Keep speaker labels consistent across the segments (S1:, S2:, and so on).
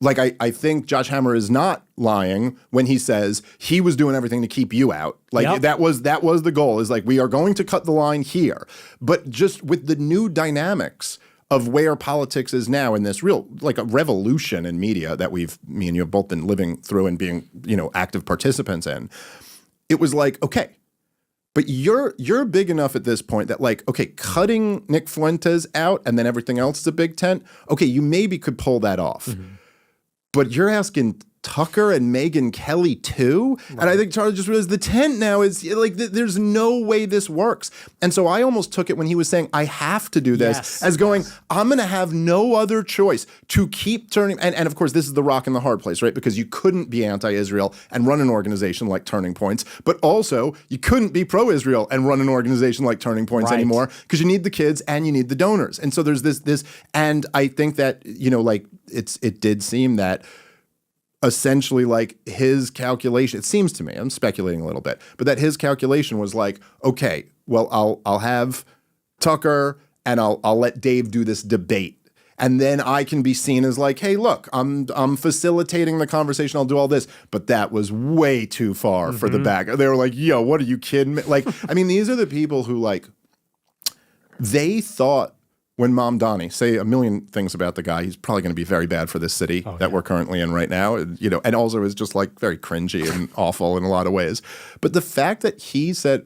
S1: I think Josh Hammer is not lying when he says he was doing everything to keep you out. That was the goal, is like, we are going to cut the line here. But just with the new dynamics of where politics is now, in this real, like, a revolution in media that me and you have both been living through and being, active participants in, it was like, okay, but you're big enough at this point that, like, okay, cutting Nick Fuentes out and then everything else is a big tent. Okay, you maybe could pull that off. Mm-hmm. But you're asking Tucker and Megyn Kelly too? Right. And I think Charlie just realized the tent now is like, there's no way this works. And so I almost took it when he was saying, I have to do this, as going, I'm going to have no other choice to keep turning. And of course, this is the rock and the hard place, right? Because you couldn't be anti-Israel and run an organization like Turning Points, but also you couldn't be pro-Israel and run an organization like Turning Points anymore, because you need the kids and you need the donors. And so there's this, and I think that, it did seem that essentially, like, his calculation, it seems to me, I'm speculating a little bit, but that his calculation was like, okay, well, I'll have Tucker and I'll let Dave do this debate. And then I can be seen as like, hey, look, I'm facilitating the conversation. I'll do all this. But that was way too far for the back. They were like, yo, what are you kidding me? Like, I mean, these are the people who, like, they thought, when Mom Donnie, say a million things about the guy, he's probably going to be very bad for this city that we're currently in right now, and also is just, like, very cringy and awful in a lot of ways. But the fact that he said,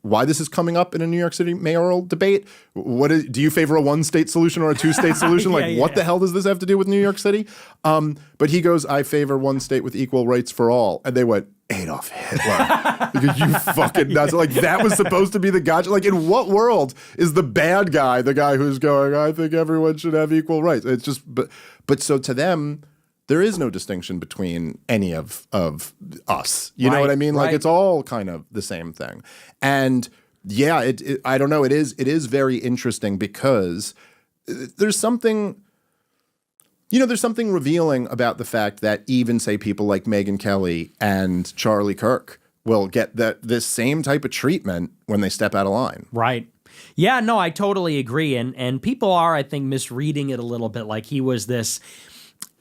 S1: why this is coming up in a New York City mayoral debate, do you favor a one-state solution or a two-state solution? What the hell does this have to do with New York City? But he goes, I favor one state with equal rights for all. And they went, Adolf Hitler. Because you fucking nuts. Like, that was supposed to be the gotcha. Like, in what world is the bad guy the guy who's going, I think everyone should have equal rights? It's just, but so to them, there is no distinction between any of us. You know what I mean? Like, it's all kind of the same thing. And yeah, I don't know. It is very interesting because there's something. There's something revealing about the fact that even, say, people like Megyn Kelly and Charlie Kirk will get this same type of treatment when they step out of line.
S2: Right. Yeah, no, I totally agree. And people are, I think, misreading it a little bit, like he was this.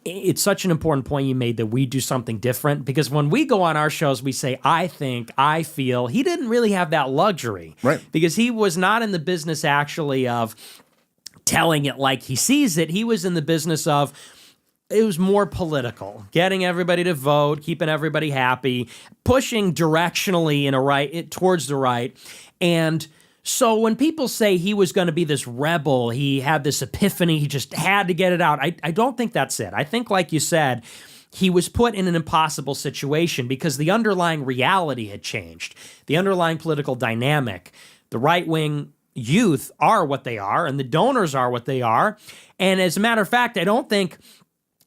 S2: It's such an important point you made that we do something different, because when we go on our shows, we say, I think, I feel. He didn't really have that luxury.
S1: Right.
S2: Because he was not in the business actually of telling it like he sees it. He was in the business of, it was more political, getting everybody to vote, keeping everybody happy, pushing directionally towards the right. And so when people say he was going to be this rebel, he had this epiphany, he just had to get it out, I don't think that's it. I think, like you said, he was put in an impossible situation because the underlying reality had changed. The underlying political dynamic, the right-wing youth are what they are, and the donors are what they are. And as a matter of fact, I don't think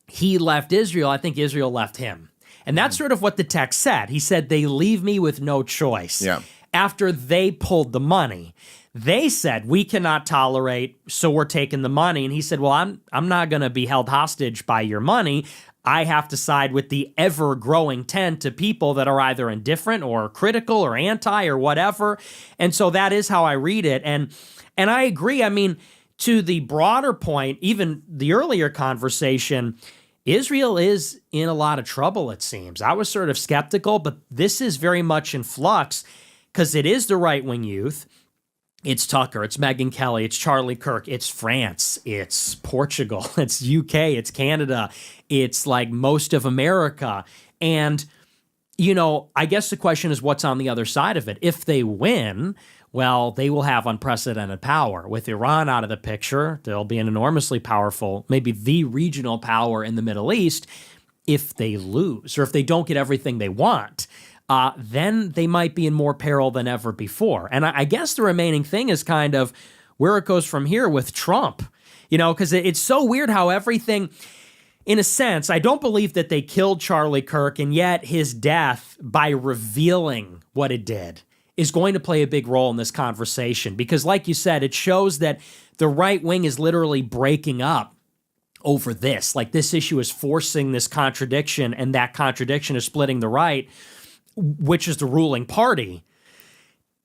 S2: he left Israel. I think Israel left him. And that's sort of what the text said. He said, they leave me with no choice.
S1: Yeah.
S2: After they pulled the money, they said, we cannot tolerate, so we're taking the money. And he said, well, I'm not going to be held hostage by your money. I have to side with the ever-growing tent of people that are either indifferent or critical or anti or whatever. And so that is how I read it. And I agree. I mean, to the broader point, even the earlier conversation, Israel is in a lot of trouble, it seems. I was sort of skeptical, but this is very much in flux because it is the right-wing youth. It's Tucker, it's Megyn Kelly, it's Charlie Kirk, it's France, it's Portugal, it's UK, it's Canada, it's like most of America. And, I guess the question is what's on the other side of it. If they win, well, they will have unprecedented power. With Iran out of the picture, they'll be an enormously powerful, maybe the regional power in the Middle East. If they lose, or if they don't get everything they want, then they might be in more peril than ever before. And I guess the remaining thing is kind of where it goes from here with Trump, because it's so weird how everything, in a sense, I don't believe that they killed Charlie Kirk, and yet his death, by revealing what it did, is going to play a big role in this conversation. Because like you said, it shows that the right wing is literally breaking up over this. Like, this issue is forcing this contradiction, and that contradiction is splitting the right, which is the ruling party.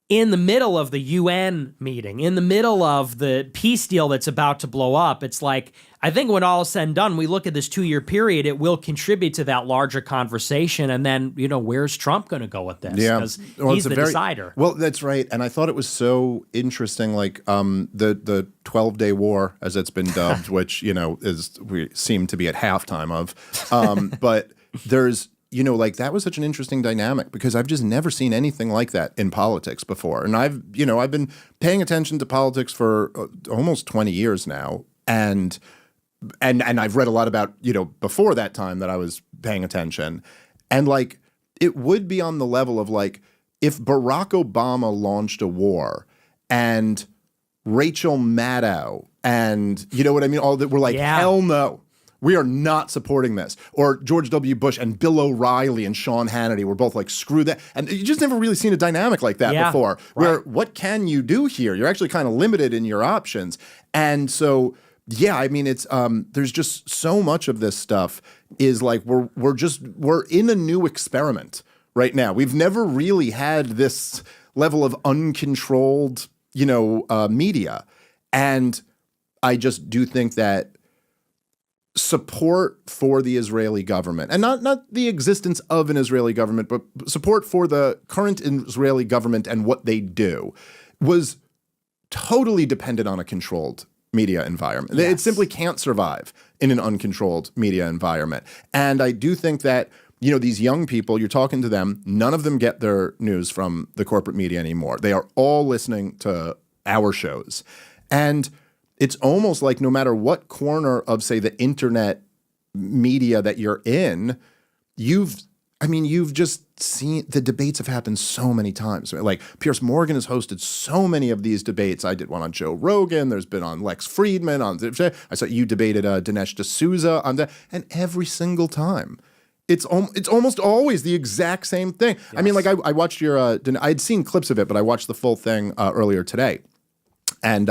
S2: in the middle of the UN meeting, in the middle of the peace deal that's about to blow up, it's like, I think when all is said and done, we look at this 2-year period, it will contribute to that larger conversation. And then, where's Trump going to go with this?
S1: Yeah.
S2: Because he's the decider.
S1: Well, that's right. And I thought it was so interesting, like the 12-day war, as it's been dubbed, which, we seem to be at halftime of. But there's, like that was such an interesting dynamic because I've just never seen anything like that in politics before. And I've been paying attention to politics for almost 20 years now. And I've read a lot about, before that time that I was paying attention. And like, it would be on the level of like, if Barack Obama launched a war and Rachel Maddow and, you know what I mean? All that were like, hell no. We are not supporting this. Or George W. Bush and Bill O'Reilly and Sean Hannity were both like, screw that. And you just never really seen a dynamic like that before. Where what can you do here? You're actually kind of limited in your options. And so, yeah, I mean, it's there's just so much of this stuff is like we're in a new experiment right now. We've never really had this level of uncontrolled, media. And I just do think that support for the Israeli government, and not the existence of an Israeli government, but support for the current Israeli government and what they do, was totally dependent on a controlled media environment. Yes. It simply can't survive in an uncontrolled media environment. And I do think that, these young people, you're talking to them, none of them get their news from the corporate media anymore. They are all listening to our shows. And it's almost like no matter what corner of, say, the internet media that you're in, you've just seen the debates have happened so many times. Like Piers Morgan has hosted so many of these debates. I did one on Joe Rogan. There's been on Lex Friedman. I saw you debated Dinesh D'Souza on that, and every single time, it's almost always the exact same thing. Yes. I mean, like I watched your I'd seen clips of it, but I watched the full thing earlier today, and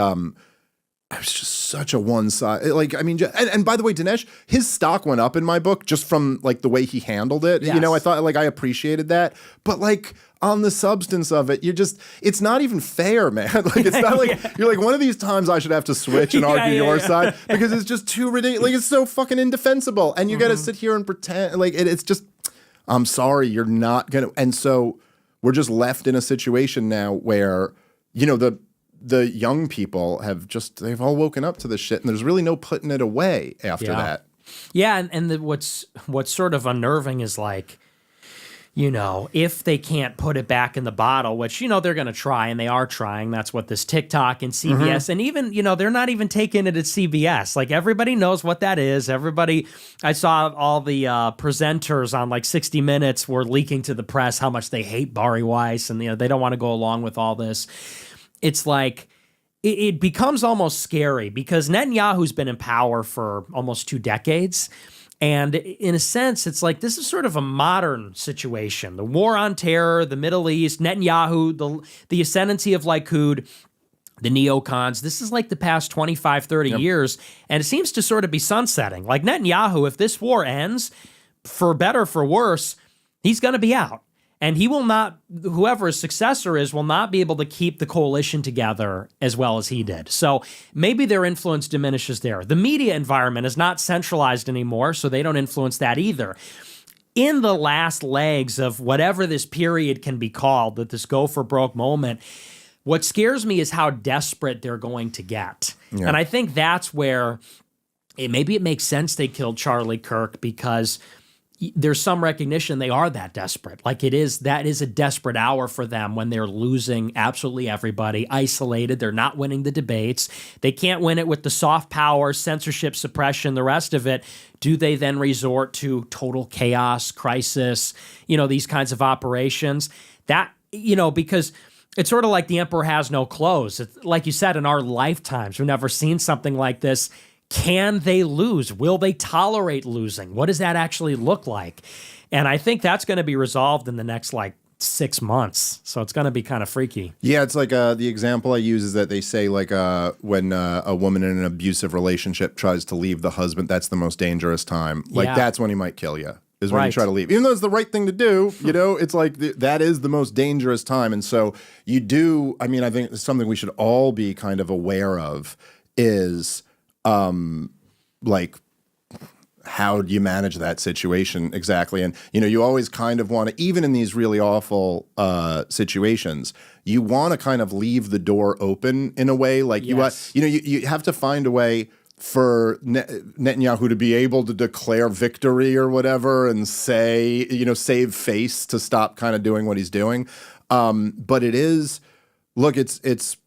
S1: it was just such a one side. Like, I mean, and by the way, Dinesh, his stock went up in my book just from like the way he handled it. Yes. I thought like I appreciated that. But like on the substance of it, it's not even fair, man. Like, it's not like you're like, one of these times I should have to switch and argue your side because it's just too ridiculous. Like, it's so fucking indefensible. And you got to sit here and pretend like it's just, I'm sorry, you're not going to. And so we're just left in a situation now where, the young people they've all woken up to this shit, and there's really no putting it away after that.
S2: Yeah, and what's sort of unnerving is like, if they can't put it back in the bottle, which, they're going to try, and they are trying. That's what this TikTok and CBS, and even, they're not even taking it at CBS. Like, everybody knows what that is. I saw all the presenters on like 60 Minutes were leaking to the press how much they hate Bari Weiss, and, they don't want to go along with all this. It's like it becomes almost scary because Netanyahu's been in power for almost 2 decades. And in a sense, it's like this is sort of a modern situation. The war on terror, the Middle East, Netanyahu, the ascendancy of Likud, the neocons. This is like the past 25, 30 years. And it seems to sort of be sunsetting. Like Netanyahu, if this war ends, for better or for worse, he's going to be out. And he will not, whoever his successor is, will not be able to keep the coalition together as well as he did. So maybe their influence diminishes there. The media environment is not centralized anymore, so they don't influence that either. In the last legs of whatever this period can be called, that this go for broke moment, what scares me is how desperate they're going to get. Yeah. And I think that's where maybe it makes sense they killed Charlie Kirk, because there's some recognition they are that desperate. Like that is a desperate hour for them when they're losing absolutely everybody, isolated. They're not winning the debates. They can't win it with the soft power, censorship, suppression, the rest of it. Do they then resort to total chaos, crisis, these kinds of operations? That, because it's sort of like the emperor has no clothes. It's, like you said, in our lifetimes, we've never seen something like this. Can they lose? Will they tolerate losing? What does that actually look like? And I think that's going to be resolved in the next 6 months. So it's going to be kind of freaky.
S1: Yeah, it's like the example I use is that they say when a woman in an abusive relationship tries to leave the husband, that's the most dangerous time. That's when he might kill you. is when you
S2: Right.
S1: try to leave. Even though it's the right thing to do, it's like that is the most dangerous time. And so you do, I think it's something we should all be kind of aware of is like, how do you manage that situation exactly? And, you always kind of want to, even in these really awful situations, you want to kind of leave the door open in a way. Like you have to find a way for Netanyahu to be able to declare victory or whatever and say, save face to stop kind of doing what he's doing. But it is, look, it's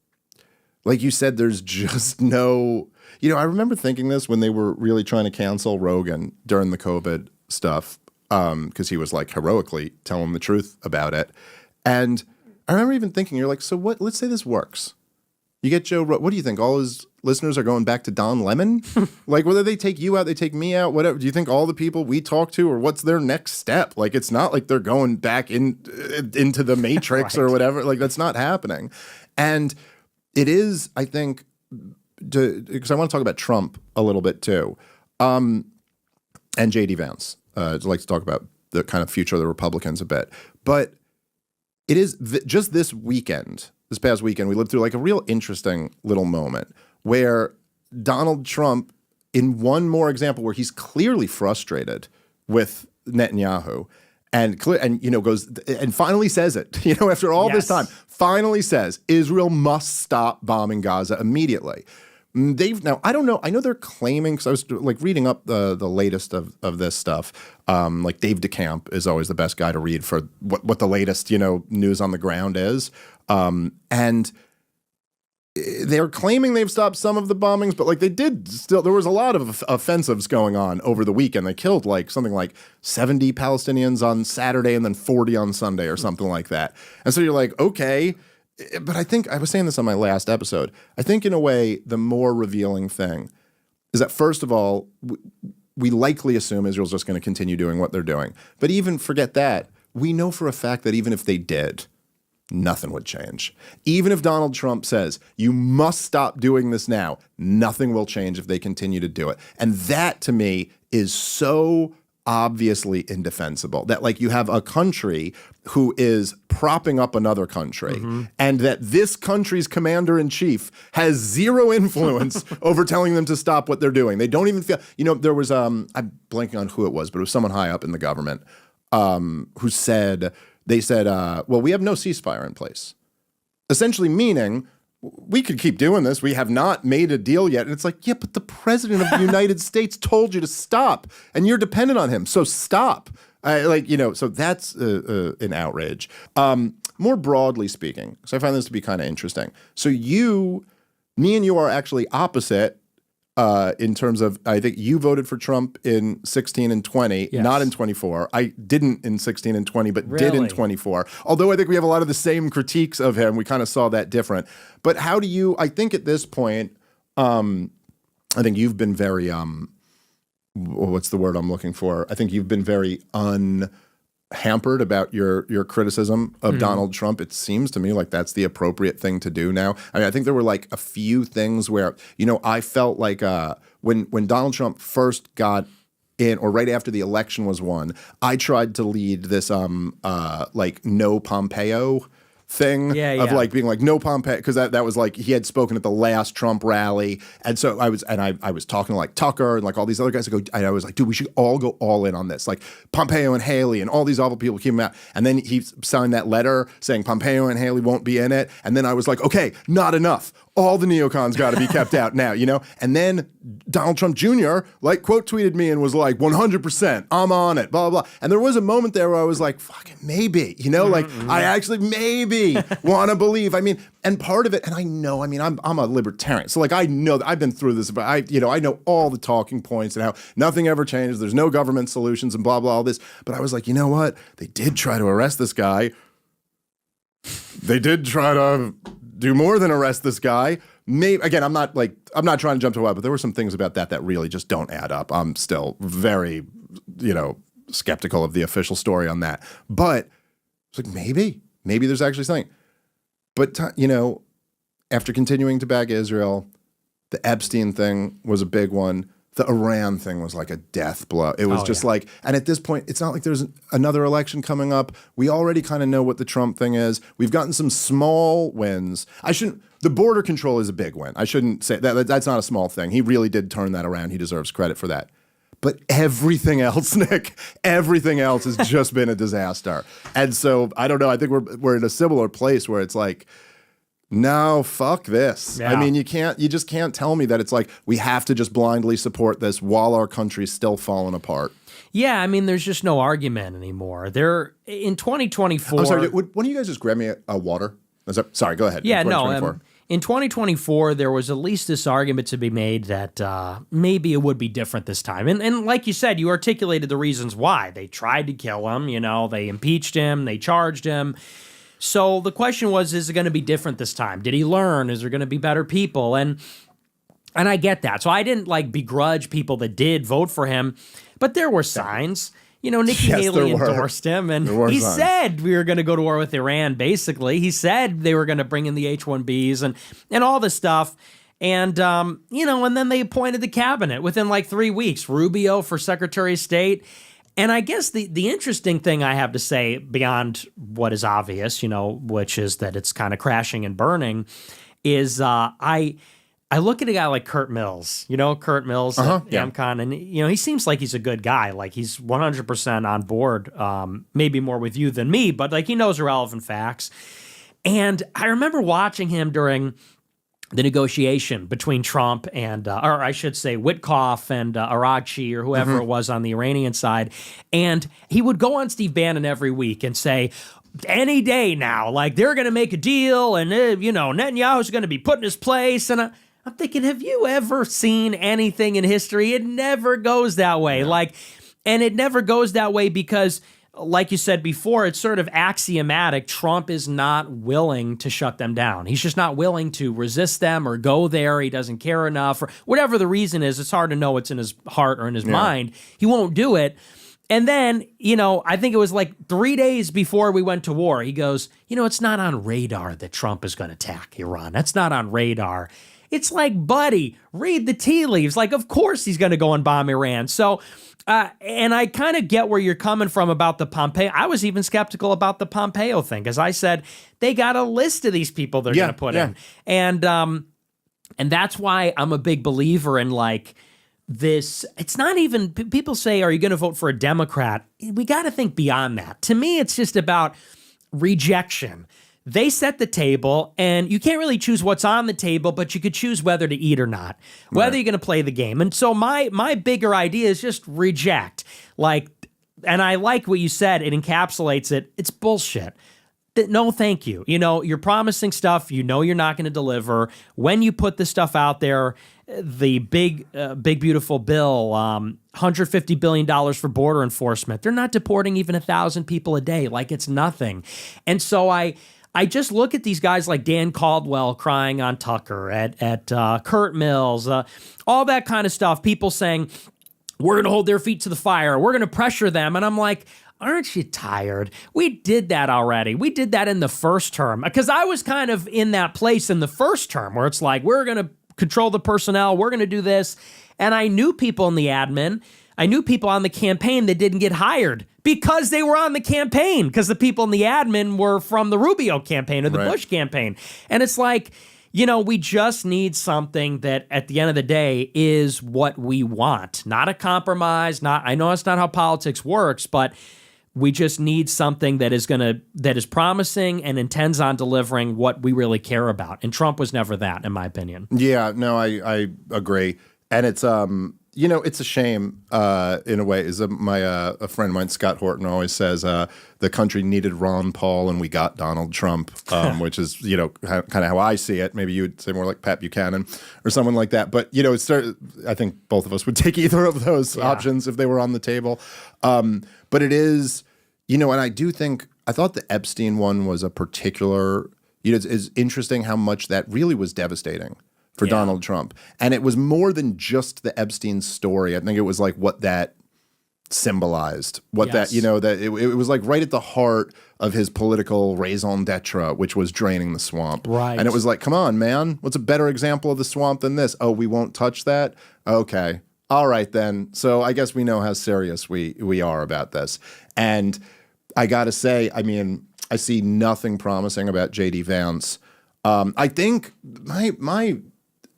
S1: like you said, there's just no, I remember thinking this when they were really trying to cancel Rogan during the COVID stuff, because he was like heroically telling the truth about it. And I remember even thinking, you're like, so what, let's say this works. You get Joe, what do you think? All his listeners are going back to Don Lemon? Like, whether they take you out, they take me out, whatever. Do you think all the people we talk to, or what's their next step? Like, it's not like they're going back into the Matrix right. or whatever. Like, that's not happening. And it is, I think, because I want to talk about Trump a little bit too, and J.D. Vance. I'd like to talk about the kind of future of the Republicans a bit. But it is just this past weekend, we lived through like a real interesting little moment where Donald Trump, in one more example where he's clearly frustrated with Netanyahu and goes and finally says it, after all this time, finally says Israel must stop bombing Gaza immediately. I don't know. I know they're claiming, because I was like reading up the latest of this stuff. Like Dave DeCamp is always the best guy to read for what the latest, news on the ground is. And they're claiming they've stopped some of the bombings, but like they did still, there was a lot of offensives going on over the weekend. They killed like something like 70 Palestinians on Saturday and then 40 on Sunday or something like that. And so you're like, okay. But I think, I was saying this on my last episode, I think in a way, the more revealing thing is that, first of all, we likely assume Israel's just going to continue doing what they're doing. But even forget that, we know for a fact that even if they did, nothing would change. Even if Donald Trump says, you must stop doing this now, nothing will change if they continue to do it. And that, to me, is so obviously indefensible, that like you have a country who is propping up another country, and that this country's commander-in-chief has zero influence over telling them to stop what they're doing. They don't even feel, there was, I'm blanking on who it was, but it was someone high up in the government who said, well, we have no ceasefire in place. Essentially meaning, we could keep doing this. We have not made a deal yet. And it's like, yeah, but the president of the United States told you to stop, and you're dependent on him. So stop. So that's an outrage. More broadly speaking, so I find this to be kind of interesting. So me and you are actually opposite in terms of, I think you voted for Trump in 16 and 20, not in 24. I didn't in 16 and 20, but did in 24. Although I think we have a lot of the same critiques of him. We kind of saw that different. But how do you, I think at this point, I think you've been very, what's the word I'm looking for? I think you've been very unhampered about your criticism of Donald Trump. It seems to me like that's the appropriate thing to do now. I think there were like a few things where, I felt like when Donald Trump first got in, or right after the election was won, I tried to lead this like no Pompeo thing of like being like no Pompeo, because that was like he had spoken at the last Trump rally, and so I was talking to like Tucker and like all these other guys. I was like, dude, we should all go all in on this, like Pompeo and Haley and all these awful people came out, and then he signed that letter saying Pompeo and Haley won't be in it, and then I was like, okay, not enough. All the neocons got to be kept out now, And then Donald Trump Jr. like quote tweeted me and was like, 100%, I'm on it, blah, blah, blah. And there was a moment there where I was like, fuck it, maybe, like I actually maybe want to believe. And part of it, and I know, I'm a libertarian. So like, I know that I've been through this, but I know all the talking points and how nothing ever changes. There's no government solutions and blah, blah, all this. But I was like, you know what? They did try to arrest this guy. They did try to do more than arrest this guy. Maybe, again, I'm not trying to jump to a lot, but there were some things about that really just don't add up. I'm still very, skeptical of the official story on that. But it's like, maybe there's actually something. But, after continuing to back Israel, the Epstein thing was a big one. the Iran thing was like a death blow. It was just like, and at this point, it's not like there's another election coming up. We already kind of know what the Trump thing is. We've gotten some small wins. The border control is a big win. I shouldn't say that. That's not a small thing. He really did turn that around. He deserves credit for that. But everything else, Nick, everything else has just been a disaster. And so I don't know. I think we're in a similar place where it's like, no, fuck this.
S2: Yeah.
S1: I mean, you just can't tell me that it's like we have to just blindly support this while our country's still falling apart.
S2: Yeah, I mean, there's just no argument anymore. There in 2024.
S1: I'm sorry. Why don't you guys just grab me a water? Sorry, go ahead.
S2: Yeah, no. In 2024, there was at least this argument to be made that maybe it would be different this time. And like you said, you articulated the reasons why. They tried to kill him, they impeached him, they charged him. So the question was, is it going to be different this time? Did he learn? Is there going to be better people? And I get that. So I didn't begrudge people that did vote for him, but there were signs. Nikki Haley endorsed him, and he said we were going to go to war with Iran, basically. He said they were going to bring in the H-1Bs and all this stuff. And, and then they appointed the cabinet within 3 weeks. Rubio for Secretary of State. And I guess the interesting thing I have to say beyond what is obvious, which is that it's kind of crashing and burning, is I look at a guy like Kurt Mills, Kurt Mills at AmCon, and, he seems like he's a good guy. Like, he's 100% on board, maybe more with you than me, but, he knows relevant facts. And I remember watching him during the negotiation between Trump and, or I should say, Witkoff and Araghchi or whoever it was on the Iranian side. And he would go on Steve Bannon every week and say, any day now, they're going to make a deal and, Netanyahu's going to be put in his place. And I'm thinking, have you ever seen anything in history? It never goes that way. And it never goes that way because, like you said before, it's sort of axiomatic. Trump is not willing to shut them down. He's just not willing to resist them or go there. He doesn't care enough or whatever the reason is. It's hard to know what's in his heart or in his mind. He won't do it. And then, I think it was 3 days before we went to war, he goes, it's not on radar that Trump is going to attack Iran. That's not on radar. It's like, buddy, read the tea leaves. Of course he's going to go and bomb Iran. So, and I kind of get where you're coming from about the Pompeo. I was even skeptical about the Pompeo thing because I said they got a list of these people they're going to put in. And that's why I'm a big believer in this. It's not even, people say, are you going to vote for a Democrat? We got to think beyond that. To me, it's just about rejection. They set the table, and you can't really choose what's on the table, but you could choose whether to eat or not, whether you're going to play the game. And so my bigger idea is just reject. And I like what you said. It encapsulates it. It's bullshit. No, thank you. You're promising stuff. You're not going to deliver. When you put the stuff out there, the big, beautiful bill, $150 billion for border enforcement, they're not deporting even 1,000 people a day. It's nothing. And so I just look at these guys like Dan Caldwell crying on Tucker, at Kurt Mills, all that kind of stuff. People saying, we're going to hold their feet to the fire. We're going to pressure them. And I'm like, aren't you tired? We did that already. We did that in the first term. Because I was kind of in that place in the first term where it's like, we're going to control the personnel. We're going to do this. And I knew people in the admin. I knew people on the campaign that didn't get hired because they were on the campaign, because the people in the admin were from the Rubio campaign or the Bush campaign. And it's like, we just need something that at the end of the day is what we want, not a compromise. I know it's not how politics works, but we just need something that is promising and intends on delivering what we really care about. And Trump was never that, in my opinion. Yeah,
S1: no, I agree. And it's it's a shame in a way. A friend of mine, Scott Horton, always says the country needed Ron Paul and we got Donald Trump, which is kind of how I see it. Maybe you would say more like Pat Buchanan or someone like that. But I think both of us would take either of those options if they were on the table. But it is, and I thought the Epstein one was a particular. It's interesting how much that really was devastating for Donald Trump. And it was more than just the Epstein story. I think it was what that symbolized, that it was right at the heart of his political raison d'etre, which was draining the swamp.
S2: Right.
S1: And it was come on, man, what's a better example of the swamp than this? Oh, we won't touch that? Okay. all right then. So I guess we know how serious we are about this. And I got to say, I mean, I see nothing promising about J.D. Vance. I think my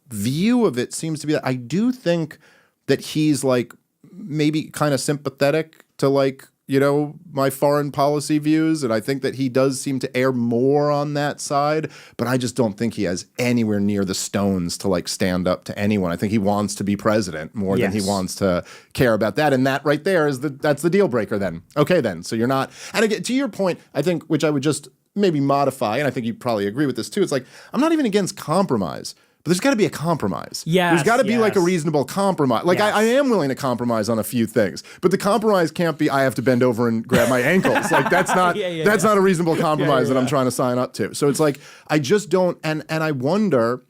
S1: view of it seems to be that I do think that he's like maybe kind of sympathetic to like, you know, my foreign policy views. And I think that he does seem to err more on that side. But I just don't think he has anywhere near the stones to like stand up to anyone. I think he wants to be president more than he wants to care about that. And that right there is that's the deal breaker then. Okay, then. So you're not. And again, to your point, I think, which I would just maybe modify, and I think you probably agree with this too. It's like, I'm not even against compromise. But there's got to be a compromise.
S2: Yes,
S1: there's got to be like a reasonable compromise. Like I am willing to compromise on a few things, but the compromise can't be I have to bend over and grab my ankles. Like that's not that's not a reasonable compromise that I'm trying to sign up to. So it's like I just don't, and I wonder.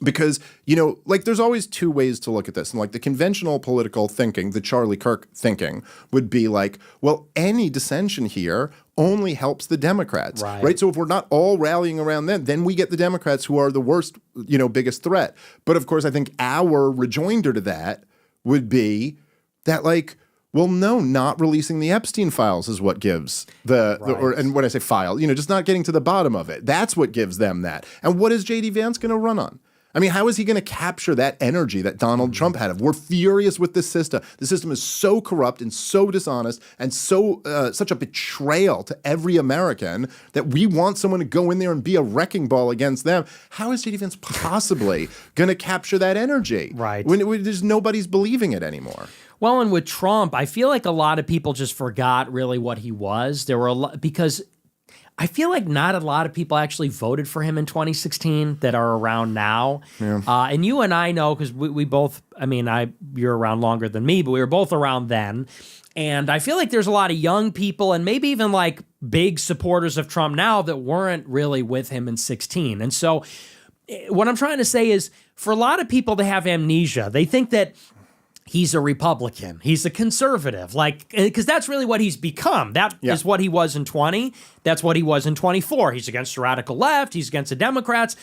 S1: Because, you know, like there's always two ways to look at this. And like the conventional political thinking, the Charlie Kirk thinking would be like, well, any dissension here only helps the Democrats, right? So if we're not all rallying around them, then we get the Democrats who are the worst, you know, biggest threat. But of course, I think our rejoinder to that would be that like, well, no, not releasing the Epstein files is what gives and when I say file, you know, just not getting to the bottom of it. That's what gives them that. And what is J.D. Vance going to run on? I mean, how is he going to capture that energy that Donald Trump had of we're furious with this system. The system is so corrupt and so dishonest and so such a betrayal to every American that we want someone to go in there and be a wrecking ball against them. How is J.D. Vance possibly going to capture that energy?
S2: Right.
S1: When there's nobody's believing it anymore.
S2: Well, and with Trump, I feel like a lot of people just forgot really what he was. There were a lot, because I feel like not a lot of people actually voted for him in 2016 that are around now. Yeah. And you and I know, because we both, I mean, you're around longer than me, but we were both around then. And I feel like there's a lot of young people and maybe even like big supporters of Trump now that weren't really with him in 16. And so what I'm trying to say is for a lot of people to have amnesia, they think that he's a Republican. He's a conservative, like, because that's really what he's become. That is what he was in 20. That's what he was in 24. He's against the radical left. He's against the Democrats.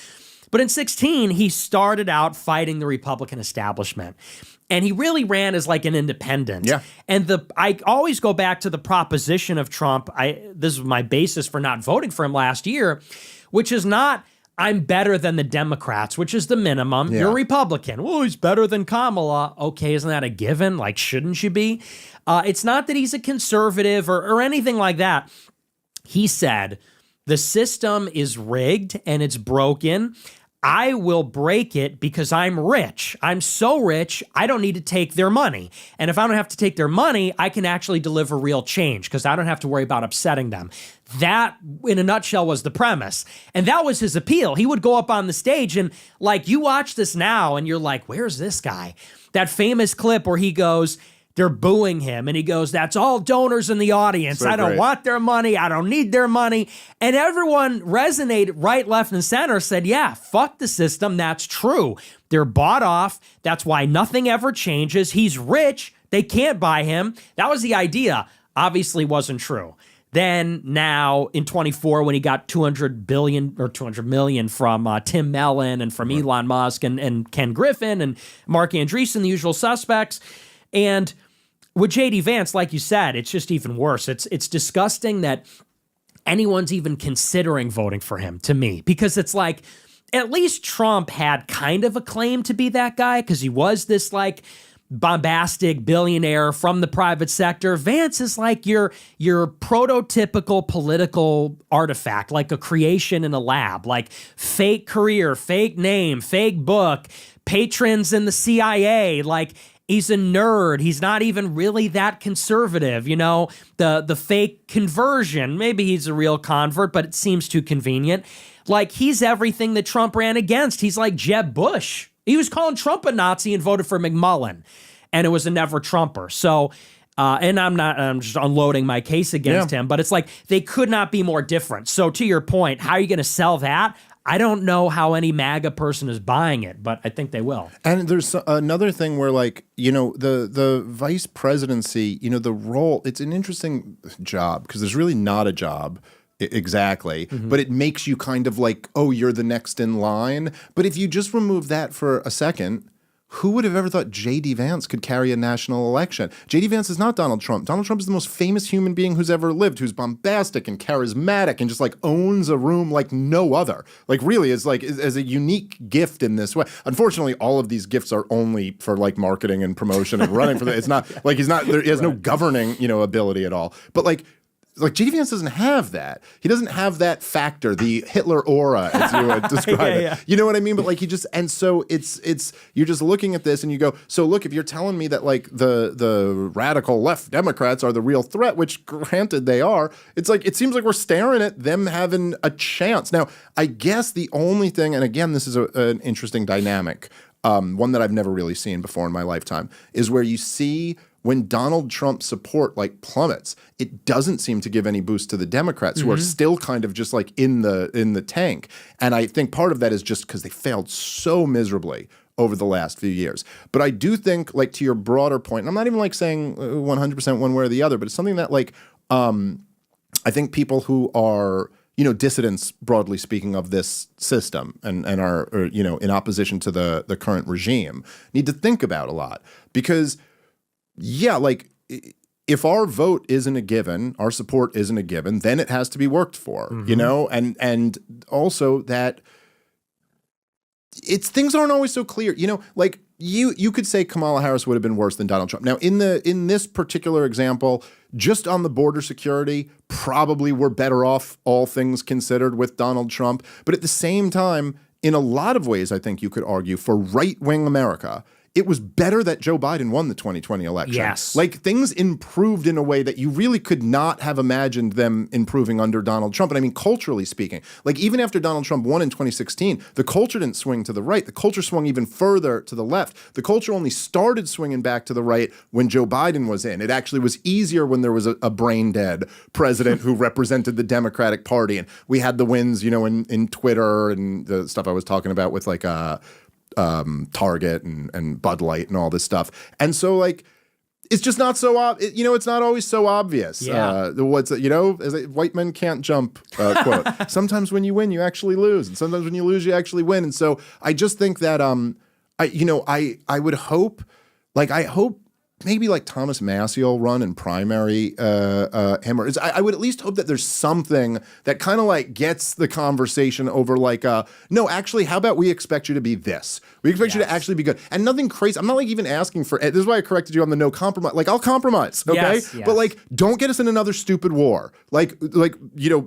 S2: But in 16, he started out fighting the Republican establishment. And he really ran as like an independent. Yeah. And I always go back to the proposition of Trump. This is my basis for not voting for him last year, which is not, I'm better than the Democrats, which is the minimum. Yeah. You're a Republican. Well, he's better than Kamala. Okay, isn't that a given? Like, shouldn't you be? It's not that he's a conservative or anything like that. He said, the system is rigged and it's broken. I will break it because I'm rich. I'm so rich, I don't need to take their money. And if I don't have to take their money, I can actually deliver real change because I don't have to worry about upsetting them. That, in a nutshell, was the premise. And that was his appeal. He would go up on the stage and, like, you watch this now and you're like, where's this guy? That famous clip where he goes, they're booing him. And he goes, that's all donors in the audience. So I don't want their money. I don't need their money. And everyone resonated right, left, and center, said, yeah, fuck the system. That's true. They're bought off. That's why nothing ever changes. He's rich. They can't buy him. That was the idea. Obviously wasn't true. Then now in 24, when he got 200 million from Tim Mellon and from Elon Musk and Ken Griffin and Mark Andreessen, the usual suspects. And with J.D. Vance, like you said, it's just even worse. It's disgusting that anyone's even considering voting for him, to me, because it's like, at least Trump had kind of a claim to be that guy because he was this like bombastic billionaire from the private sector. Vance is like your prototypical political artifact, like a creation in a lab, like fake career, fake name, fake book, patrons in the CIA, like he's a nerd. He's not even really that conservative, you know, the fake conversion. Maybe he's a real convert, but it seems too convenient. Like he's everything that Trump ran against. He's like Jeb Bush. He was calling Trump a Nazi and voted for McMullen, and it was a never Trumper. So, and I'm just unloading my case against him, but it's like they could not be more different. So to your point, how are you going to sell that? I don't know how any MAGA person is buying it, but I think they will. And
S1: there's another thing where, like, you know, the vice presidency, you know, the role, it's an interesting job because there's really not a job. Exactly. Mm-hmm. But it makes you kind of like, oh, you're the next in line. But if you just remove that for a second, who would have ever thought J.D. Vance could carry a national election? J.D. Vance is not Donald Trump. Donald Trump is the most famous human being who's ever lived, who's bombastic and charismatic and just like owns a room like no other. Like really is like as a unique gift in this way. Unfortunately, all of these gifts are only for like marketing and promotion and running for the. It's not like he has no governing, ability at all. But like J.D. Vance doesn't have that. He doesn't have that factor, the Hitler aura, as you would describe it. You know what I mean? But like and so it's you're just looking at this and you go, so look, if you're telling me that like the radical left Democrats are the real threat, which granted they are, it's like it seems like we're staring at them having a chance. Now, I guess the only thing, and again, this is an interesting dynamic, one that I've never really seen before in my lifetime, is where you see when Donald Trump's support like plummets, it doesn't seem to give any boost to the Democrats who are still kind of just like in the tank. And I think part of that is just because they failed so miserably over the last few years. But I do think, like, to your broader point, and I'm not even like saying 100% one way or the other, but it's something that like I think people who are dissidents, broadly speaking, of this system and are in opposition to the current regime need to think about a lot. Because like if our vote isn't a given, our support isn't a given, then it has to be worked for, and also that things aren't always so clear, like you could say Kamala Harris would have been worse than Donald Trump. Now in this particular example, just on the border security, probably we're better off, all things considered, with Donald Trump. But at the same time, in a lot of ways, I think you could argue for right-wing America, it was better that Joe Biden won the 2020 election.
S2: Yes.
S1: Like things improved in a way that you really could not have imagined them improving under Donald Trump. And I mean, culturally speaking, like even after Donald Trump won in 2016, the culture didn't swing to the right. The culture swung even further to the left. The culture only started swinging back to the right when Joe Biden was in. It actually was easier when there was a brain dead president who represented the Democratic Party. And we had the wins, in Twitter and the stuff I was talking about with like Target and Bud Light and all this stuff. And so like, it's just not so, it's not always so obvious.
S2: Yeah.
S1: As white men can't jump, quote. Sometimes when you win, you actually lose. And sometimes when you lose, you actually win. And so I just think that, I would hope, I hope maybe like Thomas Massie will run in primary him. Or I would at least hope that there's something that kind of like gets the conversation over like, no, actually, how about we expect you to be this? We expect you to actually be good. And nothing crazy. I'm not like even asking for, this is why I corrected you on the no compromise. Like I'll compromise, okay?
S2: Yes.
S1: But like, don't get us in another stupid war. Like,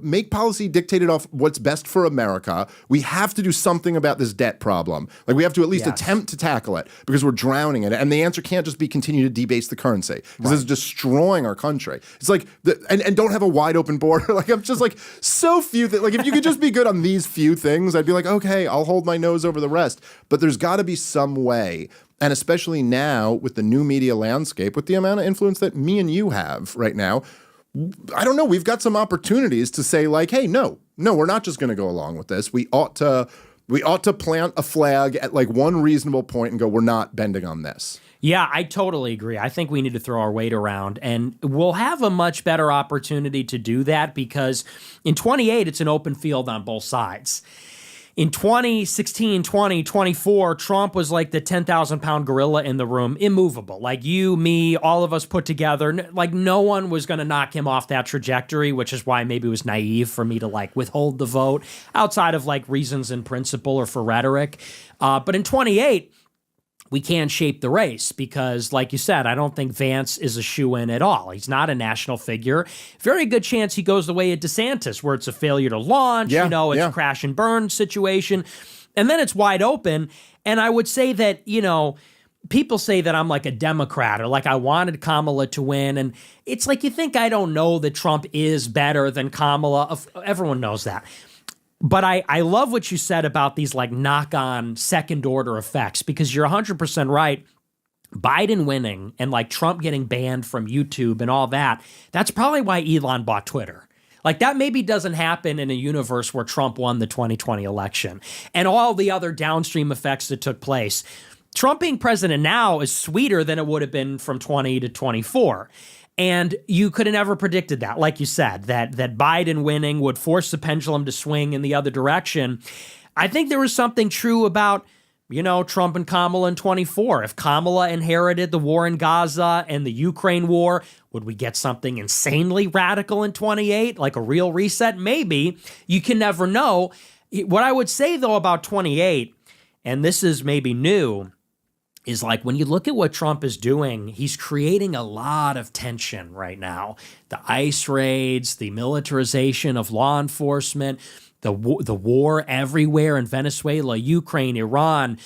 S1: make policy dictated off what's best for America. We have to do something about this debt problem. Like we have to at least attempt to tackle it because we're drowning in it. And the answer can't just be continue to debase the currency because it's destroying our country. It's like and don't have a wide open border. Like I'm just like so few like if you could just be good on these few things, I'd be like, okay, I'll hold my nose over the rest. But there's got to be some way, and especially now with the new media landscape, with the amount of influence that me and you have right now, I don't know. We've got some opportunities to say like, hey, no, we're not just going to go along with this. We ought to plant a flag at like one reasonable point and go, we're not bending on this.
S2: Yeah, I totally agree. I think we need to throw our weight around, and we'll have a much better opportunity to do that because in 28, it's an open field on both sides. In 2016, 2024, Trump was like the 10,000-pound gorilla in the room, immovable. Like you, me, all of us put together. Like no one was going to knock him off that trajectory, which is why maybe it was naive for me to like withhold the vote outside of like reasons in principle or for rhetoric. But in 28, we can shape the race because, like you said, I don't think Vance is a shoo-in at all. He's not a national figure. Very good chance he goes the way of DeSantis, where it's a failure to launch, it's a crash and burn situation. And then it's wide open. And I would say that, people say that I'm like a Democrat or like I wanted Kamala to win. And it's like you think I don't know that Trump is better than Kamala. Everyone knows that. But I love what you said about these like knock-on second-order effects because you're 100% right. Biden winning and like Trump getting banned from YouTube and all that, that's probably why Elon bought Twitter. Like that maybe doesn't happen in a universe where Trump won the 2020 election and all the other downstream effects that took place. Trump being president now is sweeter than it would have been from 20 to 24. And you could have never predicted that, like you said, that Biden winning would force the pendulum to swing in the other direction. I think there was something true about Trump and Kamala in 24. If Kamala inherited the war in Gaza and the Ukraine war, would we get something insanely radical in 28, like a real reset? Maybe. You can never know. What I would say, though, about 28, and this is maybe new, is like when you look at what Trump is doing, he's creating a lot of tension right now. The ICE raids, the militarization of law enforcement, the war everywhere in Venezuela, Ukraine, Iran,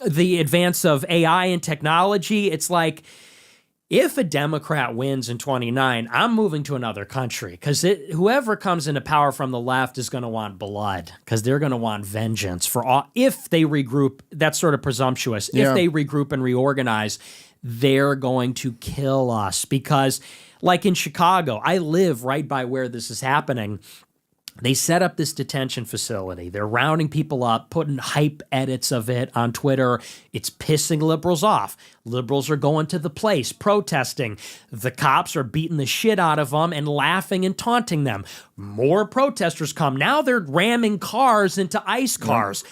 S2: the advance of AI and technology. It's like, if a Democrat wins in 29, I'm moving to another country, because whoever comes into power from the left is going to want blood, because they're going to want vengeance for all. If they regroup, that's sort of presumptuous. Yeah. If they regroup and reorganize, they're going to kill us, because like in Chicago, I live right by where this is happening. They set up this detention facility. They're rounding people up, putting hype edits of it on Twitter. It's pissing liberals off. Liberals are going to the place, protesting. The cops are beating the shit out of them and laughing and taunting them. More protesters come. Now they're ramming cars into ICE cars.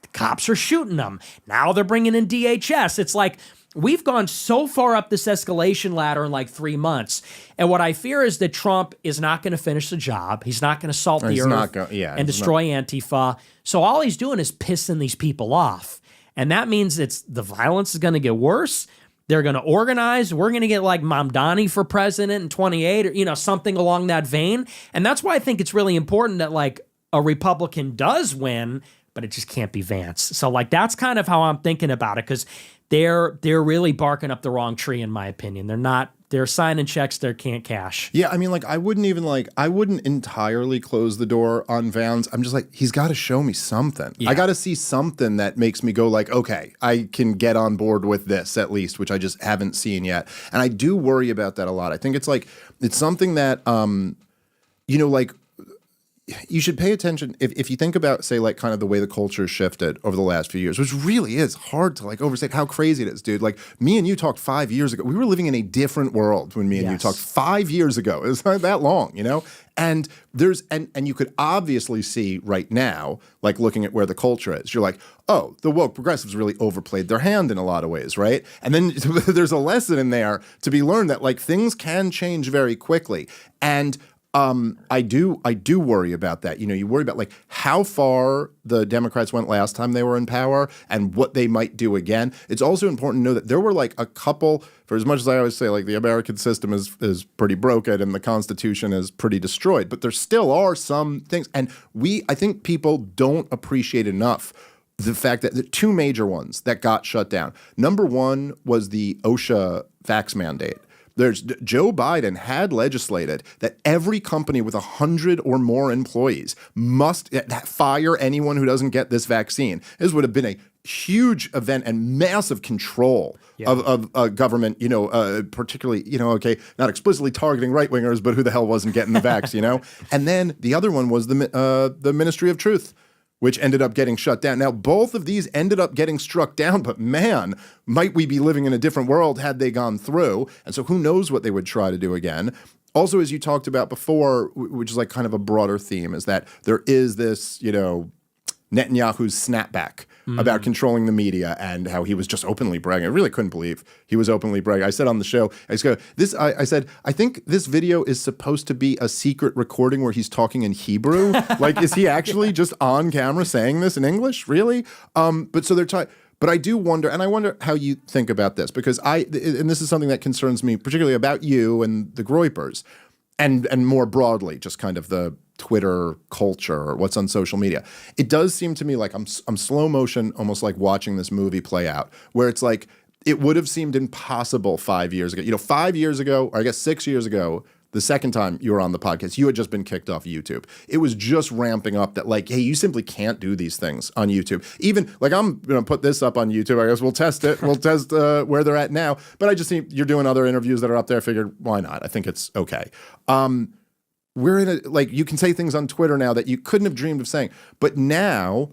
S2: The cops are shooting them. Now they're bringing in DHS. It's like, we've gone so far up this escalation ladder in like 3 months. And what I fear is that Trump is not going to finish the job. He's not going to salt the earth and destroy Antifa. So all he's doing is pissing these people off. And that means the violence is going to get worse. They're going to organize. We're going to get like Mamdani for president in 28, or, something along that vein. And that's why I think it's really important that like a Republican does win, but it just can't be Vance. So like, that's kind of how I'm thinking about it, because they're really barking up the wrong tree, in my opinion. They're signing checks they can't cash.
S1: Yeah, I mean, like, I wouldn't entirely close the door on Vance. I'm just like, he's got to show me something. Yeah. I got to see something that makes me go like, okay, I can get on board with this at least, which I just haven't seen yet. And I do worry about that a lot. I think it's something that, like, you should pay attention if you think about, say, like kind of the way the culture shifted over the last few years, which really is hard to like overstate how crazy it is, dude. Like me and you talked 5 years ago. We were living in a different world when me and you talked 5 years ago. It's not that long, And there's and you could obviously see right now, like looking at where the culture is, you're like, oh, the woke progressives really overplayed their hand in a lot of ways, right? And then there's a lesson in there to be learned that like things can change very quickly. And I do worry about that. You worry about like how far the Democrats went last time they were in power and what they might do again. It's also important to know that there were like a couple, for as much as I always say, like the American system is pretty broken and the Constitution is pretty destroyed, but there still are some things. And I think people don't appreciate enough the fact that the two major ones that got shut down. Number one was the OSHA vax mandate. Joe Biden had legislated that every company with 100 or more employees must fire anyone who doesn't get this vaccine. This would have been a huge event and massive control of government, particularly, not explicitly targeting right-wingers, but who the hell wasn't getting the vax, And then the other one was the Ministry of Truth, which ended up getting shut down. Now, both of these ended up getting struck down, but man, might we be living in a different world had they gone through. And so who knows what they would try to do again. Also, as you talked about before, which is like kind of a broader theme, is that there is this, Netanyahu's snapback about controlling the media and how he was just openly bragging. I really couldn't believe he was openly bragging. I said on the show, I said, I think this video is supposed to be a secret recording where he's talking in Hebrew. Like, is he actually just on camera saying this in English? Really? But I do wonder, and I wonder how you think about this, because and this is something that concerns me particularly about you and the Groypers, and more broadly, just kind of the Twitter culture or what's on social media. It does seem to me like I'm slow motion, almost like watching this movie play out, where it's like it would have seemed impossible 5 years ago. 5 years ago, or I guess 6 years ago, the second time you were on the podcast, you had just been kicked off YouTube. It was just ramping up that like, hey, you simply can't do these things on YouTube. Even like I'm going to put this up on YouTube. I guess we'll test it. We'll test where they're at now. But I just think you're doing other interviews that are up there. I figured, why not? I think it's okay. We're in you can say things on Twitter now that you couldn't have dreamed of saying. But now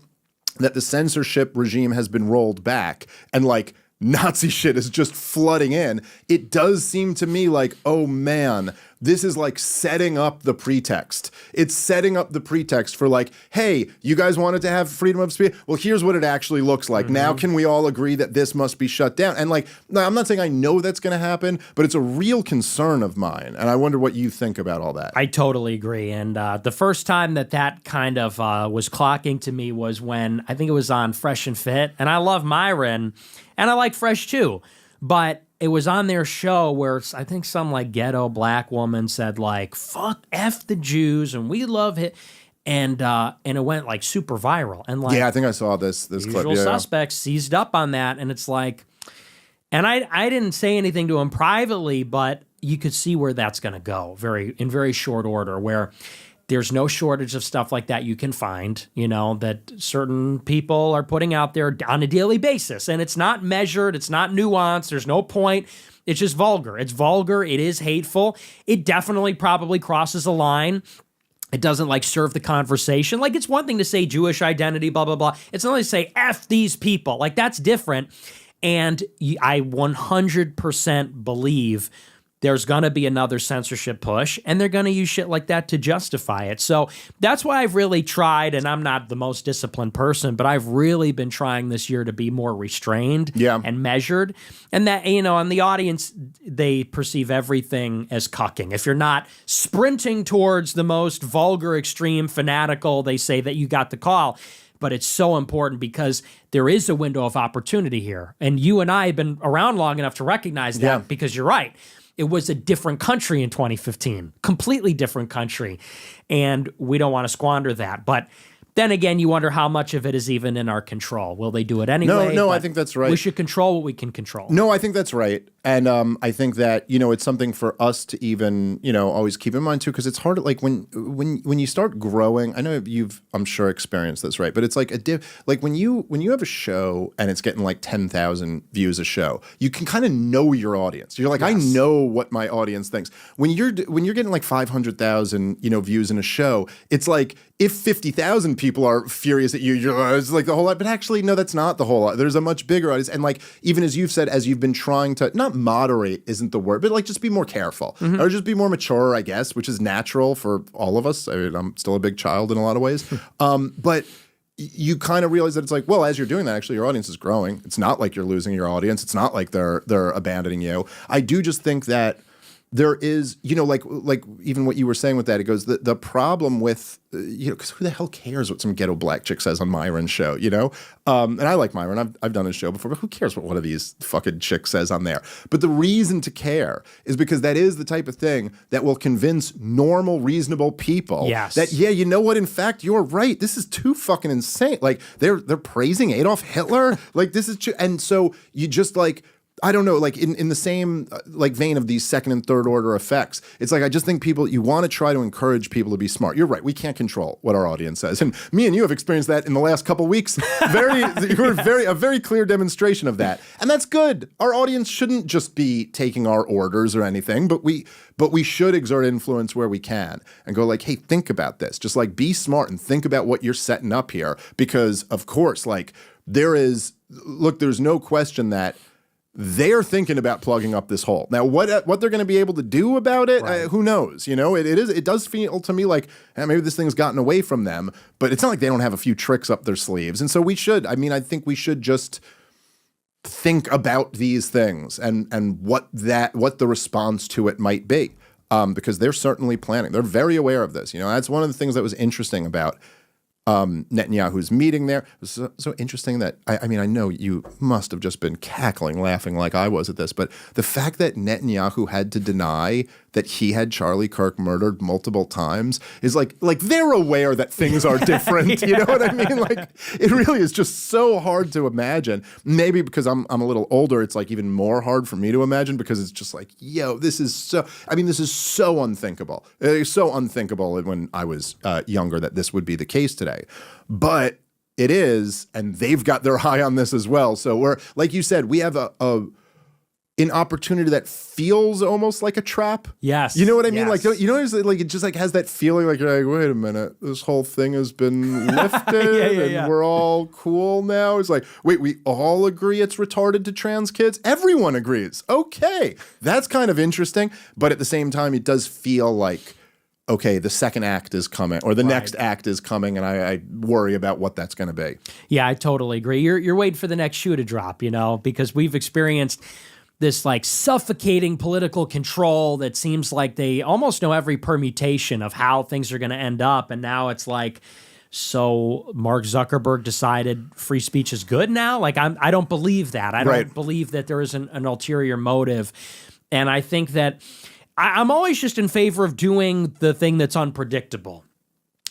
S1: that the censorship regime has been rolled back and like Nazi shit is just flooding in, it does seem to me like, oh man, this is like setting up the pretext. It's setting up the pretext for like, hey, you guys wanted to have freedom of speech? Well, here's what it actually looks like. Now can we all agree that this must be shut down? And like, now, I'm not saying I know that's going to happen, but it's a real concern of mine. And I wonder what you think about all that.
S2: I totally agree. And the first time that kind of was clocking to me was when I think it was on Fresh and Fit. And I love Myron, and I like Fresh too. But it was on their show where I think some like ghetto black woman said like, fuck F the Jews and we love it. And it went like super viral. And like,
S1: yeah, I think I saw this clip.
S2: Usual Suspects seized up on that. And it's like, and I didn't say anything to him privately, but you could see where that's going to go in very short order, where there's no shortage of stuff like that you can find, that certain people are putting out there on a daily basis. And it's not measured. It's not nuanced. There's no point. It's just vulgar. It's vulgar. It is hateful. It definitely probably crosses a line. It doesn't like serve the conversation. Like, it's one thing to say Jewish identity, blah, blah, blah. It's another to say F these people. Like, that's different. And I 100% believe there's going to be another censorship push, and they're going to use shit like that to justify it. So that's why I've really tried, and I'm not the most disciplined person, but I've really been trying this year to be more restrained and measured. And that, and the audience, they perceive everything as cucking. If you're not sprinting towards the most vulgar, extreme, fanatical, they say that you got the call. But it's so important because there is a window of opportunity here. And you and I have been around long enough to recognize that because you're right. It was a different country in 2015, completely different country. And we don't want to squander that. But then again, you wonder how much of it is even in our control. Will they do it anyway?
S1: No, I think that's right.
S2: We should control what we can control.
S1: No, I think that's right. And I think that, it's something for us to even, always keep in mind too, because it's hard, like when you start growing, I know I'm sure experienced this, right? But it's like like when you have a show and it's getting like 10,000 views a show, you can kind of know your audience. You're like, I know what my audience thinks. When you're getting like 500,000, views in a show, it's like, if 50,000 people are furious at you, it's like the whole lot. But actually, no, that's not the whole lot. There's a much bigger audience. And like, even as you've said, as you've been trying to, not moderate isn't the word, but like just be more careful or just be more mature, I guess, which is natural for all of us. I mean, I'm still a big child in a lot of ways. But you kind of realize that it's like, well, as you're doing that, actually your audience is growing. It's not like you're losing your audience. It's not like they're abandoning you. I do just think that there is, like even what you were saying with that, it goes, the problem with, because who the hell cares what some ghetto black chick says on Myron's show, And I like Myron. I've done his show before, but who cares what one of these fucking chicks says on there? But the reason to care is because that is the type of thing that will convince normal, reasonable people that, you know what? In fact, you're right. This is too fucking insane. Like they're praising Adolf Hitler. Like this is, and so you just like, I don't know, like in the same like vein of these second and third order effects, it's like I just think you want to try to encourage people to be smart. You're right, we can't control what our audience says, and me and you have experienced that in the last couple of weeks. A very clear demonstration of that, and that's good. Our audience shouldn't just be taking our orders or anything, but we should exert influence where we can and go like, hey, think about this. Just like be smart and think about what you're setting up here, because of course, like there's no question that they're thinking about plugging up this hole. Now, what they're going to be able to do about it, who knows? It does feel to me like maybe this thing's gotten away from them, but it's not like they don't have a few tricks up their sleeves. And so I think we should just think about these things and what the response to it might be, because they're certainly planning. They're very aware of this. That's one of the things that was interesting about Netanyahu's meeting there. It was so interesting that, I mean, I know you must have just been cackling, laughing like I was at this, but the fact that Netanyahu had to deny that he had Charlie Kirk murdered multiple times is like they're aware that things are different. You know what I mean? Like it really is just so hard to imagine. Maybe because I'm a little older, it's like even more hard for me to imagine, because it's just like, this is so unthinkable. It's so unthinkable when I was younger that this would be the case today. But it is, and they've got their eye on this as well. So we're, like you said, we have a an opportunity that feels almost like a trap.
S2: Yes.
S1: You know what I mean?
S2: Yes.
S1: Like, you know, it's like it just like has that feeling like you're like, wait a minute, this whole thing has been lifted and we're all cool now. It's like, wait, we all agree it's retarded to trans kids? Everyone agrees. Okay. That's kind of interesting. But at the same time, it does feel like, okay, the second act is coming, or the next act is coming, and I worry about what that's going to be.
S2: Yeah, I totally agree. You're waiting for the next shoe to drop, you know, because we've experienced this like suffocating political control that seems like they almost know every permutation of how things are going to end up. And now it's like, so Mark Zuckerberg decided free speech is good now? Like, I don't believe that. I don't believe that there is an ulterior motive. And I think that I'm always just in favor of doing the thing that's unpredictable.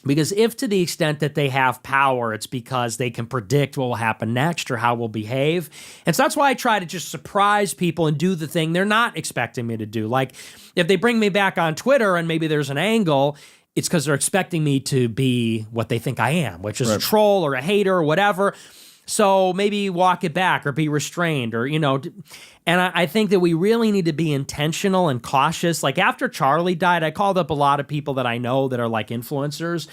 S2: Because if to the extent that they have power, it's because they can predict what will happen next or how we'll behave. And so that's why I try to just surprise people and do the thing they're not expecting me to do. Like if they bring me back on Twitter and maybe there's an angle, it's because they're expecting me to be what they think I am, which is a troll or a hater or whatever. So maybe walk it back or be restrained or, you know. And I think that we really need to be intentional and cautious. Like after Charlie died, I called up a lot of people that I know that are like influencers.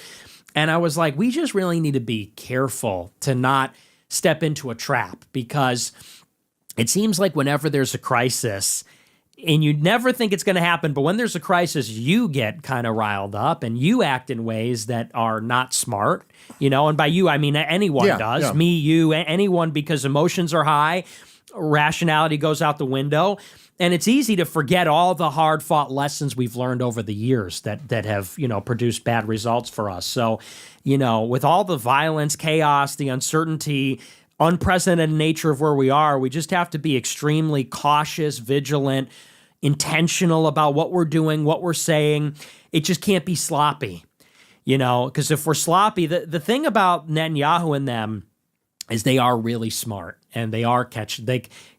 S2: And I was like, we just really need to be careful to not step into a trap, because it seems like whenever there's a crisis, and you never think it's going to happen, but when there's a crisis, you get kind of riled up and you act in ways that are not smart, you know, and by you, I mean anyone does, me, you, anyone, because emotions are high, rationality goes out the window, and it's easy to forget all the hard-fought lessons we've learned over the years that have, you know, produced bad results for us. So, you know, with all the violence, chaos, the uncertainty, unprecedented nature of where we are, we just have to be extremely cautious, vigilant, intentional about what we're doing, what we're saying. It just can't be sloppy, you know, because if we're sloppy, the thing about Netanyahu and them is they are really smart and they are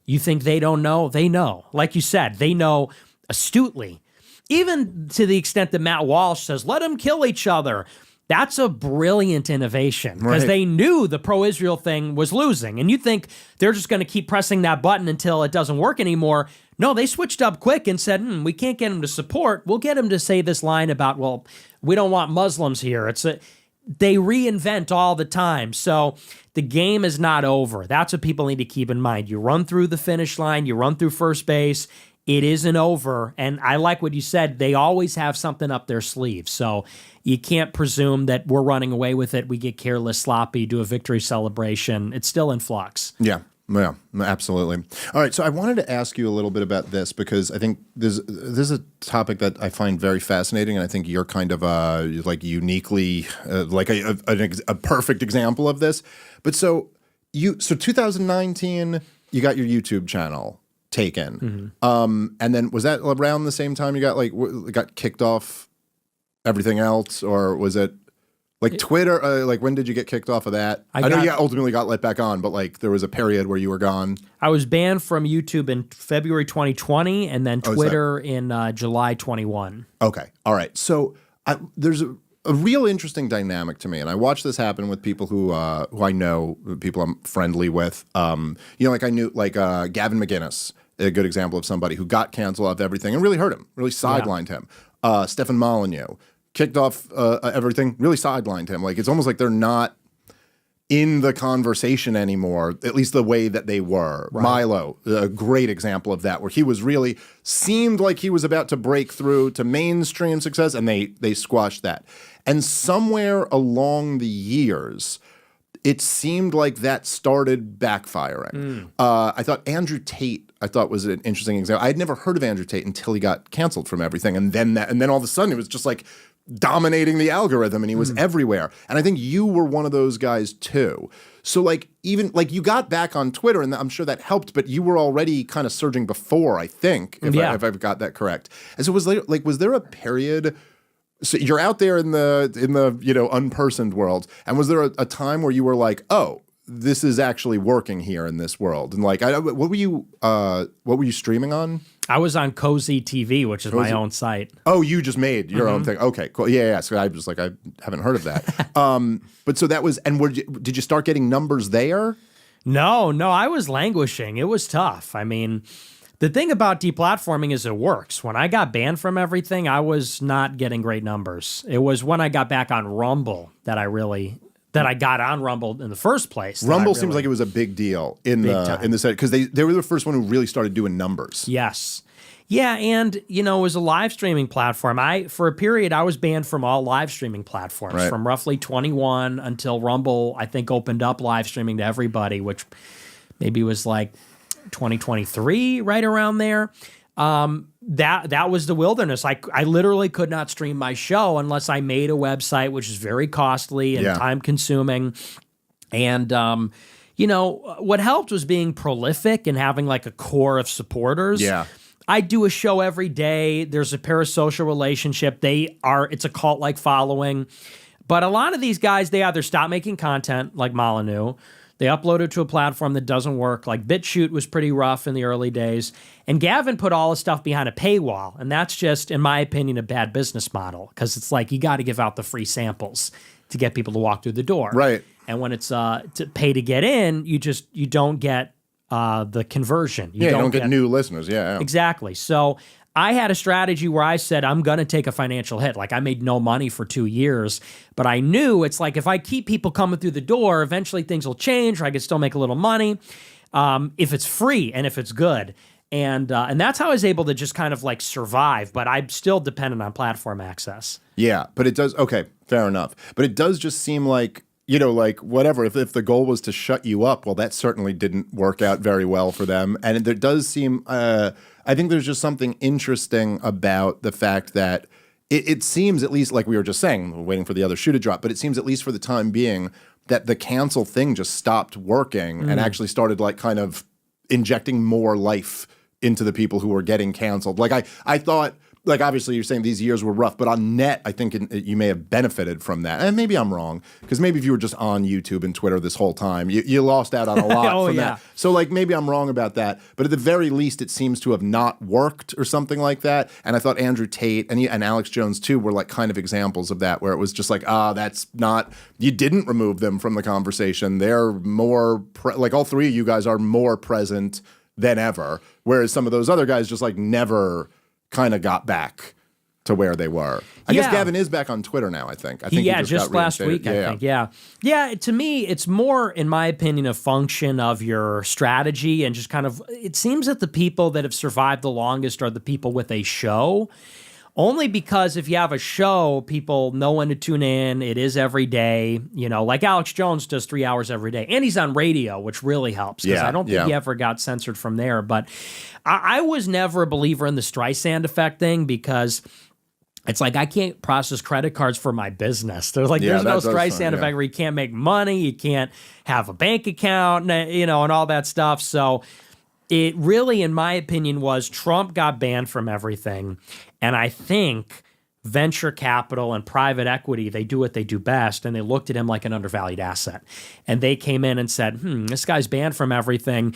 S2: you think they don't know? They know. Like you said, they know astutely, even to the extent that Matt Walsh says, let them kill each other. That's a brilliant innovation because they knew the pro-Israel thing was losing. And you think they're just going to keep pressing that button until it doesn't work anymore. No, they switched up quick and said, we can't get him to support. We'll get him to say this line about, well, we don't want Muslims here. They reinvent all the time. So the game is not over. That's what people need to keep in mind. You run through the finish line, you run through first base. It isn't over. And I like what you said. They always have something up their sleeve. So you can't presume that we're running away with it. We get careless, sloppy, do a victory celebration. It's still in flux.
S1: Yeah, absolutely. All right, so I wanted to ask you a little bit about this because I think this is a topic that I find very fascinating, and I think you're kind of like uniquely like a perfect example of this. But so 2019, you got your YouTube channel taken. And then was that around the same time you got kicked off everything else, or was it like Twitter? Like when did you get kicked off of that? I know you ultimately got let back on, but like there was a period where you were gone.
S2: I was banned from YouTube in February 2020 and then Twitter in July 21. Okay.
S1: All right. So there's a real interesting dynamic to me, and I watched this happen with people who I know, people I'm friendly with. You know, like I knew Gavin McInnes, a good example of somebody who got canceled off everything and really hurt him, really sidelined him. Stefan Molyneux kicked off everything, really sidelined him. Like it's almost like they're not in the conversation anymore, at least the way that they were. Right. Milo, a great example of that, where he was really seemed like he was about to break through to mainstream success, and they squashed that. And somewhere along the years, it seemed like that started backfiring. I thought Andrew Tate, was an interesting example. I had never heard of Andrew Tate until he got canceled from everything, and then all of a sudden it was just like dominating the algorithm, and he was everywhere. And I think you were one of those guys too. So like even like you got back on Twitter, and I'm sure that helped, but you were already kind of surging before, I think, if I've got that correct. And so was there a period? So you're out there in the unpersoned world, and was there a time where you were like, oh, this is actually working here in this world? And like, what were you streaming on?
S2: I was on Cozy TV, which is my own site.
S1: Oh, you just made your own thing. Okay, cool. Yeah. So I was like, I haven't heard of that. But so that was, and did you start getting numbers there?
S2: No, I was languishing. It was tough. I mean, The thing about deplatforming is it works. When I got banned from everything, I was not getting great numbers. It was when I got back on Rumble that I got on Rumble in the first place.
S1: Rumble seems like it was a big deal in the set because they were the first one who really started doing numbers.
S2: Yes. Yeah, and it was a live streaming platform. For a period I was banned from all live streaming platforms from roughly 21 until Rumble I think opened up live streaming to everybody, which maybe was like 2023, right around there. That was the wilderness. I literally could not stream my show unless I made a website, which is very costly and time consuming. And what helped was being prolific and having like a core of supporters.
S1: Yeah.
S2: I do a show every day. There's a parasocial relationship. It's a cult-like following. But a lot of these guys, they either stop making content like Molyneux, they upload it to a platform that doesn't work. Like BitChute was pretty rough in the early days. And Gavin put all his stuff behind a paywall. And that's just, in my opinion, a bad business model. Because it's like you got to give out the free samples to get people to walk through the door.
S1: Right.
S2: And when it's to pay to get in, you don't get the conversion.
S1: You don't get new listeners. Yeah.
S2: Exactly. So I had a strategy where I said, I'm going to take a financial hit. Like I made no money for 2 years, but I knew it's like if I keep people coming through the door, eventually things will change or I could still make a little money if it's free and if it's good. And that's how I was able to just kind of like survive, but I'm still dependent on platform access.
S1: Yeah, but it does. Okay, fair enough. But it does just seem like, like whatever, if the goal was to shut you up, well, that certainly didn't work out very well for them. And there does seem, I think there's just something interesting about the fact that it seems, at least like we were just saying, waiting for the other shoe to drop, but it seems at least for the time being that the cancel thing just stopped working and actually started like kind of injecting more life into the people who were getting canceled. Like I thought, like obviously you're saying these years were rough, but on net, I think you may have benefited from that. And maybe I'm wrong, because maybe if you were just on YouTube and Twitter this whole time, you lost out on a lot from that. So like maybe I'm wrong about that, but at the very least, it seems to have not worked or something like that. And I thought Andrew Tate and Alex Jones too were like kind of examples of that, where it was just like, that's not, you didn't remove them from the conversation. They're more, like all three of you guys are more present than ever, whereas some of those other guys just like never kind of got back to where they were. I guess Gavin is back on Twitter now, I think. I think he
S2: just last week, I think. Yeah, to me, it's more, in my opinion, a function of your strategy and just kind of, it seems that the people that have survived the longest are the people with a show. Only because if you have a show, people know when to tune in. It is every day. Like Alex Jones does 3 hours every day. And he's on radio, which really helps. Because I don't think he ever got censored from there. But I was never a believer in the Streisand effect thing, because it's like I can't process credit cards for my business. There's no Streisand effect where you can't make money. You can't have a bank account, and all that stuff. So it really, in my opinion, was Trump got banned from everything. And I think venture capital and private equity, they do what they do best, and they looked at him like an undervalued asset. And they came in and said, this guy's banned from everything.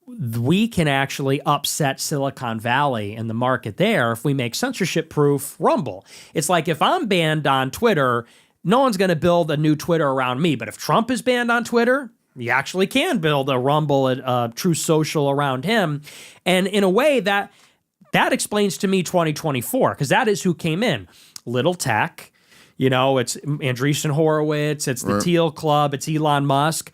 S2: We can actually upset Silicon Valley and the market there if we make censorship-proof Rumble. It's like if I'm banned on Twitter, no one's going to build a new Twitter around me. But if Trump is banned on Twitter, you actually can build a Rumble, a true social around him. And in a way, that explains to me 2024, because that is who came in. Little tech, it's Andreessen Horowitz, it's the Teal Club, it's Elon Musk.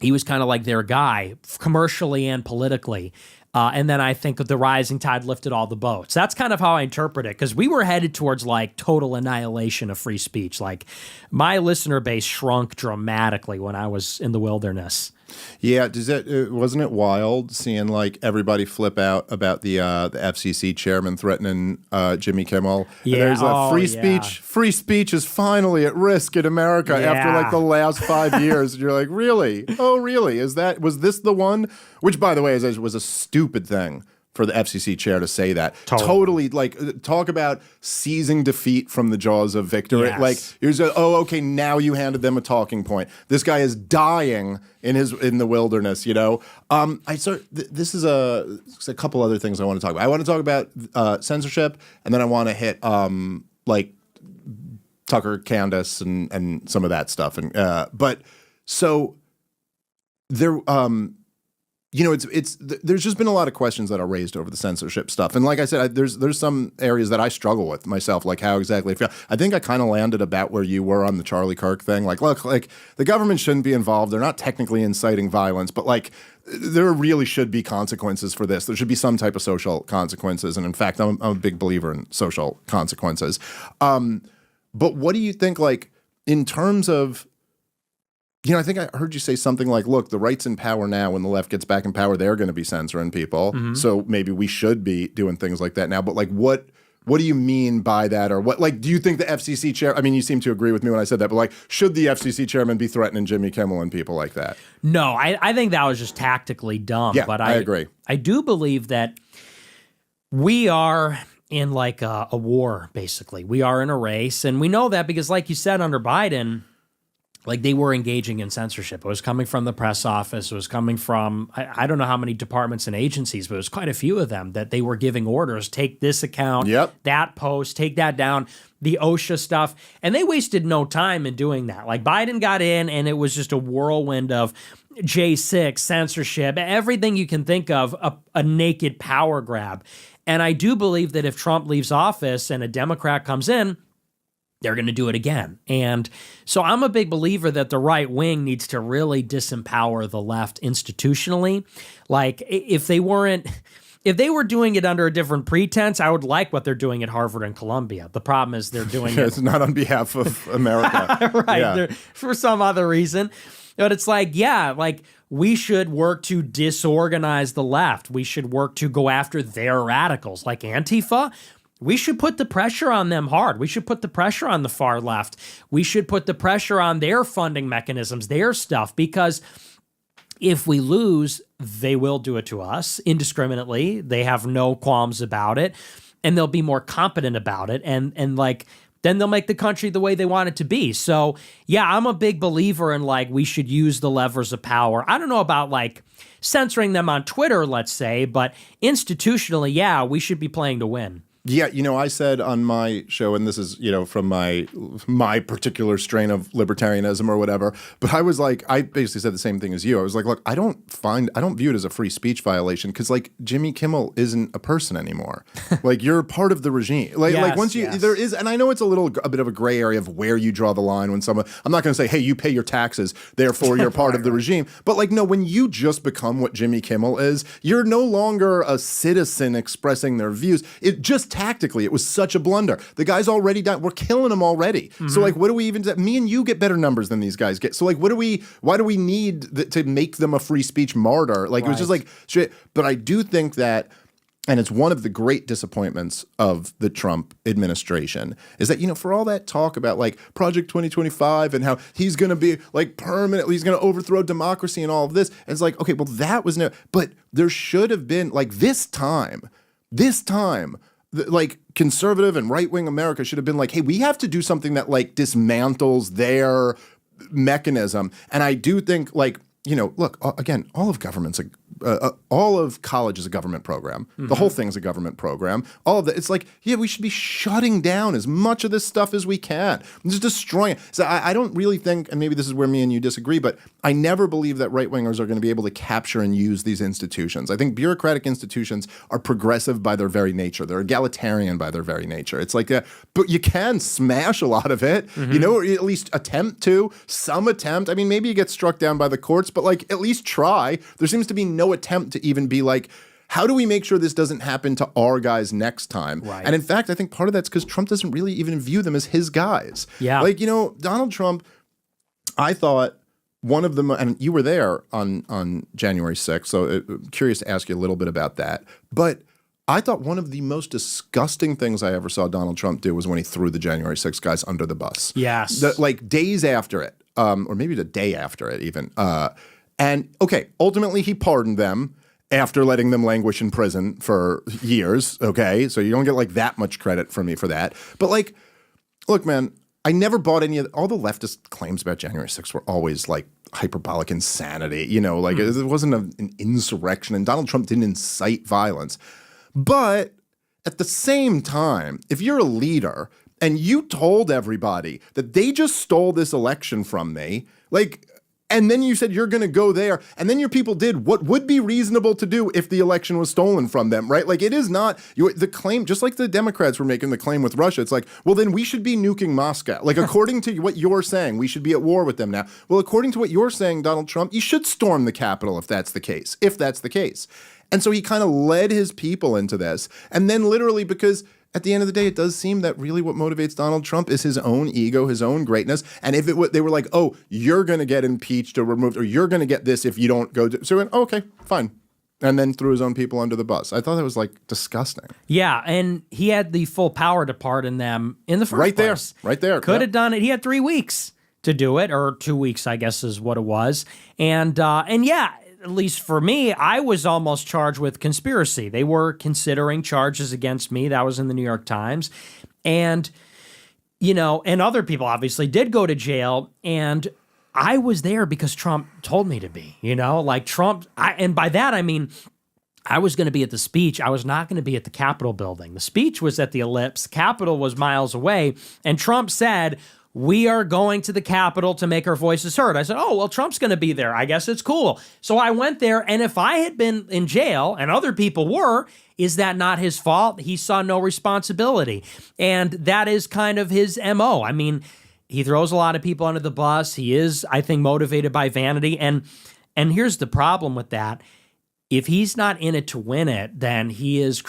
S2: He was kind of like their guy, commercially and politically. And then I think that the rising tide lifted all the boats. That's kind of how I interpret it, because we were headed towards like total annihilation of free speech. Like my listener base shrunk dramatically when I was in the wilderness.
S1: Yeah, wasn't it wild seeing like everybody flip out about the FCC chairman threatening Jimmy Kimmel?
S2: Yeah,
S1: and there's free speech is finally at risk in America after like the last 5 years. And you're like, really? Oh, really? Was this the one? Which, by the way, was a stupid thing for the FCC chair to say that. Totally, like, talk about seizing defeat from the jaws of victory.
S2: Yes.
S1: Like, okay, now you handed them a talking point. This guy is dying in the wilderness, this is a couple other things I want to talk about. I want to talk about censorship, and then I want to hit like Tucker, Candace, and some of that stuff. And but so there there's just been a lot of questions that are raised over the censorship stuff. And like I said, there's some areas that I struggle with myself, like how exactly I feel. I think I kind of landed about where you were on the Charlie Kirk thing. Like, look, like the government shouldn't be involved. They're not technically inciting violence, but like there really should be consequences for this. There should be some type of social consequences. And in fact, I'm a big believer in social consequences. But what do you think, like, in terms of, I think I heard you say something like, look, the right's in power now. When the left gets back in power, they're going to be censoring people. Mm-hmm. So maybe we should be doing things like that now. But like, what do you mean by that? Or what, like, do you think the FCC chair, I mean, you seem to agree with me when I said that, but like, should the FCC chairman be threatening Jimmy Kimmel and people like that?
S2: No, I think that was just tactically dumb.
S1: Yeah,
S2: but
S1: I agree.
S2: I do believe that we are in like a war, basically. We are in a race. And we know that because, like you said, under Biden, like they were engaging in censorship. It was coming from the press office. It was coming from, I don't know how many departments and agencies, but it was quite a few of them that they were giving orders. Take this account, that post, take that down, the OSHA stuff. And they wasted no time in doing that. Like Biden got in and it was just a whirlwind of J6, censorship, everything you can think of, a naked power grab. And I do believe that if Trump leaves office and a Democrat comes in, they're going to do it again. And so I'm a big believer that the right wing needs to really disempower the left institutionally. Like if they were doing it under a different pretense, I would like what they're doing at Harvard and Columbia. The problem is they're doing it.
S1: It's not on behalf of America.
S2: Right.
S1: Yeah.
S2: For some other reason. But it's like, yeah, like we should work to disorganize the left. We should work to go after their radicals like Antifa. We should put the pressure on them hard. We should put the pressure on the far left. We should put the pressure on their funding mechanisms, their stuff, because if we lose, they will do it to us indiscriminately. They have no qualms about it, and they'll be more competent about it. And like, then they'll make the country the way they want it to be. So yeah, I'm a big believer in like, we should use the levers of power. I don't know about like censoring them on Twitter, let's say, but institutionally, yeah, we should be playing to win.
S1: Yeah, I said on my show, and this is, from my particular strain of libertarianism or whatever, but I was like, I basically said the same thing as you. I was like, look, I don't view it as a free speech violation because like Jimmy Kimmel isn't a person anymore. Like you're part of the regime. Like once there is, and I know it's a bit of a gray area of where you draw the line when someone, I'm not going to say, hey, you pay your taxes, therefore you're part of the regime. But like, no, when you just become what Jimmy Kimmel is, you're no longer a citizen expressing their views. It just tactically, it was such a blunder. The guy's already done. We're killing him already. Mm-hmm. So like, what do we even? Me and you get better numbers than these guys get. So like, why do we need to make them a free speech martyr? Like It was just like shit. But I do think that, and it's one of the great disappointments of the Trump administration, is that, for all that talk about like Project 2025 and how he's going to be like permanently, he's going to overthrow democracy and all of this. And it's like, okay, well, that was no, but there should have been like this time, like conservative and right-wing America should have been like, hey, we have to do something that like dismantles their mechanism. And I do think like, look, again, all of government's all of college is a government program. Mm-hmm. The whole thing's a government program. All of that. It's like, yeah, we should be shutting down as much of this stuff as we can. Just destroying it. So I don't really think, and maybe this is where me and you disagree, but I never believe that right-wingers are going to be able to capture and use these institutions. I think bureaucratic institutions are progressive by their very nature. They're egalitarian by their very nature. It's like, but you can smash a lot of it, mm-hmm. Or at least attempt to. Some attempt. I mean, maybe you get struck down by the courts, but like at least try. There seems to be no attempt to even be like, how do we make sure this doesn't happen to our guys next time?
S2: Right.
S1: And in fact, I think part of that's because Trump doesn't really even view them as his guys.
S2: Yeah.
S1: Like, Donald Trump, I thought one of them, and you were there on January 6th, so curious to ask you a little bit about that. But I thought one of the most disgusting things I ever saw Donald Trump do was when he threw the January 6th guys under the bus.
S2: Yes.
S1: Like days after it, or maybe the day after it even. And okay, ultimately he pardoned them after letting them languish in prison for years, okay? So you don't get like that much credit from me for that. But like, look, man, I never bought all the leftist claims about January 6th were always like hyperbolic insanity, it wasn't an insurrection, and Donald Trump didn't incite violence. But at the same time, if you're a leader and you told everybody that they just stole this election from me, like, And then you said you're going to go there. And then your people did what would be reasonable to do if the election was stolen from them, right? Like, it is not the claim, just like the Democrats were making the claim with Russia. It's like, well, then we should be nuking Moscow. Like, according to what you're saying, we should be at war with them now. Well, according to what you're saying, Donald Trump, you should storm the Capitol if that's the case. And so he kind of led his people into this. And then literally, because at the end of the day, it does seem that really what motivates Donald Trump is his own ego, his own greatness. And if they were like, oh, you're going to get impeached or removed, or you're going to get this if you don't go. So he went, oh, okay, fine. And then threw his own people under the bus. I thought that was like disgusting.
S2: Yeah, and he had the full power to pardon them in the first place.
S1: Right there.
S2: Could have done it. He had 3 weeks to do it, or 2 weeks, I guess is what it was. And yeah, at least for me, I was almost charged with conspiracy. They were considering charges against me. That was in the New York Times. And, and other people obviously did go to jail. And I was there because Trump told me to be, like Trump. And by that, I mean, I was going to be at the speech. I was not going to be at the Capitol building. The speech was at the Ellipse. Capitol was miles away. And Trump said, we are going to the Capitol to make our voices heard. I said, oh, well, Trump's going to be there. I guess it's cool. So I went there, and if I had been in jail, and other people were, is that not his fault? He saw no responsibility. And that is kind of his MO. I mean, he throws a lot of people under the bus. He is, I think, motivated by vanity. And here's the problem with that. If he's not in it to win it, then he's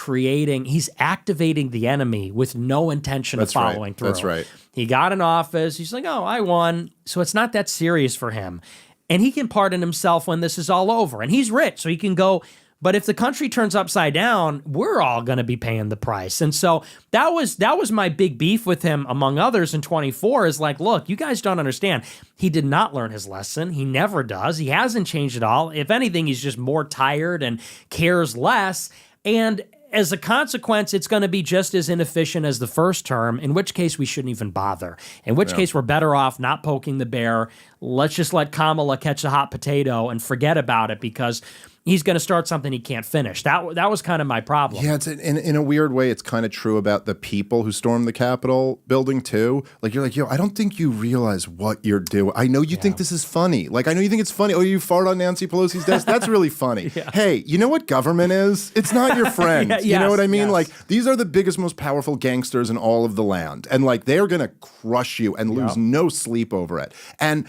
S2: activating the enemy with no intention of following through.
S1: That's right.
S2: He got in office. He's like, oh, I won. So it's not that serious for him. And he can pardon himself when this is all over. And he's rich, so he can go. But if the country turns upside down, we're all going to be paying the price. And so that was my big beef with him, among others, in 24, is like, look, you guys don't understand. He did not learn his lesson. He never does. He hasn't changed at all. If anything, he's just more tired and cares less. And as a consequence, it's going to be just as inefficient as the first term, in which case we shouldn't even bother. In which case we're better off not poking the bear. Let's just let Kamala catch the hot potato and forget about it, because he's going to start something he can't finish. That was kind of my problem.
S1: Yeah, it's in a weird way, it's kind of true about the people who stormed the Capitol building too. Like, you're like, yo, I don't think you realize what you're doing. I know you think this is funny. Like, I know you think it's funny. Oh, you fart on Nancy Pelosi's desk? That's really funny. Hey, you know what government is? It's not your friend. You know what I mean? Like, these are the biggest, most powerful gangsters in all of the land. And like, they're going to crush you and lose no sleep over it. And,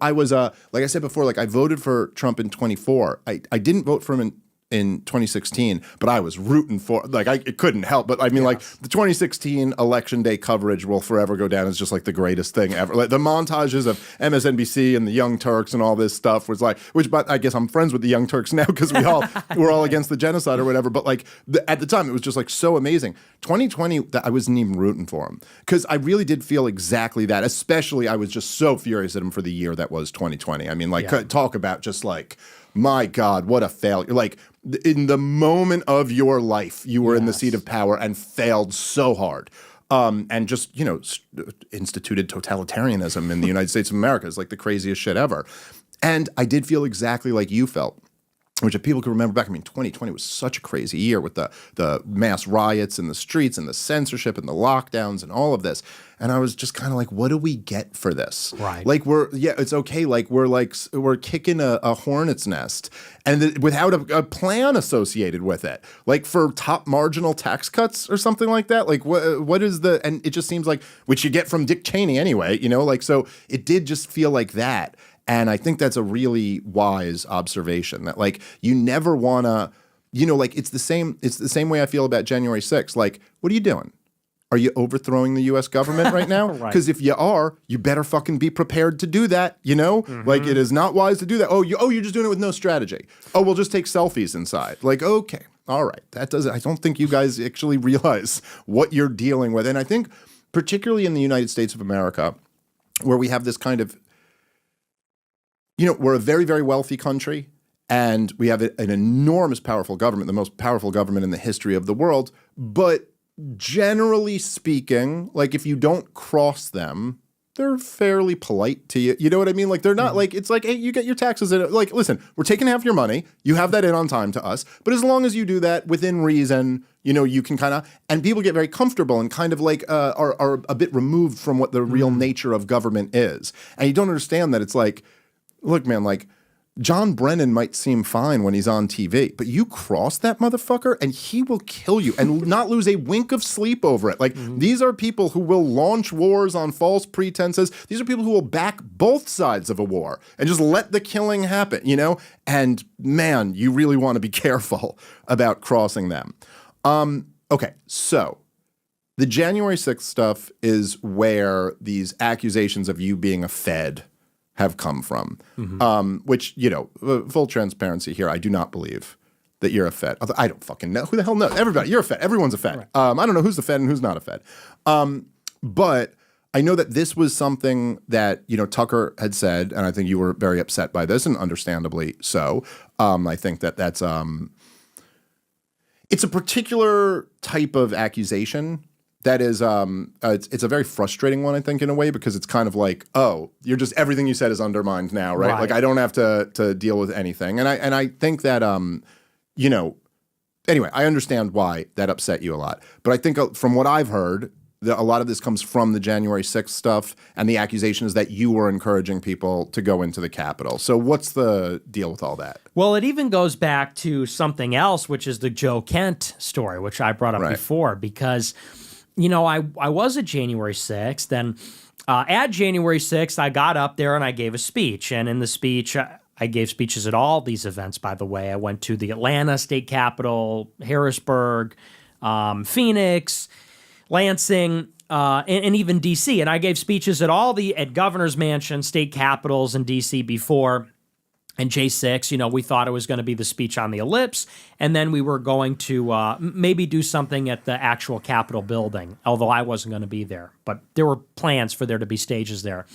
S1: I was, like I said before, like, I voted for Trump in 24. I didn't vote for him in 2016, but I was rooting for, like, it couldn't help. But I mean, like, the 2016 election day coverage will forever go down as just like the greatest thing ever. Like, the montages of MSNBC and the Young Turks and all this stuff was like, but I guess I'm friends with the Young Turks now because we're all against the genocide or whatever. But like, at the time, it was just like so amazing. 2020, I wasn't even rooting for him because I really did feel exactly that. Especially, I was just so furious at him for the year that was 2020. I mean, like, talk about just like, my God, what a failure. Like, in the moment of your life, you were in the seat of power and failed so hard. And just, instituted totalitarianism in the United States of America. It's like the craziest shit ever. And I did feel exactly like you felt, which if people can remember back, I mean, 2020 was such a crazy year with the mass riots in the streets and the censorship and the lockdowns and all of this. And I was just kind of like, what do we get for this?
S2: Right.
S1: Like, it's okay. Like, we're kicking a hornet's nest and without a plan associated with it, like for top marginal tax cuts or something like that. Like, what is and it just seems like, which you get from Dick Cheney anyway, like, so it did just feel like that. And I think that's a really wise observation that, like, you never want to, like, it's the same way I feel about January 6th. Like, what are you doing? Are you overthrowing the U.S. government right now? Because if you are, you better fucking be prepared to do that, Like, it is not wise to do that. Oh, you're just doing it with no strategy. Oh, we'll just take selfies inside. Like, okay, all right. I don't think you guys actually realize what you're dealing with. And I think particularly in the United States of America, where we have this kind of, we're a very, very wealthy country, and we have an enormous, powerful government, the most powerful government in the history of the world. But generally speaking, like, if you don't cross them, they're fairly polite to you. You know what I mean? Like, they're not like, it's like, hey, you get your taxes in. Like, listen, we're taking half your money. You have that in on time to us. But as long as you do that within reason, you can kind of, and people get very comfortable and kind of like are a bit removed from what the real nature of government is. And you don't understand that it's like, look, man, like John Brennan might seem fine when he's on TV, but you cross that motherfucker and he will kill you and not lose a wink of sleep over it. Like, these are people who will launch wars on false pretenses. These are people who will back both sides of a war and just let the killing happen, you know? And man, you really want to be careful about crossing them. Okay, so the January 6th stuff is where these accusations of you being a Fed have come from, which, you know, full transparency here, I do not believe that you're a Fed. I don't fucking know. Who the hell knows? Everybody, you're a Fed. Everyone's a Fed. Right. I don't know who's the Fed and who's not a Fed. But I know that this was something that, you know, Tucker had said, and I think you were very upset by this, and understandably so. I think that that's it's a particular type of accusation that is, it's a very frustrating one, I think, in a way, because it's kind of like, oh, you're just, everything you said is undermined now, right? Like, I don't have to deal with anything. And I think that, you know, anyway, I understand why that upset you a lot. But I think from what I've heard, a lot of this comes from the January 6th stuff, and the accusation is that you were encouraging people to go into the Capitol. So what's the deal with all that?
S2: Well, it even goes back to something else, which is the Joe Kent story, which I brought up before, because, you know, I was at January 6th, and at January 6th, I got up there and I gave a speech. And in the speech, I gave speeches at all these events, by the way. I went to the Atlanta State Capitol, Harrisburg, Phoenix, Lansing, and even D.C. And I gave speeches at Governor's Mansion, state capitals in D.C. before. And J6, you know, we thought it was going to be the speech on the Ellipse, and then we were going to maybe do something at the actual Capitol building, although I wasn't going to be there. But there were plans for there to be stages there.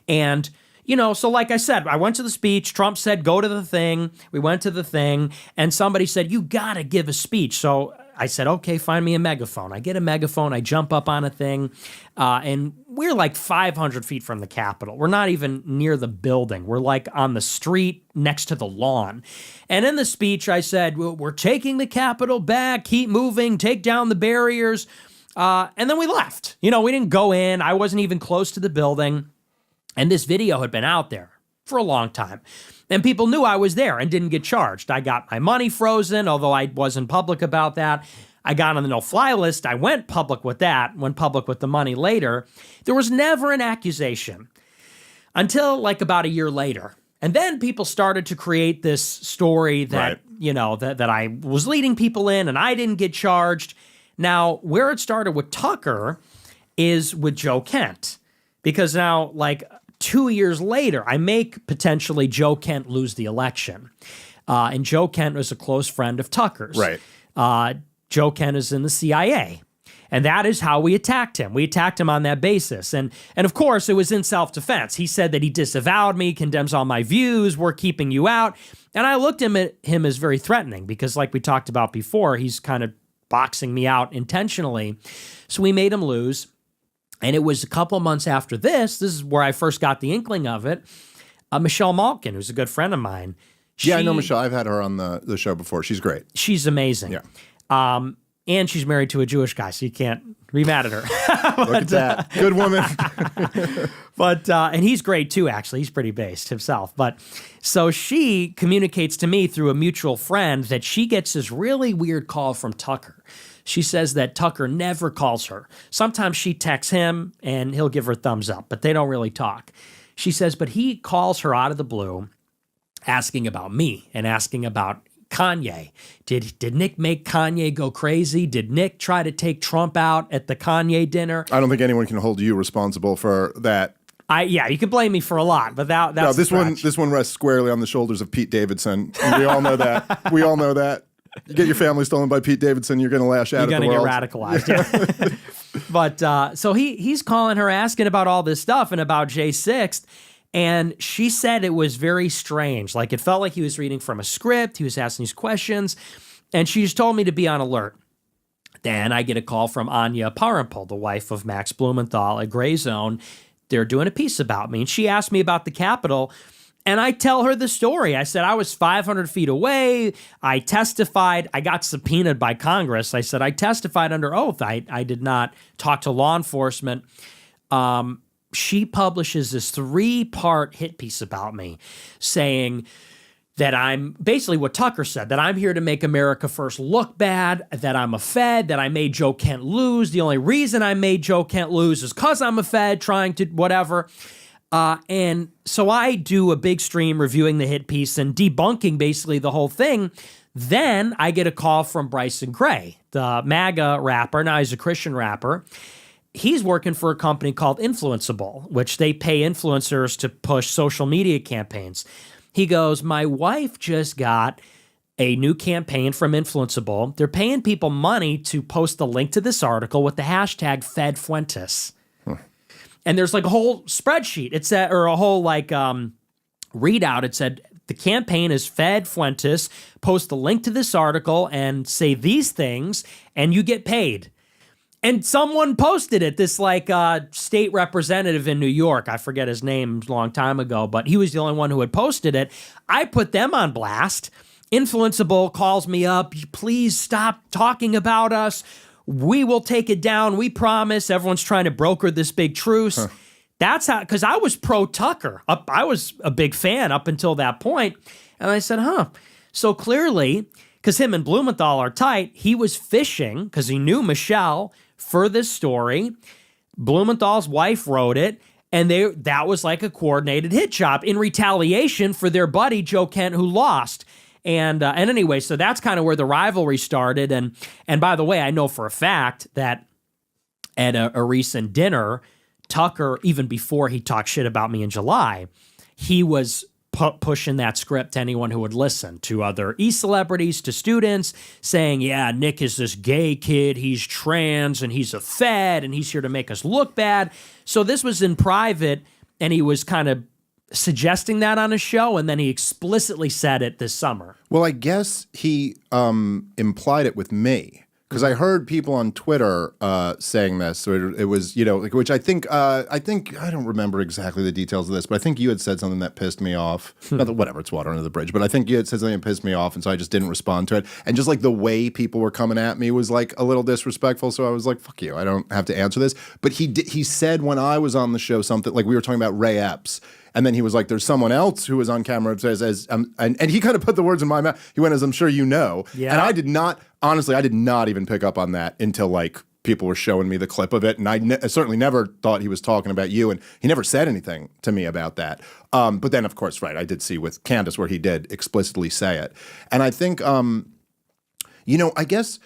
S2: And, you know, so like I said, I went to the speech. Trump said, go to the thing. We went to the thing, and somebody said, you got to give a speech. So I said, okay, find me a megaphone. I get a megaphone. I jump up on a thing, and we're like 500 feet from the Capitol. We're not even near the building. We're like on the street next to the lawn. And in the speech, I said, well, we're taking the Capitol back, keep moving, take down the barriers. And then we left. You know, we didn't go in. I wasn't even close to the building. And this video had been out there for a long time. And people knew I was there and didn't get charged. I got my money frozen, although I wasn't public about that. I got on the no-fly list. I went public with that, went public with the money later. There was never an accusation until like about a year later. And then people started to create this story that, you know, that I was leading people in and I didn't get charged. Now, where it started with Tucker is with Joe Kent. Because now, like, 2 years later, I make potentially Joe Kent lose the election. And Joe Kent was a close friend of Tucker's.
S1: Right.
S2: Joe Kent is in the CIA. And that is how we attacked him. We attacked him on that basis. And of course, it was in self-defense. He said that he disavowed me, condemns all my views, we're keeping you out. And I looked at him as very threatening because, like we talked about before, he's kind of boxing me out intentionally. So we made him lose. And it was a couple months after this is where I first got the inkling of it, Michelle Malkin, who's a good friend of mine.
S1: I know Michelle. I've had her on the show before. She's great.
S2: She's amazing.
S1: Yeah.
S2: And she's married to a Jewish guy, so you can't be mad at her.
S1: Look at that. Good woman.
S2: But and he's great too, actually. He's pretty based himself. But so she communicates to me through a mutual friend that she gets this really weird call from Tucker. She says that Tucker never calls her. Sometimes she texts him and he'll give her thumbs up, but they don't really talk. She says, but he calls her out of the blue asking about me and asking about Kanye. Did Nick make Kanye go crazy? Did Nick try to take Trump out at the Kanye dinner?
S1: I don't think anyone can hold you responsible for that.
S2: You can blame me for a lot, but that's
S1: this one rests squarely on the shoulders of Pete Davidson. And we all know that. We all know that. You get your family stolen by Pete Davidson, you're going to lash out at the world.
S2: You're going to get radicalized, yeah. But so he's calling her, asking about all this stuff and about J6, and she said it was very strange. Like, it felt like he was reading from a script. He was asking these questions, and she just told me to be on alert. Then I get a call from Anya Parampil, the wife of Max Blumenthal at Gray Zone. They're doing a piece about me, and she asked me about the Capitol. And I tell her the story. I said I was 500 feet away. I testified. I got subpoenaed by Congress. I said I testified under oath. I did not talk to law enforcement. she publishes this 3-part hit piece about me saying that I'm basically what Tucker said, that I'm here to make America First look bad, that I'm a Fed, that I made Joe Kent lose. The only reason I made Joe Kent lose is because I'm a Fed trying to whatever. And so I do a big stream reviewing the hit piece and debunking basically the whole thing. Then I get a call from Bryson Gray, the MAGA rapper. Now he's a Christian rapper. He's working for a company called Influenceable, which they pay influencers to push social media campaigns. He goes, my wife just got a new campaign from Influenceable. They're paying people money to post the link to this article with the hashtag FedFuentes. And there's like a whole spreadsheet. It said, or a whole like readout. It said the campaign is Fed Fuentes. Post the link to this article and say these things, and you get paid. And someone posted it, this like state representative in New York. I forget his name a long time ago, but he was the only one who had posted it. I put them on blast. Influenceable calls me up. Please stop talking about us. We will take it down. We promise. Everyone's trying to broker this big truce. That's how, because I was pro Tucker. I was a big fan up until that point. And I said, So clearly, because him and Blumenthal are tight, he was fishing because he knew Michelle for this story. Blumenthal's wife wrote it, and that was like a coordinated hit job in retaliation for their buddy Joe Kent, who lost. And anyway, so that's kind of where the rivalry started. And by the way, I know for a fact that at a recent dinner, Tucker, even before he talked shit about me in July, he was pushing that script to anyone who would listen, to other e-celebrities, to students, saying, yeah, Nick is this gay kid, he's trans, and he's a Fed, and he's here to make us look bad. So this was in private, and he was kind of suggesting that on his show, and then he explicitly said it this summer.
S1: Well, I guess he implied it with me. Because I heard people on Twitter saying this, so it was, which I think, I don't remember exactly the details of this, but I think you had said something that pissed me off. Not that, whatever, it's water under the bridge, but I think you had said something that pissed me off, and so I just didn't respond to it. And just like the way people were coming at me was like a little disrespectful, so I was like, fuck you, I don't have to answer this. But he said when I was on the show something, like we were talking about Ray Epps, and then he was like, there's someone else who was on camera and he kind of put the words in my mouth. He went, as I'm sure you know. Yeah. And I did not even pick up on that until like people were showing me the clip of it. And I certainly never thought he was talking about you. And he never said anything to me about that. But then, of course, right, I did see with Candace where he did explicitly say it. And I think, I guess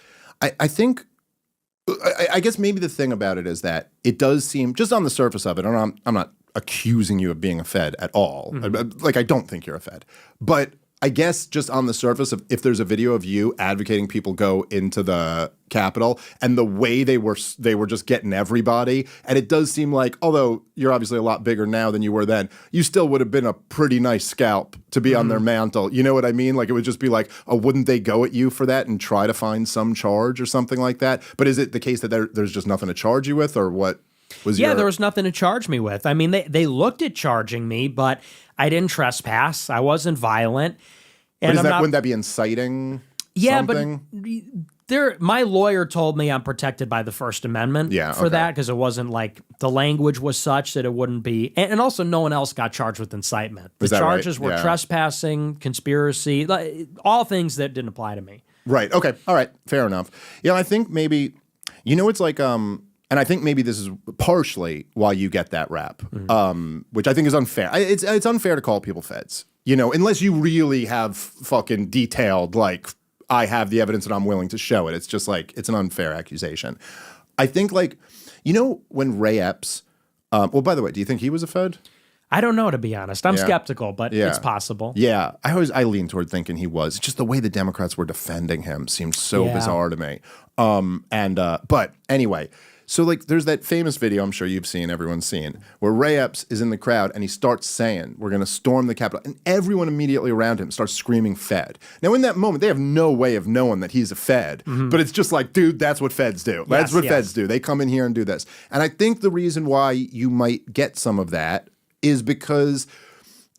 S1: maybe the thing about it is that it does seem, just on the surface of it, and I'm not accusing you of being a Fed at all. Mm-hmm. Like, I don't think you're a Fed. But I guess just on the surface of, if there's a video of you advocating people go into the Capitol and the way they were just getting everybody, and it does seem like, although you're obviously a lot bigger now than you were then, you still would have been a pretty nice scalp to be on their mantle. You know what I mean? Like, it would just be like, wouldn't they go at you for that and try to find some charge or something like that? But is it the case that there's just nothing to charge you with, or what?
S2: There was nothing to charge me with. I mean, they looked at charging me, but I didn't trespass. I wasn't violent. And
S1: wouldn't that be inciting something?
S2: But my lawyer told me I'm protected by the First Amendment for that, because it wasn't like the language was such that it wouldn't be. And also no one else got charged with incitement. The charges were trespassing, conspiracy, all things that didn't apply to me. Right.
S1: Okay. All right. Fair enough. Yeah, I think maybe, it's like... And I think maybe this is partially why you get that rap, which I think is unfair. It's unfair to call people Feds, unless you really have fucking detailed, like, I have the evidence and I'm willing to show it. It's just like, it's an unfair accusation. I think, like, when Ray Epps, by the way, do you think he was a Fed?
S2: I don't know, to be honest. I'm skeptical, but it's possible.
S1: Yeah, I lean toward thinking he was. Just the way the Democrats were defending him seemed so bizarre to me. But anyway... So, like, there's that famous video I'm sure you've seen, everyone's seen, where Ray Epps is in the crowd and he starts saying, we're going to storm the Capitol. And everyone immediately around him starts screaming Fed. Now, in that moment, they have no way of knowing that he's a Fed. Mm-hmm. But it's just like, dude, that's what Feds do. That's what Feds do. They come in here and do this. And I think the reason why you might get some of that is because...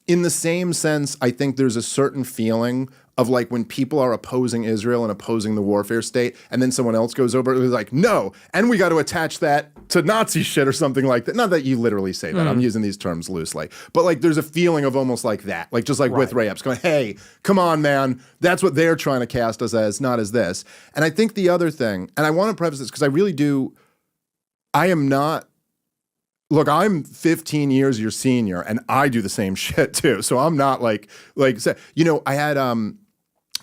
S1: in the same sense, I think there's a certain feeling of like when people are opposing Israel and opposing the warfare state, and then someone else goes over, it's like, no, and we got to attach that to Nazi shit or something like that. Not that you literally say that. I'm using these terms loosely. But like there's a feeling of almost like that. Like just like with Ray Epps going, hey, come on, man. That's what they're trying to cast us as, not as this. And I think the other thing, and I want to preface this because I really do, I am not, look, I'm 15 years your senior, and I do the same shit too. So I'm not like, you know, I had,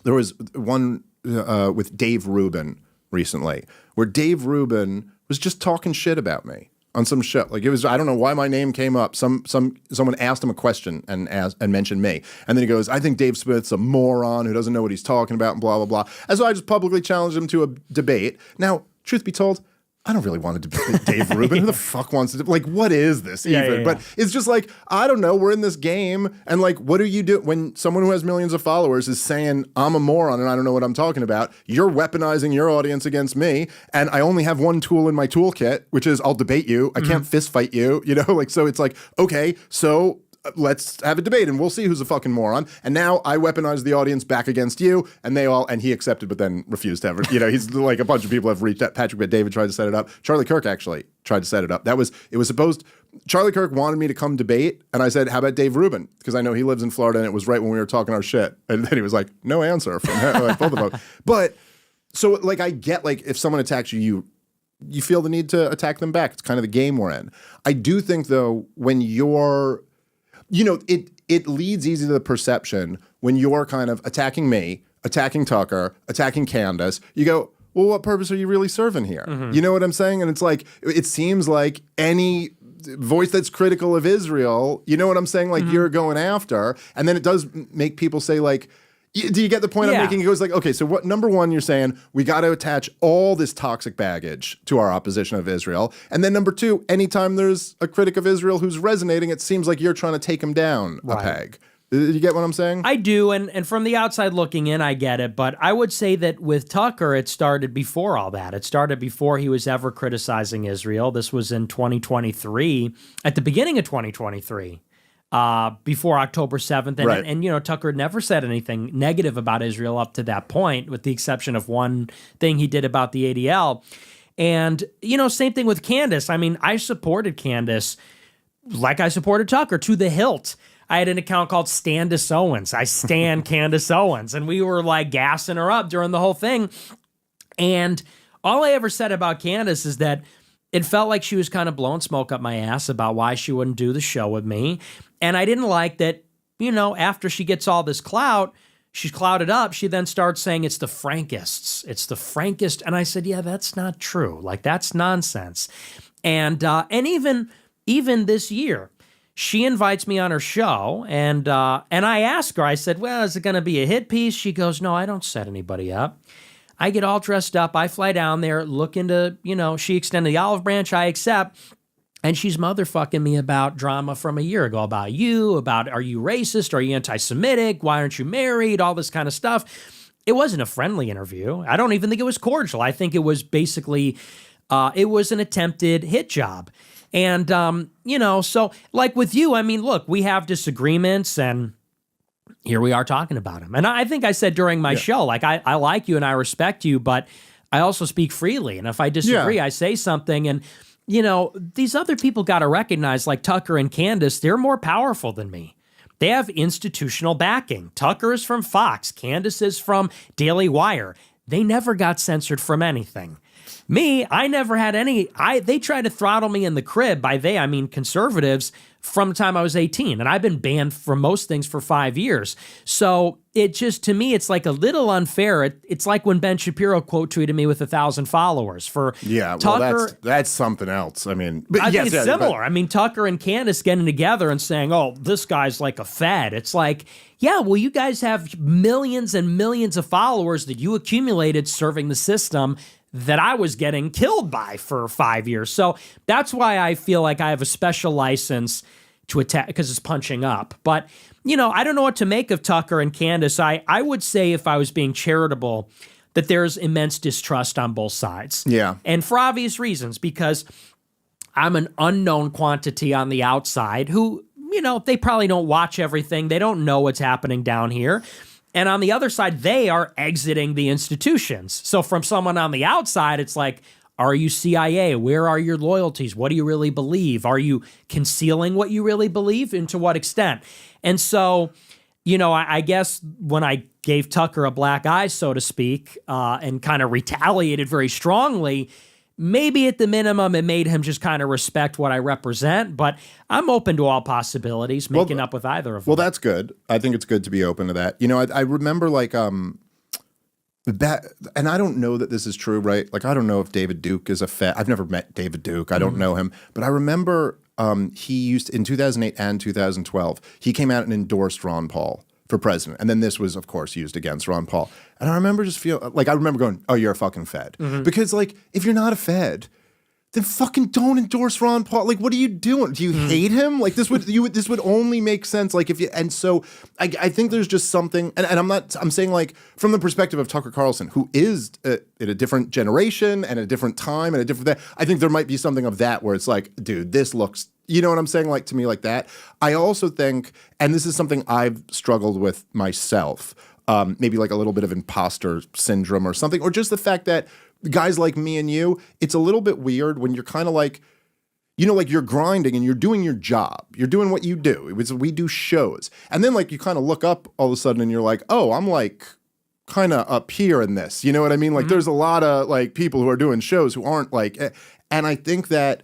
S1: there was one with Dave Rubin recently, where Dave Rubin was just talking shit about me on some shit. Like it was, I don't know why my name came up. Someone asked him a question and mentioned me, and then he goes, "I think Dave Smith's a moron who doesn't know what he's talking about," and blah blah blah. And so I just publicly challenged him to a debate. Now, truth be told, I don't really want to debate Dave Rubin. Who the fuck wants to like, what is this even?
S2: Yeah.
S1: But it's just like, I don't know, we're in this game, and like, what do you do when someone who has millions of followers is saying, I'm a moron and I don't know what I'm talking about? You're weaponizing your audience against me, and I only have one tool in my toolkit, which is I'll debate you. I can't fist fight you, you know? Like, so it's like, okay, so let's have a debate and we'll see who's a fucking moron. And now I weaponize the audience back against you, and he accepted but then refused to ever, you know, he's like, a bunch of people have reached out. Patrick Bet-David tried to set it up. Charlie Kirk actually tried to set it up. It was supposed, Charlie Kirk wanted me to come debate, and I said, how about Dave Rubin? Because I know he lives in Florida, and it was right when we were talking our shit. And then he was like, no answer from him, like both of them. But so like, I get like, if someone attacks you feel the need to attack them back. It's kind of the game we're in. I do think though, when you're, you know, it leads easy to the perception when you're kind of attacking me, attacking Tucker, attacking Candace, you go, well, what purpose are you really serving here? You know what I'm saying? And it's like, it seems like any voice that's critical of Israel, you know what I'm saying? Like you're going after, and then it does make people say like, do you get the point I'm making? It goes like, okay, so what, number one, you're saying we got to attach all this toxic baggage to our opposition of Israel. And then number two, anytime there's a critic of Israel who's resonating, it seems like you're trying to take him down a peg. You get what I'm saying?
S2: I do, and from the outside looking in, I get it. But I would say that with Tucker, it started before all that. It started before he was ever criticizing Israel. This was in 2023, at the beginning of 2023. Before October 7th. And, you know, Tucker never said anything negative about Israel up to that point, with the exception of one thing he did about the ADL. And, you know, same thing with Candace. I mean, I supported Candace like I supported Tucker to the hilt. I had an account called Standis Owens. I stan Candace Owens. And we were like gassing her up during the whole thing. And all I ever said about Candace is that it felt like she was kind of blowing smoke up my ass about why she wouldn't do the show with me. And I didn't like that, you know, after she gets all this clout, she's clouded up, she then starts saying it's the Frankists. It's the Frankist. And I said, yeah, that's not true. Like, that's nonsense. And even this year, she invites me on her show, and I ask her, I said, well, is it going to be a hit piece? She goes, no, I don't set anybody up. I get all dressed up. I fly down there, look into, you know, she extended the olive branch, I accept. And she's motherfucking me about drama from a year ago, about you, about are you racist? Are you anti-Semitic? Why aren't you married? All this kind of stuff. It wasn't a friendly interview. I don't even think it was cordial. I think it was basically, it was an attempted hit job. And, you know, so like with you, I mean, look, we have disagreements, and here we are talking about them. And I think I said during my show, like, I like you and I respect you, but I also speak freely. And if I disagree, I say something. And, you know, these other people got to recognize, like Tucker and Candace, they're more powerful than me. They have institutional backing. Tucker is from Fox. Candace is from Daily Wire. They never got censored from anything. Me, I never had any. They tried to throttle me in the crib. By they, I mean conservatives, from the time I was 18. And I've been banned from most things for 5 years. So it just, to me, it's like a little unfair. It's like when Ben Shapiro quote tweeted me with 1,000 followers. For Tucker,
S1: well, that's something else. I mean,
S2: I think it's similar. I mean, Tucker and Candace getting together and saying, oh, this guy's like a fed. It's like, yeah, well, you guys have millions and millions of followers that you accumulated serving the system that I was getting killed by for 5 years. So that's why I feel like I have a special license to attack, because it's punching up. But, you know, I don't know what to make of Tucker and Candace. I would say, if I was being charitable, that there's immense distrust on both sides.
S1: Yeah.
S2: And for obvious reasons, because I'm an unknown quantity on the outside who, you know, they probably don't watch everything. They don't know what's happening down here. And on the other side, they are exiting the institutions. So from someone on the outside, it's like, are you CIA? Where are your loyalties? What do you really believe? Are you concealing what you really believe, and to what extent? And so, I guess when I gave Tucker a black eye, so to speak, and kind of retaliated very strongly, maybe at the minimum it made him just kind of respect what I represent. But I'm open to all possibilities, making up with either of them.
S1: Well, that's good. I think it's good to be open to that. I remember that, and I don't know that this is true, right? Like, I don't know if David Duke is a Fed. I've never met David Duke. I don't know him. But I remember he used, in 2008 and 2012, he came out and endorsed Ron Paul for president. And then this was, of course, used against Ron Paul. And I remember going, oh, you're a fucking Fed. Because, like, if you're not a Fed, then fucking don't endorse Ron Paul. Like, what are you doing? Do you hate him? Like, this would only make sense. Like, if you, and so I think there's just something, and I'm saying, like, from the perspective of Tucker Carlson, who is in a different generation and a different time and a different, I think there might be something of that where it's like, dude, this looks, you know what I'm saying? Like, to me, like that. I also think, and this is something I've struggled with myself, maybe like a little bit of imposter syndrome or something, or just the fact that guys like me and you, it's a little bit weird when you're kind of like, like you're grinding and you're doing your job. You're doing what you do. We do shows. And then like you kind of look up all of a sudden and you're like, oh, I'm like kind of up here in this. You know what I mean? Like there's a lot of like people who are doing shows who aren't like, and I think that,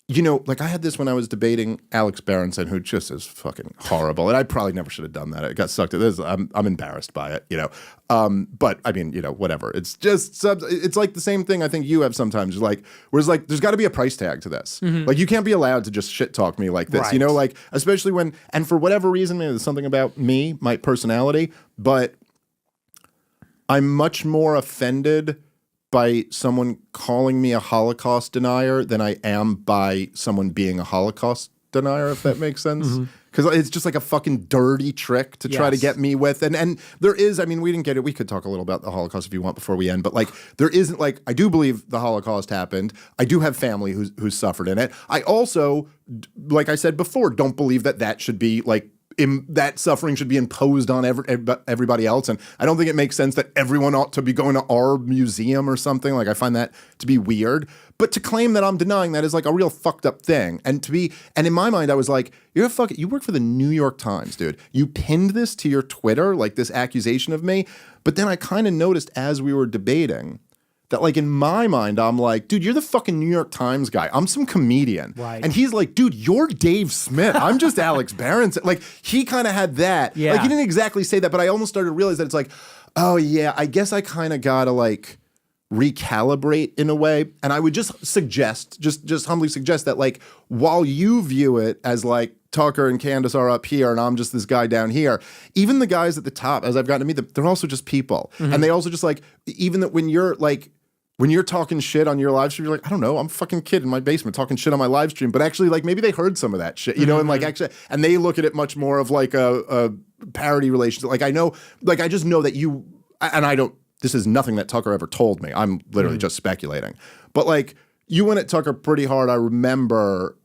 S1: like I had this when I was debating Alex Berenson, who just is fucking horrible. And I probably never should have done that. I got sucked at this. I'm embarrassed by it, But I mean, whatever. It's just, it's like the same thing I think you have sometimes. Like, whereas like, there's got to be a price tag to this. Like, you can't be allowed to just shit talk me like this,
S2: right.
S1: Like, especially when, and for whatever reason, maybe there's something about me, my personality, but I'm much more offended by someone calling me a Holocaust denier than I am by someone being a Holocaust denier, if that makes sense. Because it's just like a fucking dirty trick to try to get me with. And there is, I mean, we didn't get it. We could talk a little about the Holocaust if you want before we end. But like, there isn't like, I do believe the Holocaust happened. I do have family who's suffered in it. I also, like I said before, don't believe that should be like, that suffering should be imposed on everybody else. And I don't think it makes sense that everyone ought to be going to our museum or something. Like, I find that to be weird. But to claim that I'm denying that is like a real fucked up thing. And in my mind, I was like, you work for the New York Times, dude. You pinned this to your Twitter, like this accusation of me. But then I kind of noticed as we were debating that, like, in my mind, I'm like, dude, you're the fucking New York Times guy. I'm some comedian.
S2: Right.
S1: And he's like, dude, you're Dave Smith. I'm just Alex Berenson. Like, he kind of had that.
S2: Yeah.
S1: Like, he didn't exactly say that, but I almost started to realize that it's like, oh, yeah, I guess I kind of got to, like, recalibrate in a way. And I would just suggest, just humbly suggest that, like, while you view it as, like, Tucker and Candace are up here and I'm just this guy down here, even the guys at the top, as I've gotten to meet them, they're also just people. And they also just, like, even that when you're talking shit on your live stream, you're like, I don't know, I'm a fucking kid in my basement talking shit on my live stream. But actually, like, maybe they heard some of that shit, and like, actually, and they look at it much more of like a parody relationship. Like, I know, like, I just know that you, and I don't, this is nothing that Tucker ever told me. I'm literally just speculating. But like, you went at Tucker pretty hard. I remember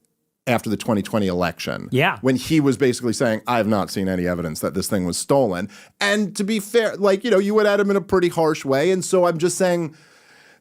S1: after the 2020 election.
S2: Yeah.
S1: When he was basically saying, I have not seen any evidence that this thing was stolen. And to be fair, like, you went at him in a pretty harsh way. And so I'm just saying,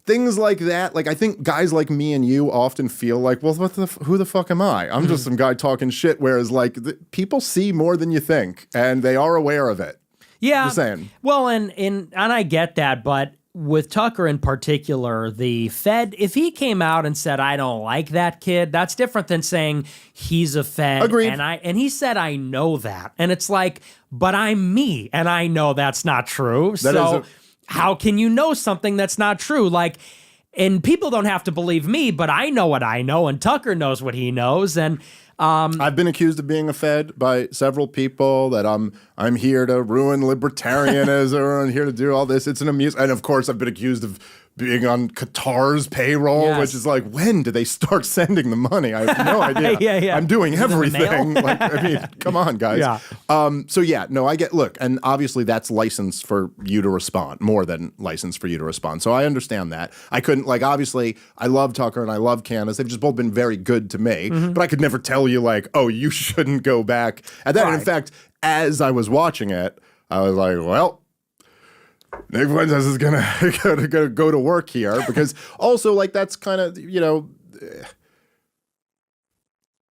S1: things like that, like, I think guys like me and you often feel like, well, who the fuck am I? I'm just some guy talking shit, whereas, like, people see more than you think, and they are aware of it.
S2: Yeah.
S1: Just saying.
S2: Well, and I get that, but with Tucker in particular, the Fed, if he came out and said, I don't like that kid, that's different than saying he's a Fed.
S1: Agreed.
S2: And he said, I know that. And it's like, but I'm me, and I know that's not true. How can you know something that's not true? Like, and people don't have to believe me, but I know what I know, and Tucker knows what he knows. And
S1: I've been accused of being a Fed by several people, that I'm here to ruin libertarianism and here to do all this. It's an amusement. And of course, I've been accused of being on Qatar's payroll,
S2: Yes.
S1: which is like, when did they start sending the money? I have no idea.
S2: Yeah.
S1: I'm doing
S2: Is it in the
S1: everything.
S2: mail?
S1: Like, I mean, come on, guys.
S2: Yeah.
S1: So yeah, no, I get, look, and obviously that's license for you to respond, more than license for you to respond. So I understand that. I couldn't, like, obviously I love Tucker and I love Candace. They've just both been very good to me, but I could never tell you, like, oh, you shouldn't go back at that.
S2: Right.
S1: And in fact, as I was watching it, I was like, well, Nick Fuentes is gonna go to work here, because also like that's kind of,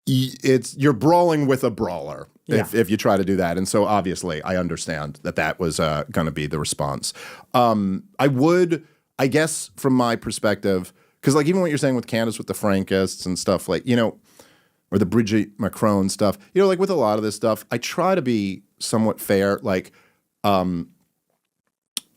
S1: you're brawling with a brawler if you try to do that. And so obviously I understand that was going to be the response. I guess from my perspective, because like even what you're saying with Candace, with the Frankists and stuff, like, or the Brigitte Macron stuff, like with a lot of this stuff, I try to be somewhat fair. Like,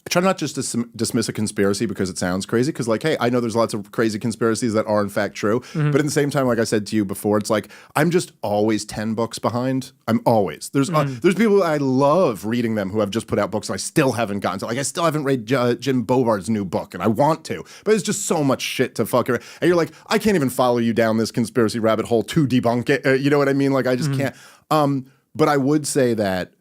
S1: I try not just to dismiss a conspiracy because it sounds crazy, because like, hey, I know there's lots of crazy conspiracies that are in fact true, but at the same time, like I said to you before, it's like I'm just always 10 books behind. I'm always there's people I love reading them who have just put out books and I still haven't gotten to. Like I still haven't read Jim Bovar's new book, and I want to, but it's just so much shit to fuck around. And you're like, I can't even follow you down this conspiracy rabbit hole to debunk it. You know what I mean? Like I just can't. But I would say that,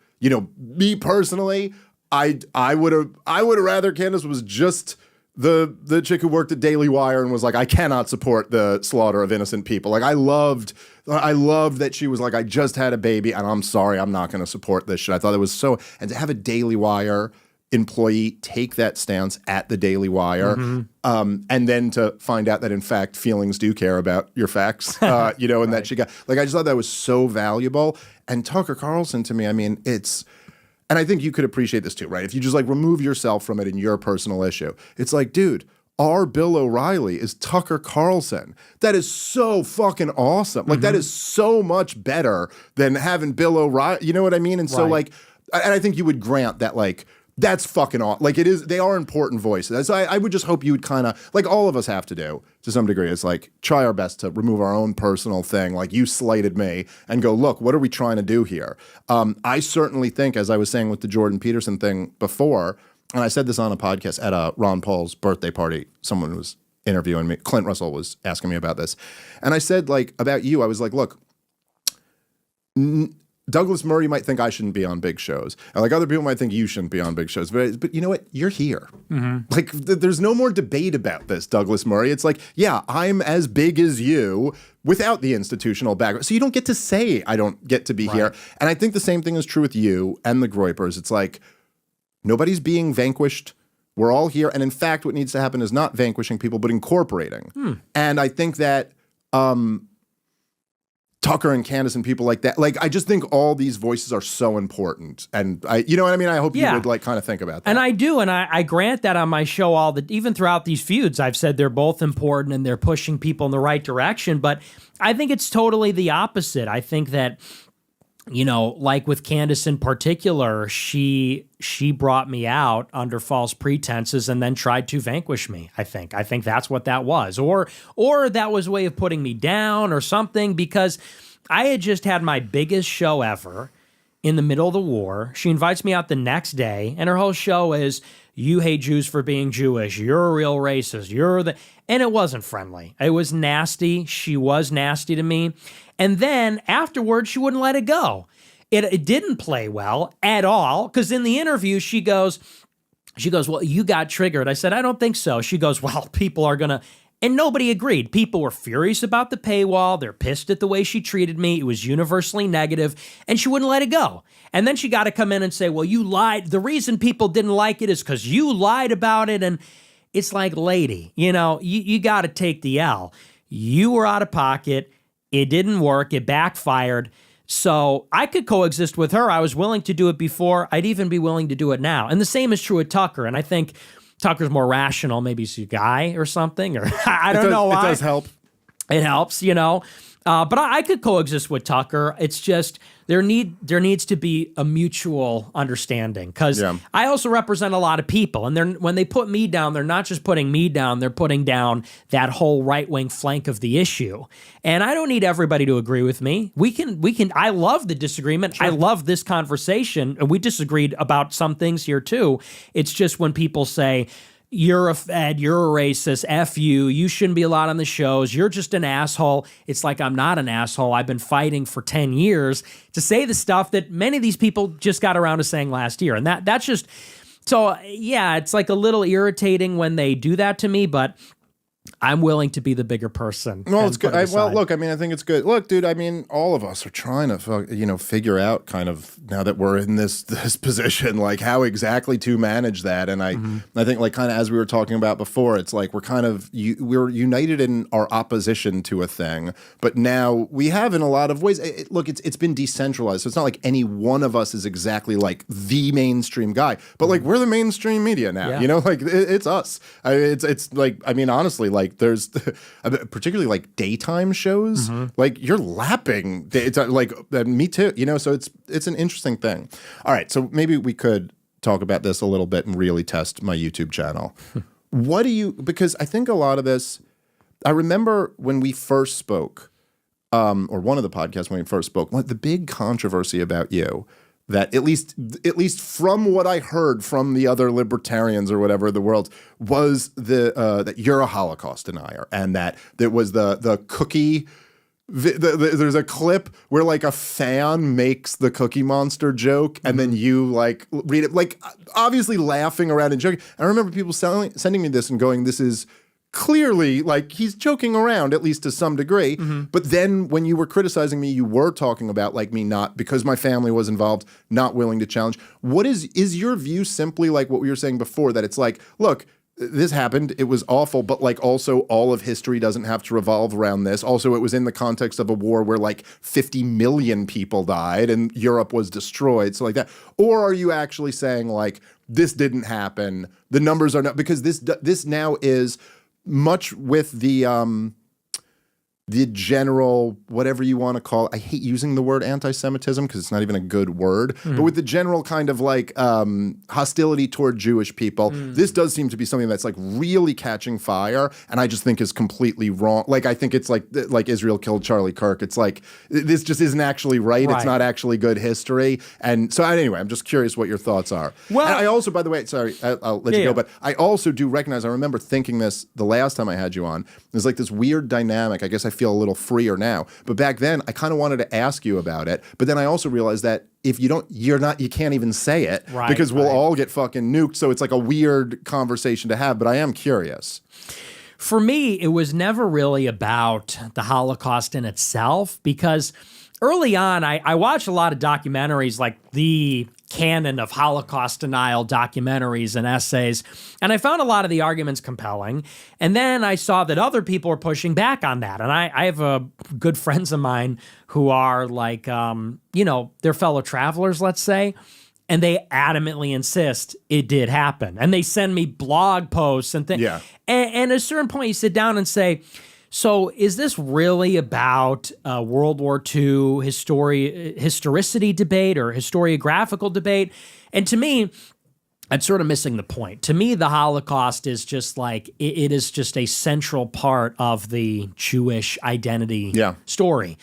S1: me personally, I would have rather Candace was just the chick who worked at Daily Wire and was like, I cannot support the slaughter of innocent people. Like I loved that she was like, I just had a baby and I'm sorry, I'm not going to support this shit. I thought it was so, and to have a Daily Wire employee take that stance at the Daily Wire, and then to find out that in fact feelings do care about your facts, and right. That she got, like, I just thought that was so valuable. And Tucker Carlson, to me, I mean, and I think you could appreciate this too, right? If you just like remove yourself from it in your personal issue, it's like, dude, our Bill O'Reilly is Tucker Carlson. That is so fucking awesome. Like that is so much better than having Bill O'Reilly. You know what I mean? And so like, and I think you would grant that like, that's fucking awesome. Like it is, they are important voices. So I would just hope you would kind of, like all of us have to do to some degree, is like try our best to remove our own personal thing. Like you slighted me and go, look, what are we trying to do here? I certainly think, as I was saying with the Jordan Peterson thing before, and I said this on a podcast at Ron Paul's birthday party, someone was interviewing me, Clint Russell was asking me about this. And I said like, about you, I was like, look, Douglas Murray might think I shouldn't be on big shows. And like other people might think you shouldn't be on big shows. But you know what? You're here. Like there's no more debate about this, Douglas Murray. It's like, yeah, I'm as big as you without the institutional background. So you don't get to say I don't get to be here. And I think the same thing is true with you and the Groypers. It's like nobody's being vanquished. We're all here. And in fact, what needs to happen is not vanquishing people, but incorporating. And I think that Tucker and Candace and people like that. Like, I just think all these voices are so important. And you know what I mean? I hope you would like kind of think about that.
S2: And I do. And I grant that on my show even throughout these feuds, I've said they're both important and they're pushing people in the right direction. But I think it's totally the opposite. I think that, like with Candace in particular, she brought me out under false pretenses and then tried to vanquish me. I think that's what that was, or that was a way of putting me down or something, because I had just had my biggest show ever in the middle of the war. She invites me out the next day, and her whole show is, you hate Jews for being Jewish. You're a real racist. And it wasn't friendly. It was nasty. She was nasty to me. And then afterwards, she wouldn't let it go. It didn't play well at all, because in the interview, she goes, well, you got triggered. I said, I don't think so. She goes, well, people are going to, and nobody agreed. People were furious about the paywall. They're pissed at the way she treated me. It was universally negative, and she wouldn't let it go. And then she got to come in and say, well, you lied. The reason people didn't like it is because you lied about it. And it's like, lady, you got to take the L. You were out of pocket. It didn't work. It backfired. So I could coexist with her. I was willing to do it before. I'd even be willing to do it now. And the same is true with Tucker. And I think Tucker's more rational. Maybe he's a guy or something, or I don't know why.
S1: It does help.
S2: It helps, but I could coexist with Tucker. It's just there needs to be a mutual understanding, because I also represent a lot of people, and when they put me down, they're not just putting me down, they're putting down that whole right-wing flank of the issue. And I don't need everybody to agree with me. We can I love the disagreement. Sure. I love this conversation, and we disagreed about some things here too. It's just when people say, you're a Fed, you're a racist, F you shouldn't be allowed on the shows, you're just an asshole. It's like, I'm not an asshole. I've been fighting for 10 years to say the stuff that many of these people just got around to saying last year. And that's just, so yeah, it's like a little irritating when they do that to me, but I'm willing to be the bigger person.
S1: Well, it's good. Well, look, I mean, I think it's good. Look, dude, I mean, all of us are trying to, figure out kind of now that we're in this position, like how exactly to manage that. And I think like kind of as we were talking about before, it's like we're united in our opposition to a thing, but now we have in a lot of ways. It's been decentralized, so it's not like any one of us is exactly like the mainstream guy, but like we're the mainstream media now.
S2: Yeah.
S1: Like it's us. It's like, I mean, honestly, like there's particularly like daytime shows, like you're lapping. It's like me too, so it's an interesting thing. All right. So maybe we could talk about this a little bit and really test my YouTube channel. Because I think a lot of this, I remember when we first spoke, or one of the podcasts when we first spoke, the big controversy about you that at least from what I heard from the other libertarians or whatever in the world was that you're a Holocaust denier, and that there was the cookie. There's a clip where like a fan makes the Cookie Monster joke, and then you like read it, like obviously laughing around and joking. And I remember people sending me this and going, "This is." Clearly, like he's joking around, at least to some degree. But then when you were criticizing me, you were talking about like me not, because my family was involved, not willing to challenge. What is your view simply like what we were saying before, that it's like, look, this happened, it was awful, but like also all of history doesn't have to revolve around this. Also, it was in the context of a war where like 50 million people died and Europe was destroyed, so like that. Or are you actually saying like, this didn't happen, the numbers are not, because this now is much with the general, whatever you want to call it. I hate using the word anti-Semitism because it's not even a good word, but with the general kind of like hostility toward Jewish people, this does seem to be something that's like really catching fire, and I just think is completely wrong. Like I think it's like Israel killed Charlie Kirk. It's like this just isn't actually right. It's not actually good history. And so anyway, I'm just curious what your thoughts are. Well, and I also, by the way, sorry, I'll let you go, but I also do recognize, I remember thinking this the last time I had you on, there's like this weird dynamic. I guess I feel a little freer now, but back then I kind of wanted to ask you about it, but then I also realized that if you can't even say it, because we'll all get fucking nuked, so it's like a weird conversation to have, but I am curious.
S2: For me, it was never really about the Holocaust in itself, because early on, I watched a lot of documentaries, like the canon of Holocaust denial documentaries and essays, and I found a lot of the arguments compelling. And then I saw that other people were pushing back on that. And I have good friends of mine who are like, they're fellow travelers, let's say, and they adamantly insist it did happen. And they send me blog posts and things. Yeah. And at a certain point, you sit down and say, so is this really about World War II historicity debate or historiographical debate? And to me, I'm sort of missing the point. To me, the Holocaust is just like, it is just a central part of the Jewish identity story,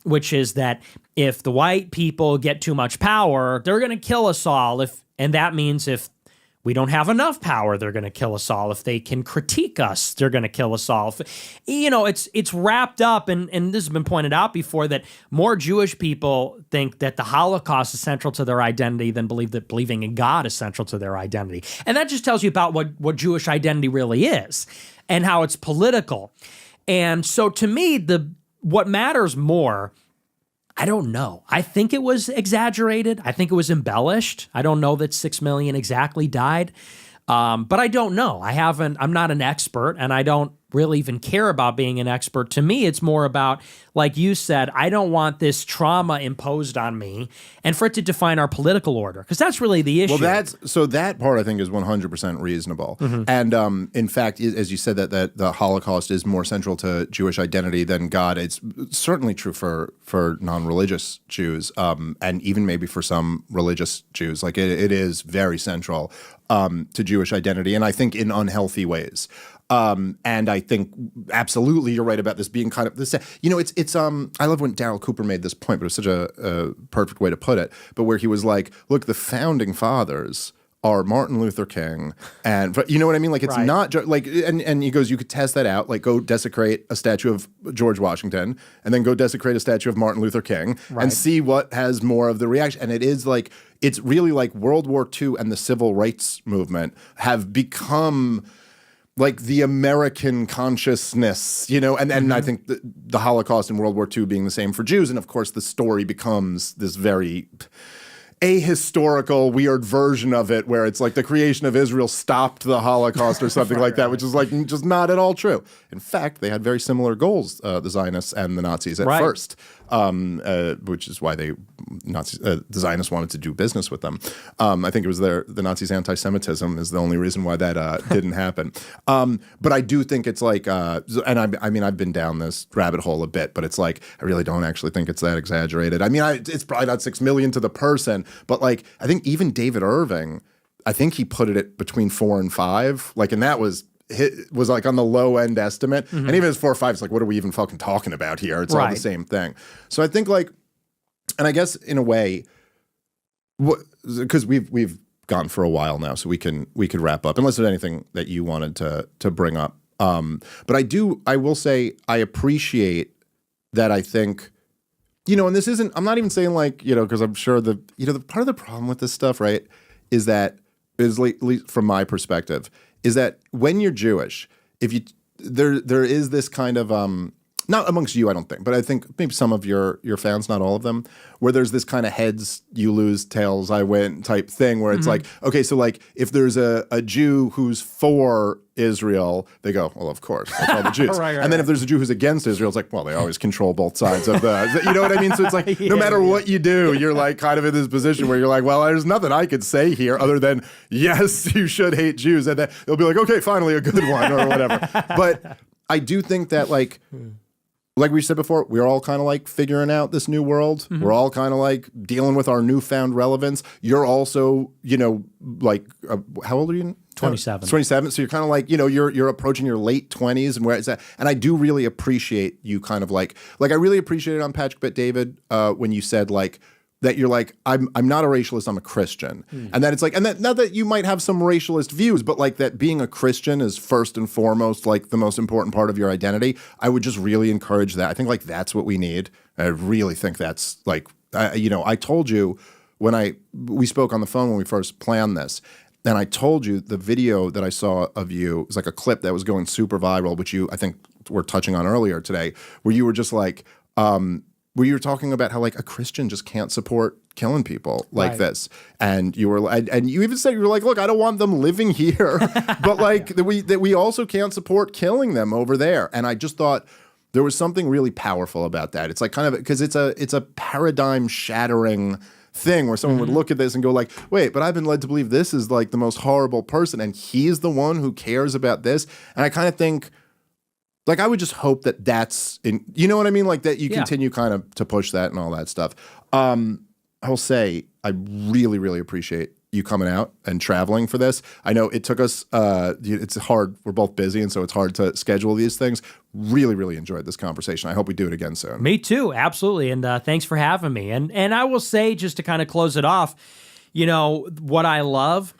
S2: which is that if the white people get too much power, they're going to kill us all. And that means if we don't have enough power, they're going to kill us all. If they can critique us, they're going to kill us all. It's wrapped up, and this has been pointed out before, that more Jewish people think that the Holocaust is central to their identity than believe that believing in God is central to their identity. And that just tells you about what Jewish identity really is and how it's political. And so to me, what matters more, I don't know. I think it was exaggerated. I think it was embellished. I don't know that 6 million exactly died, but I don't know. I'm not an expert, and I don't really even care about being an expert. To me, it's more about, like you said, I don't want this trauma imposed on me and for it to define our political order, because that's really the issue.
S1: Well, that part I think is 100% reasonable. And in fact, as you said, that the Holocaust is more central to Jewish identity than God. It's certainly true for non-religious Jews, and even maybe for some religious Jews. Like it is very central to Jewish identity, and I think in unhealthy ways. And I think absolutely you're right about this being kind of this. It's I love when Darryl Cooper made this point, but it was such a perfect way to put it. But where he was like, look, the founding fathers are Martin Luther King, and you know what I mean? Like it's not like, and he goes, you could test that out. Like go desecrate a statue of George Washington, and then go desecrate a statue of Martin Luther King, and see what has more of the reaction. And it is like, it's really like World War II and the Civil Rights Movement have become like the American consciousness, you know, and I think the Holocaust and World War II being the same for Jews. And of course, the story becomes this very ahistorical, weird version of it where it's like the creation of Israel stopped the Holocaust or something like that, which is like just not at all true. In fact, they had very similar goals, the Zionists and the Nazis at first, which is why the Zionists wanted to do business with them. I think it was the Nazis' anti-Semitism is the only reason why that didn't happen. But I do think it's like, and I mean, I've been down this rabbit hole a bit, but it's like, I really don't actually think it's that exaggerated. I mean, it's probably not 6 million to the person, but like, I think even David Irving, I think he put it at between 4 and 5, like, and that was like on the low end estimate. And even as 4 or 5, it's like, what are we even fucking talking about here? It's all the same thing. So I think like, and I guess in a way, because we've gone for a while now, so we could wrap up unless there's anything that you wanted to bring up. But I will say I appreciate that. I think, you know, and this isn't, I'm not even saying like, you know, because I'm sure the part of the problem with this stuff, right, is that, at least from my perspective, is that when you're Jewish, if you, there is this kind of, not amongst you, I don't think, but I think maybe some of your fans, not all of them, where there's this kind of heads you lose, tails I win type thing where it's like, okay, so like if there's a Jew who's for Israel, they go, well, of course, that's all the Jews. And then if there's a Jew who's against Israel, it's like, well, they always control both sides of the, you know what I mean? So it's like, no matter what you do, you're like kind of in this position where you're like, well, there's nothing I could say here other than, yes, you should hate Jews. And then they'll be like, okay, finally a good one or whatever. But I do think that like we said before, we're all kind of like figuring out this new world. We're all kind of like dealing with our newfound relevance. You're also, you know, like, how old are you?
S2: 27.
S1: 27. So you're kind of like, you know, you're approaching your late 20s and where it's at. And I do really appreciate you kind of like I really appreciated on Patrick Bet David when you said like, that you're like, I'm not a racialist, I'm a Christian. And that it's like, and that not that you might have some racialist views, but like that being a Christian is first and foremost like the most important part of your identity. I would just really encourage that. I think like that's what we need. I really think that's like, you know, I told you when we spoke on the phone when we first planned this, and I told you the video that I saw of you was like a clip that was going super viral, which you, I think, were touching on earlier today, where you were just like, where you were talking about how like a Christian just can't support killing people like this. And you were, and you even said, you were like, look, I don't want them living here, but like that we also can't support killing them over there. And I just thought there was something really powerful about that. It's like kind of, because it's a paradigm shattering thing where someone would look at this and go like, wait, but I've been led to believe this is like the most horrible person and he's the one who cares about this. And I kind of think, like, I would just hope that that's in, you know what I mean? Like that you continue kind of to push that and all that stuff. I'll say I really, really appreciate you coming out and traveling for this. I know it took us, it's hard. We're both busy. And so it's hard to schedule these things. Really, really enjoyed this conversation. I hope we do it again soon.
S2: Me too. Absolutely. And thanks for having me. And I will say, just to kind of close it off, you know, what I love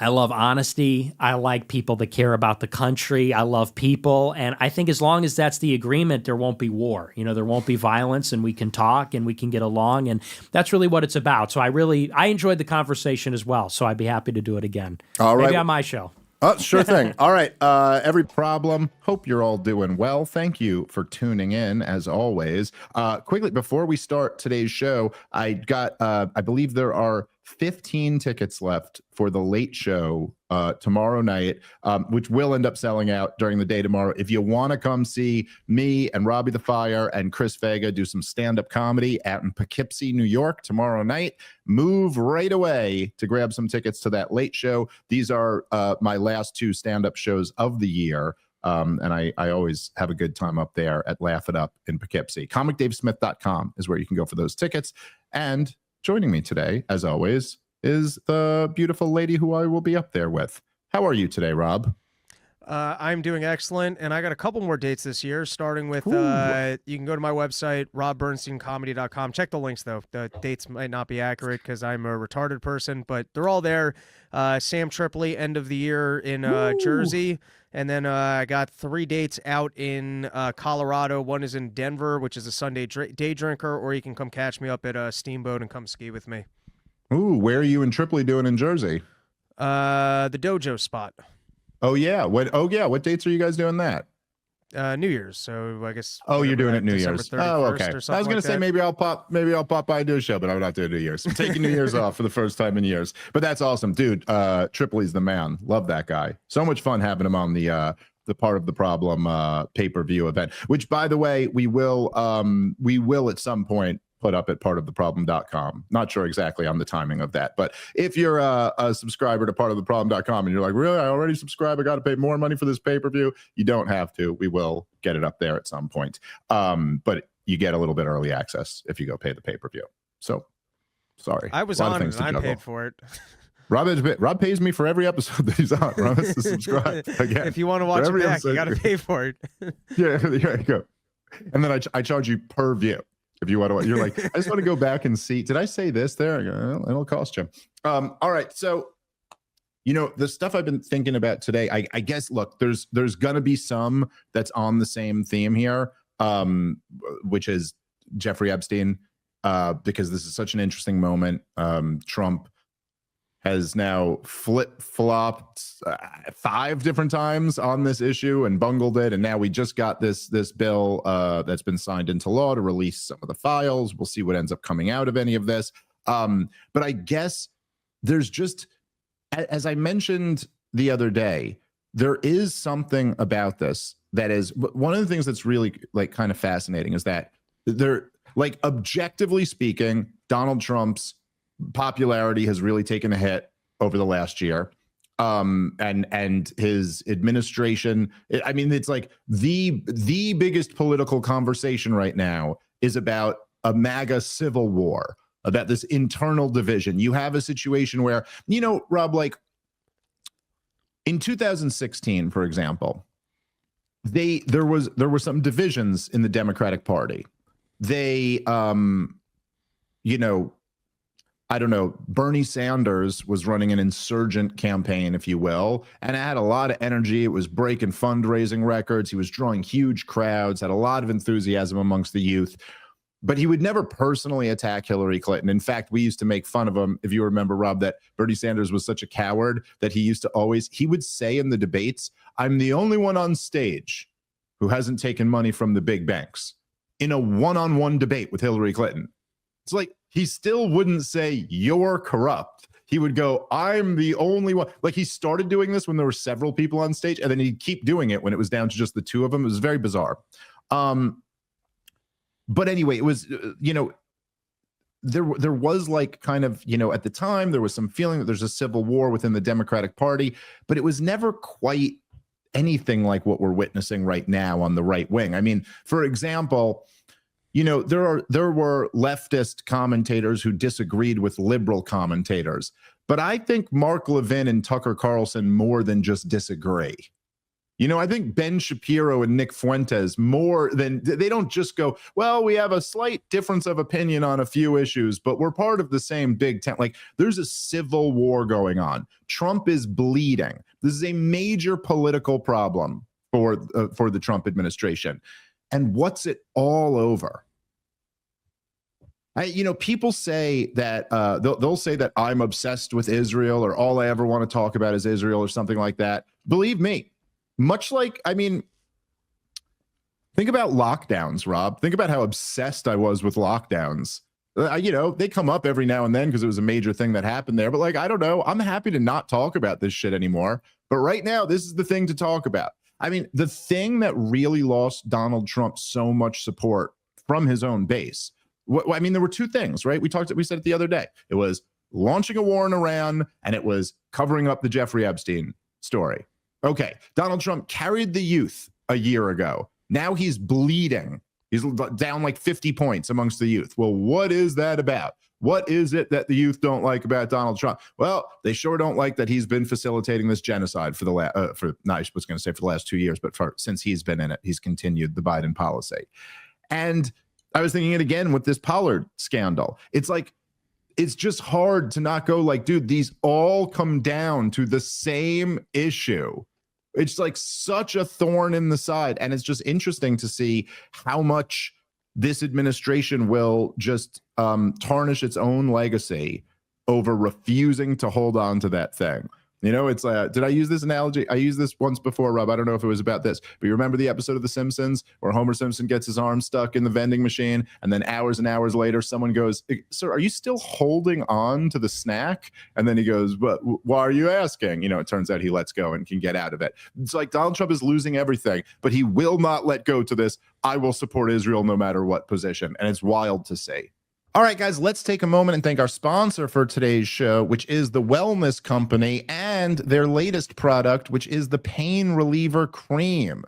S2: honesty. I like people that care about the country. I love people. And I think as long as that's the agreement, there won't be war. You know, there won't be violence and we can talk and we can get along. And that's really what it's about. So I enjoyed the conversation as well. So I'd be happy to do it again.
S1: All right.
S2: Maybe on my show.
S1: Oh, sure thing. All right. Every
S3: problem. Hope you're all doing well. Thank you for tuning in as always. Quickly, before we start today's show, I believe there are 15 tickets left for the late show tomorrow night, which will end up selling out during the day tomorrow. If you want to come see me and Robbie the Fire and Chris Vega do some stand-up comedy out in Poughkeepsie, New York tomorrow night, move right away to grab some tickets to that late show. These are my last 2 stand-up shows of the year. And I always have a good time up there at Laugh It Up in Poughkeepsie. ComicDaveSmith.com is where you can go for those tickets. And joining me today, as always, is the beautiful lady who I will be up there with. How are you today, Rob?
S4: I'm doing excellent, and I got a couple more dates this year, starting with, you can go to my website, robbernsteincomedy.com. Check the links, though. The dates might not be accurate because I'm a retarded person, but they're all there. Sam Tripoli, end of the year in Jersey. And then I got 3 dates out in Colorado. One is in Denver, which is a Sunday day drinker, or you can come catch me up at a Steamboat and come ski with me.
S3: Ooh, where are you in Tripoli doing in Jersey?
S4: The dojo spot.
S3: Oh yeah. What dates are you guys doing that?
S4: New Year's. So I guess.
S3: Oh, you're doing it New
S4: December
S3: Year's.
S4: 31st
S3: Oh, okay.
S4: Or
S3: I was
S4: something
S3: gonna
S4: like
S3: say
S4: that.
S3: maybe I'll pop by and do a show, but I'm not doing New Year's. I'm taking New Year's off for the first time in years. But that's awesome, dude. Tripoli's the man. Love that guy. So much fun having him on the Part of the Problem pay-per-view event, which by the way, we will at some point put up at partoftheproblem.com. Not sure exactly on the timing of that, but if you're a subscriber to partoftheproblem.com and you're like, really, I already subscribe, I got to pay more money for this pay-per-view, you don't have to. We will get it up there at some point, but you get a little bit early access if you go pay the pay-per-view. So sorry,
S4: I was on it and I paid for it.
S3: Rob pays me for every episode that he's on. Rob has to subscribe again.
S4: If you want to watch it back, you got to pay for it.
S3: Yeah, there you go. And then I charge you per view. If you want to, you're like, I just want to go back and see. Did I say this there? I go, well, it'll cost you. All right. So, the stuff I've been thinking about today, I guess, look, there's going to be some that's on the same theme here, which is Jeffrey Epstein, because this is such an interesting moment. Trump has now flip-flopped 5 different times on this issue and bungled it. And now we just got this bill that's been signed into law to release some of the files. We'll see what ends up coming out of any of this. But I guess there's just, as I mentioned the other day, there is something about this that is one of the things that's really like kind of fascinating is that they're like, objectively speaking, Donald Trump's popularity has really taken a hit over the last year, and his administration. I mean, it's like the biggest political conversation right now is about a MAGA civil war, about this internal division. You have a situation where, Rob, like in 2016, for example, there were some divisions in the Democratic Party. They, I don't know, Bernie Sanders was running an insurgent campaign, if you will, and it had a lot of energy. It was breaking fundraising records. He was drawing huge crowds, had a lot of enthusiasm amongst the youth, but he would never personally attack Hillary Clinton. In fact, we used to make fun of him, if you remember, Rob, that Bernie Sanders was such a coward that he would say in the debates, I'm the only one on stage who hasn't taken money from the big banks in a one-on-one debate with Hillary Clinton. It's like, he still wouldn't say you're corrupt. He would go, I'm the only one. Like, he started doing this when there were several people on stage, and then he'd keep doing it when it was down to just the 2 of them. It was very bizarre. But anyway, it was, there was like kind of, at the time, there was some feeling that there's a civil war within the Democratic Party, but it was never quite anything like what we're witnessing right now on the right wing. I mean, for example, there were leftist commentators who disagreed with liberal commentators, but I think Mark Levin and Tucker Carlson more than just disagree. I think Ben Shapiro and Nick Fuentes they don't just go, well, we have a slight difference of opinion on a few issues, but we're part of the same big tent. Like, there's a civil war going on. Trump is bleeding. This is a major political problem for the Trump administration. And what's it all over? People say that they'll say that I'm obsessed with Israel, or all I ever want to talk about is Israel, or something like that. Believe me, much like, think about lockdowns, Rob. Think about how obsessed I was with lockdowns. They come up every now and then because it was a major thing that happened there. But like, I don't know. I'm happy to not talk about this shit anymore. But right now, this is the thing to talk about. The thing that really lost Donald Trump so much support from his own base. There were 2 things, right? We said it the other day. It was launching a war in Iran, and it was covering up the Jeffrey Epstein story. Okay, Donald Trump carried the youth a year ago. Now he's bleeding. He's down like 50 points amongst the youth. Well, what is that about? What is it that the youth don't like about Donald Trump? Well, they sure don't like that he's been facilitating this genocide for the last 2 years, but since he's been in it, he's continued the Biden policy. And I was thinking it again with this Pollard scandal. It's like, it's just hard to not go like, dude, these all come down to the same issue. It's like such a thorn in the side. And it's just interesting to see how much this administration will just tarnish its own legacy over refusing to hold on to that thing. You know, it's did I use this analogy? I used this once before, Rob. I don't know if it was about this, but you remember the episode of The Simpsons where Homer Simpson gets his arm stuck in the vending machine, and then hours and hours later, someone goes, "Sir, are you still holding on to the snack?" And then he goes, "But why are you asking?" You know, it turns out he lets go and can get out of it. It's like Donald Trump is losing everything, but he will not let go to this. I will support Israel no matter what position, and it's wild to see. All right, guys, let's take a moment and thank our sponsor for today's show, which is the Wellness Company and their latest product, which is the Pain Reliever Cream.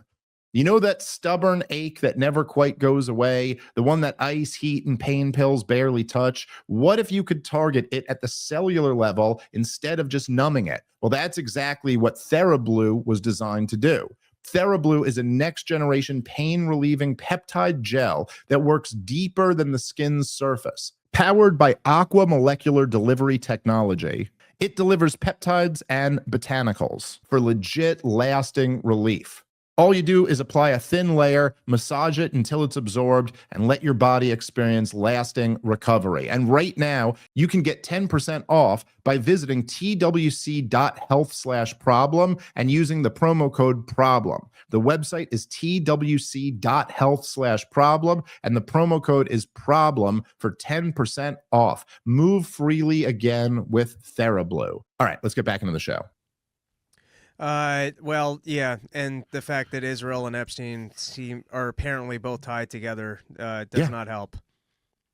S3: You know that stubborn ache that never quite goes away, the one that ice, heat, and pain pills barely touch? What if you could target it at the cellular level instead of just numbing it? Well, that's exactly what TheraBlue was designed to do. TheraBlue is a next-generation pain-relieving peptide gel that works deeper than the skin's surface. Powered by aqua molecular delivery technology, it delivers peptides and botanicals for legit lasting relief. All you do is apply a thin layer, massage it until it's absorbed, and let your body experience lasting recovery. And right now, you can get 10% off by visiting twc.health/problem and using the promo code PROBLEM. The website is twc.health/problem, and the promo code is PROBLEM for 10% off. Move freely again with TheraBlue. All right, let's get back into the show.
S4: Well, yeah, and the fact that Israel and Epstein are apparently both tied together does not help.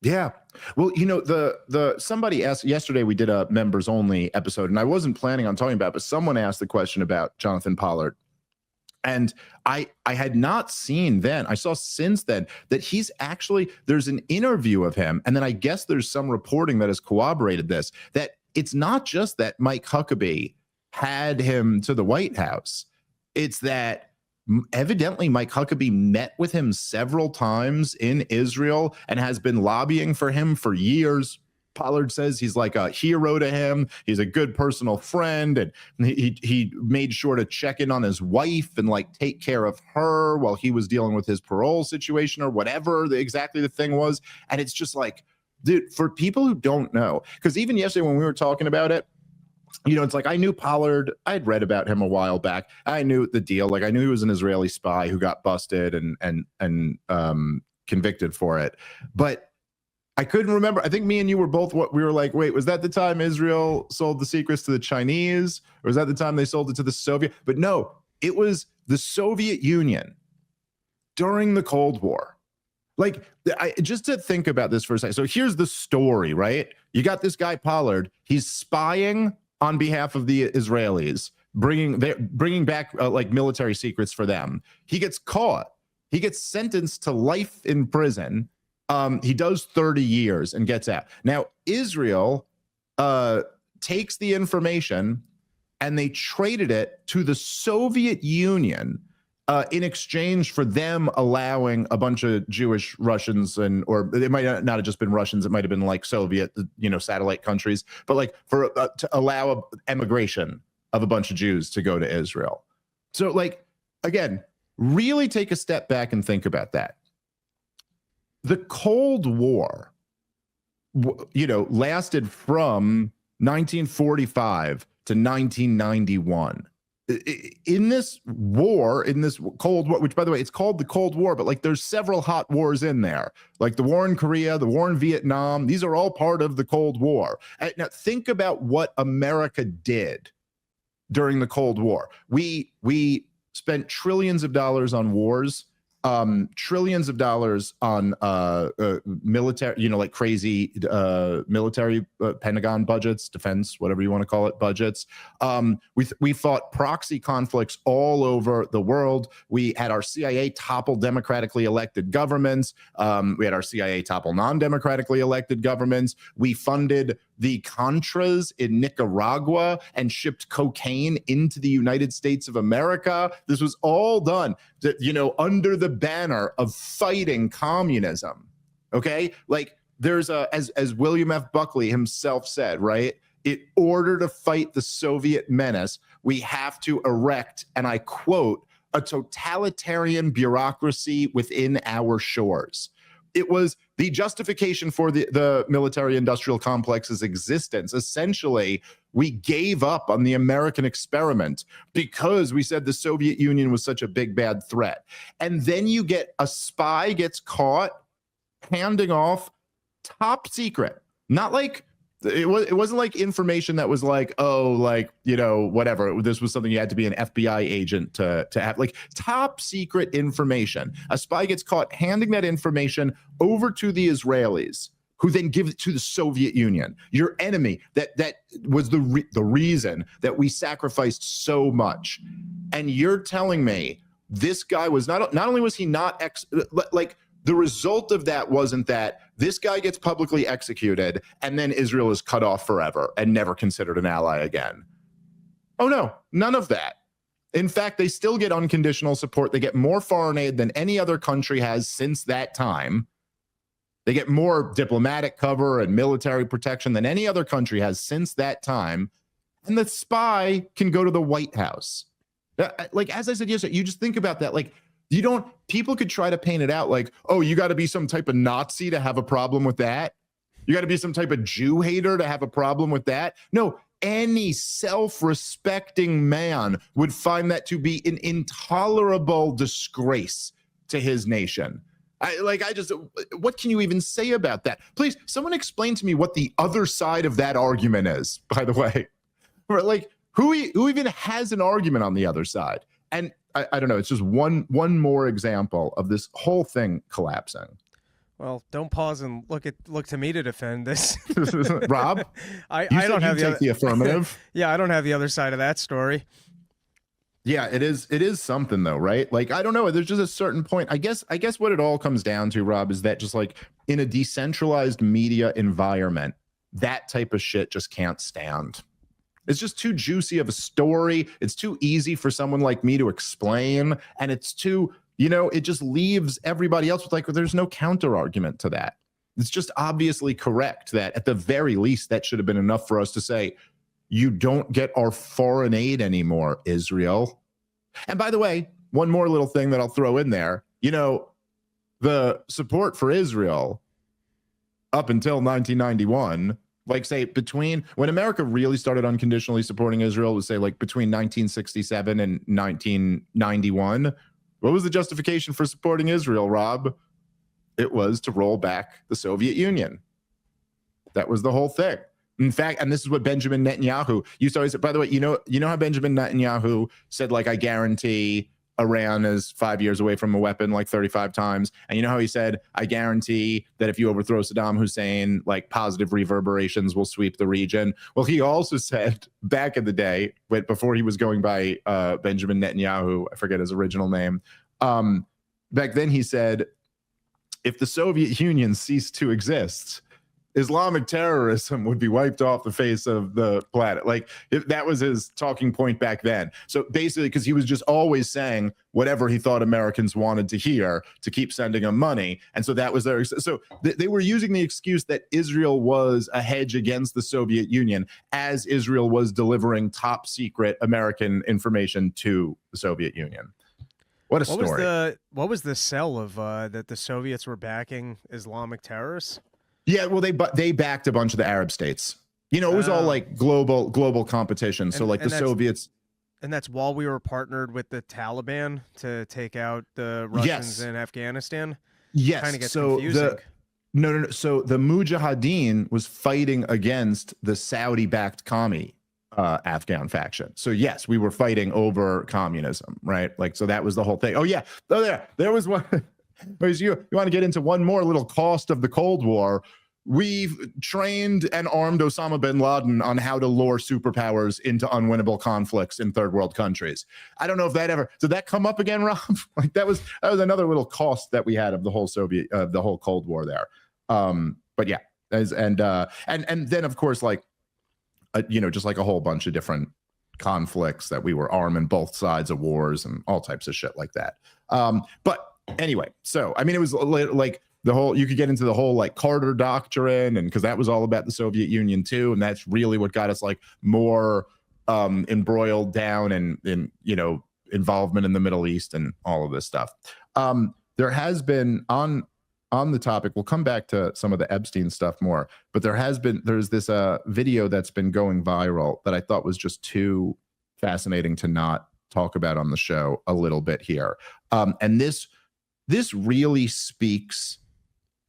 S3: Yeah. Well, you know, the somebody asked yesterday, we did a members only episode, and I wasn't planning on talking about it, but someone asked the question about Jonathan Pollard. And I had not seen then, I saw since then that he's actually, there's an interview of him, and then I guess there's some reporting that has corroborated this, that it's not just that Mike Huckabee had him to the White House. It's that evidently Mike Huckabee met with him several times in Israel and has been lobbying for him for years. Pollard says he's like a hero to him. He's a good personal friend, and he made sure to check in on his wife and like take care of her while he was dealing with his parole situation or whatever exactly the thing was. And it's just like, dude, for people who don't know, because even yesterday when we were talking about it, you know, it's like I knew Pollard. I had read about him a while back. I knew the deal. Like I knew he was an Israeli spy who got busted and convicted for it. But I couldn't remember. I think me and you were both we were like, wait, was that the time Israel sold the secrets to the Chinese? Or was that the time they sold it to the Soviet? But no, it was the Soviet Union during the Cold War. Like, just to think about this for a second. So here's the story, right? You got this guy Pollard. He's spying on behalf of the Israelis, bringing back like military secrets for them. He gets caught. He gets sentenced to life in prison. He does 30 years and gets out. Now, Israel takes the information and they traded it to the Soviet Union in exchange for them allowing a bunch of Jewish Russians or it might not have just been Russians. It might have been like Soviet, satellite countries, but like for to allow emigration of a bunch of Jews to go to Israel. So like, again, really take a step back and think about that. The Cold War, lasted from 1945 to 1991. In this war, in this Cold War, which by the way, it's called the Cold War, but like there's several hot wars in there, like the war in Korea, the war in Vietnam. These are all part of the Cold War. Now think about what America did during the Cold War. We spent trillions of dollars on wars, trillions of dollars on military, like crazy military Pentagon budgets, defense, whatever you want to call it, budgets. We fought proxy conflicts all over the world. We had our CIA topple democratically elected governments. We had our CIA topple non-democratically elected governments. We funded the Contras in Nicaragua and shipped cocaine into the United States of America. This was all done, under the banner of fighting communism. Okay, like there's as William F. Buckley himself said, right? In order to fight the Soviet menace, we have to erect, and I quote, a totalitarian bureaucracy within our shores. it was the justification for the military industrial complex's existence. Essentially, we gave up on the American experiment because we said the Soviet Union was such a big bad threat. And then you get a spy gets caught handing off top secret, not like it wasn't like information that was like, oh, like, you know, whatever. This was something you had to be an FBI agent to have, like top secret information. A spy gets caught handing that information over to the Israelis, who then give it to the Soviet Union, your enemy. That was the reason that we sacrificed so much. And you're telling me this guy was not only was he not like. The result of that wasn't that this guy gets publicly executed and then Israel is cut off forever and never considered an ally again. Oh, no, none of that. In fact, they still get unconditional support. They get more foreign aid than any other country has since that time. They get more diplomatic cover and military protection than any other country has since that time. And the spy can go to the White House. Like, as I said yesterday, you just think about that. Like, people could try to paint it out like, oh, you got to be some type of Nazi to have a problem with that. You got to be some type of Jew hater to have a problem with that. No, any self-respecting man would find that to be an intolerable disgrace to his nation. What can you even say about that? Please, someone explain to me what the other side of that argument is, by the way. Or like, who even has an argument on the other side? And I don't know. It's just one more example of this whole thing collapsing.
S4: Well, don't pause and look to me to defend this.
S3: Rob,
S4: I don't have
S3: the affirmative.
S4: Yeah, I don't have the other side of that story.
S3: Yeah, it is something though, right? Like, I don't know. There's just a certain point. I guess what it all comes down to, Rob, is that just like in a decentralized media environment, that type of shit just can't stand. It's just too juicy of a story. It's too easy for someone like me to explain. And it's too, it just leaves everybody else with like, well, there's no counter argument to that. It's just obviously correct that at the very least, that should have been enough for us to say, you don't get our foreign aid anymore, Israel. And by the way, one more little thing that I'll throw in there, the support for Israel up until 1991, like say between when America really started unconditionally supporting Israel was say like between 1967 and 1991. What was the justification for supporting Israel, Rob? It was to roll back the Soviet Union. That was the whole thing. In fact, and this is what Benjamin Netanyahu used to always say, by the way, you know how Benjamin Netanyahu said, like, I guarantee Iran is 5 years away from a weapon like 35 times. And you know how he said, I guarantee that if you overthrow Saddam Hussein, like positive reverberations will sweep the region. Well, he also said back in the day, before he was going by Benjamin Netanyahu, I forget his original name. Back then he said, if the Soviet Union ceased to exist, Islamic terrorism would be wiped off the face of the planet. Like that was his talking point back then. So basically, because he was just always saying whatever he thought Americans wanted to hear to keep sending them money. And so that was their, so they were using the excuse that Israel was a hedge against the Soviet Union as Israel was delivering top secret American information to the Soviet Union. What a story.
S4: What was the sell of that the Soviets were backing Islamic terrorists?
S3: Yeah, well, they backed a bunch of the Arab states. It was all like global competition. So like the Soviets.
S4: And that's while we were partnered with the Taliban to take out the Russians in Afghanistan?
S3: Yes.
S4: Kind of gets confusing.
S3: No. So the Mujahideen was fighting against the Saudi-backed commie Afghan faction. So yes, we were fighting over communism, right? Like, so that was the whole thing. Oh yeah. Oh, there was one. You want to get into one more little cost of the Cold War. We've trained and armed Osama bin Laden on how to lure superpowers into unwinnable conflicts in third world countries. I don't know if did that come up again, Rob? Like that was another little cost that we had of the whole the whole Cold War there. But yeah, and then of course, like, just like a whole bunch of different conflicts that we were arming both sides of wars and all types of shit like that. But anyway, so I mean, it was like the whole, you could get into the whole like Carter Doctrine, and because that was all about the Soviet Union too, and that's really what got us like more embroiled down in involvement in the Middle East and all of this stuff. There has been on on the topic, we'll come back to some of the Epstein stuff more, but there's this video that's been going viral that I thought was just too fascinating to not talk about on the show a little bit here. And this really speaks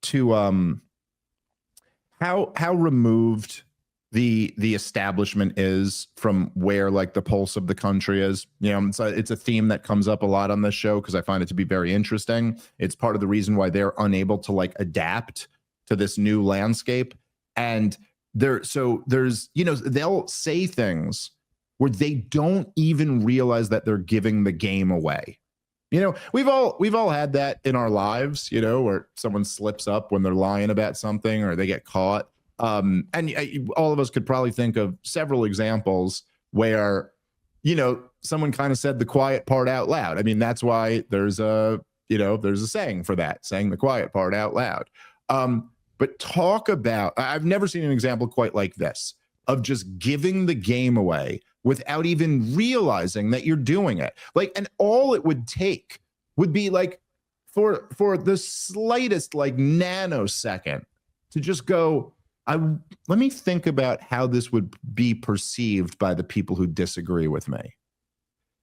S3: to how removed the establishment is from where like the pulse of the country is. You know, it's a theme that comes up a lot on this show because I find it to be very interesting. It's part of the reason why they're unable to like adapt to this new landscape. And there's, you know, they'll say things where they don't even realize that they're giving the game away. You know, we've all had that in our lives, you know, where someone slips up when they're lying about something or they get caught. And all of us could probably think of several examples where, you know, someone kind of said the quiet part out loud. I mean, that's why there's a saying for that, saying the quiet part out loud. But talk about, I've never seen an example quite like this of just giving the game away without even realizing that you're doing it. Like, and all it would take would be like for the slightest like nanosecond to just go, let me think about how this would be perceived by the people who disagree with me.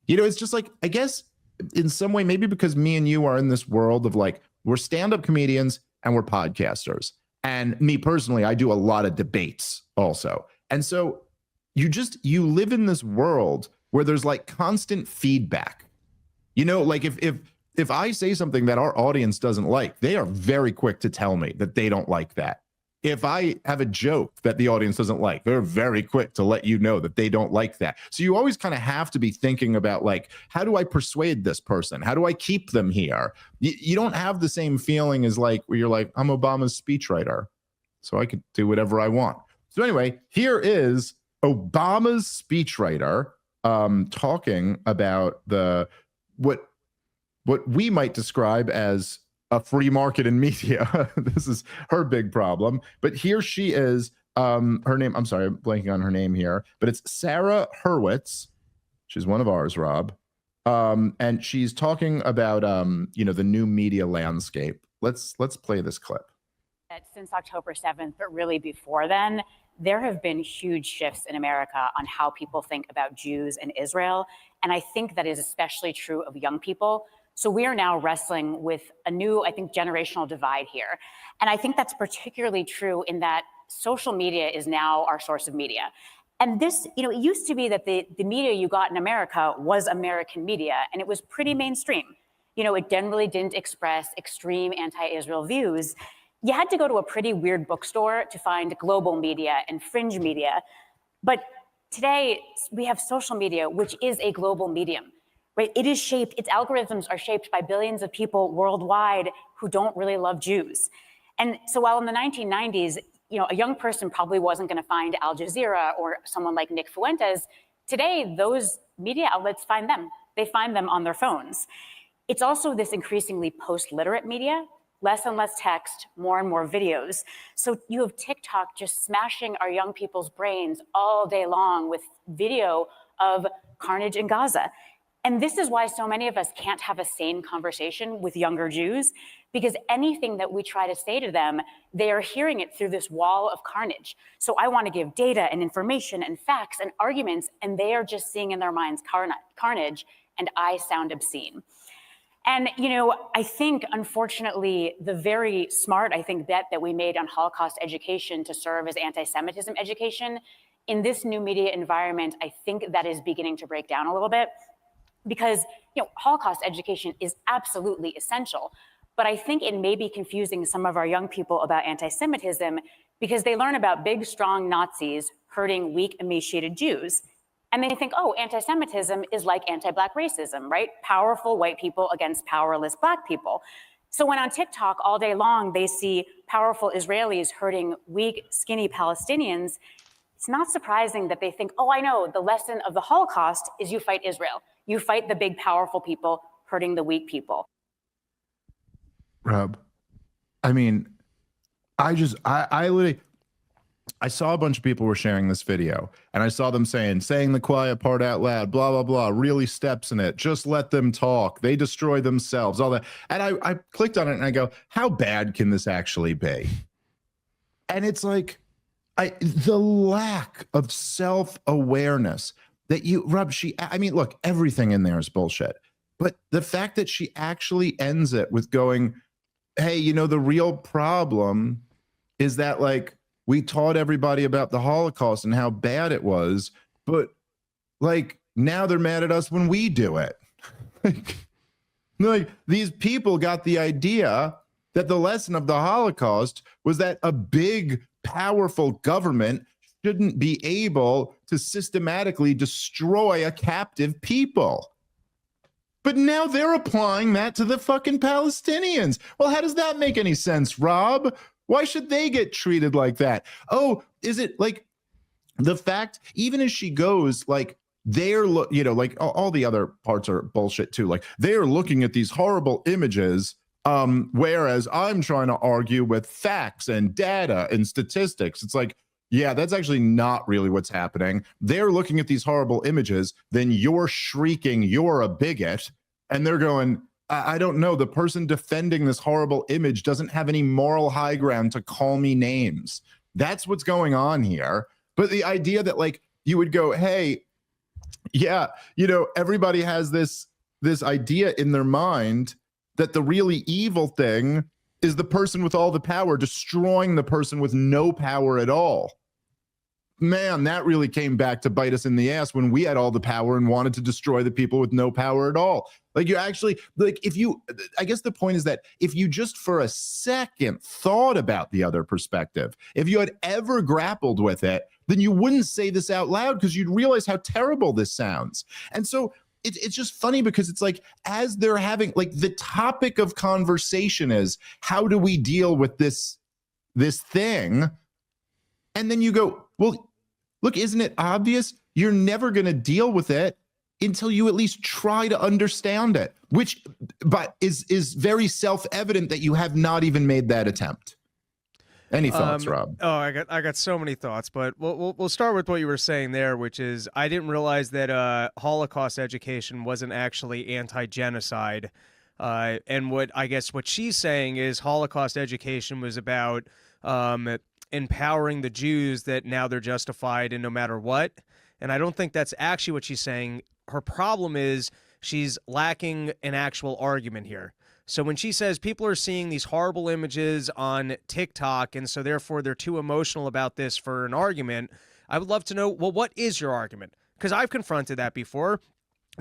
S3: You know, it's just like, I guess in some way, maybe because me and you are in this world of like, we're stand-up comedians and we're podcasters. And me personally, I do a lot of debates also. And so you live in this world where there's like constant feedback. You know, like if I say something that our audience doesn't like, they are very quick to tell me that they don't like that. If I have a joke that the audience doesn't like, they're very quick to let you know that they don't like that. So you always kind of have to be thinking about like, how do I persuade this person? How do I keep them here? You don't have the same feeling as like where you're like, I'm Obama's speechwriter, so I could do whatever I want. So anyway, here is Obama's speechwriter talking about what we might describe as a free market in media. This is her big problem. But here she is. Her name, I'm sorry, I'm blanking on her name here, but it's Sarah Hurwitz. She's one of ours, Rob. And she's talking about you know, the new media landscape. Let's play this clip.
S5: Since October 7th, but really before then, there have been huge shifts in America on how people think about Jews and Israel. And I think that is especially true of young people. So we are now wrestling with a new, I think, generational divide here. And I think that's particularly true in that social media is now our source of media. And this, you know, it used to be that the media you got in America was American media, and it was pretty mainstream. You know, it generally didn't express extreme anti-Israel views. You had to go to a pretty weird bookstore to find global media and fringe media. But today, we have social media, which is a global medium. Right? It is shaped, its algorithms are shaped by billions of people worldwide who don't really love Jews. And so while in the 1990s, you know, a young person probably wasn't going to find Al Jazeera or someone like Nick Fuentes, today those media outlets find them. They find them on their phones. It's also this increasingly post-literate media, less and less text, more and more videos. So you have TikTok just smashing our young people's brains all day long with video of carnage in Gaza. And this is why so many of us can't have a sane conversation with younger Jews, because anything that we try to say to them, they are hearing it through this wall of carnage. So I want to give data and information and facts and arguments, and they are just seeing in their minds carnage, and I sound obscene. And, you know, I think, unfortunately, the very smart, I think, bet that we made on Holocaust education to serve as anti-Semitism education, in this new media environment, I think that is beginning to break down a little bit. Because, you know, Holocaust education is absolutely essential, but I think it may be confusing some of our young people about anti-Semitism because they learn about big, strong Nazis hurting weak, emaciated Jews. And they think, oh, anti-Semitism is like anti-Black racism, right? Powerful white people against powerless Black people. So when on TikTok all day long they see powerful Israelis hurting weak, skinny Palestinians, it's not surprising that they think, oh, I know, the lesson of the Holocaust is you fight Israel. You fight the big, powerful people hurting the weak people.
S3: Rob, I mean, I literally, I saw a bunch of people were sharing this video, and I saw them saying the quiet part out loud, blah, blah, blah, really steps in it. Just let them talk. They destroy themselves, all that. And I clicked on it and I go, how bad can this actually be? And it's like, the lack of self-awareness that Rob, I mean, look, everything in there is bullshit. But the fact that she actually ends it with going, hey, you know, the real problem is that, like, we taught everybody about the Holocaust and how bad it was, but like now they're mad at us when we do it. like these people got the idea that the lesson of the Holocaust was that a big, powerful government shouldn't be able to systematically destroy a captive people. But now they're applying that to the fucking Palestinians. Well, how does that make any sense, Rob? Why should they get treated like that? Oh, is it like the fact, even as she goes, like they're, you know, like all the other parts are bullshit too. Like they're looking at these horrible images, whereas I'm trying to argue with facts and data and statistics. It's like, yeah, that's actually not really what's happening. They're looking at these horrible images, then you're shrieking, you're a bigot, and they're going, I don't know. The person defending this horrible image doesn't have any moral high ground to call me names. That's what's going on here. But the idea that like you would go, hey, yeah, you know, everybody has this idea in their mind that the really evil thing is the person with all the power destroying the person with no power at all. Man, that really came back to bite us in the ass when we had all the power and wanted to destroy the people with no power at all. Like you actually, like if you, I guess the point is that if you just for a second thought about the other perspective, if you had ever grappled with it, then you wouldn't say this out loud because you'd realize how terrible this sounds. And so it's just funny because it's like, as they're having, like the topic of conversation is, how do we deal with this thing? And then you go, well, look, isn't it obvious? You're never going to deal with it until you at least try to understand it, which but is very self-evident that you have not even made that attempt. Any thoughts, Rob?
S4: Oh, I got so many thoughts, but we'll start with what you were saying there, which is I didn't realize that Holocaust education wasn't actually anti-genocide. And what she's saying is Holocaust education was about empowering the Jews that now they're justified in no matter what. And I don't think that's actually what she's saying. Her problem is she's lacking an actual argument here. So when she says people are seeing these horrible images on TikTok and so therefore they're too emotional about this for an argument, I would love to know, well, what is your argument? Because I've confronted that before.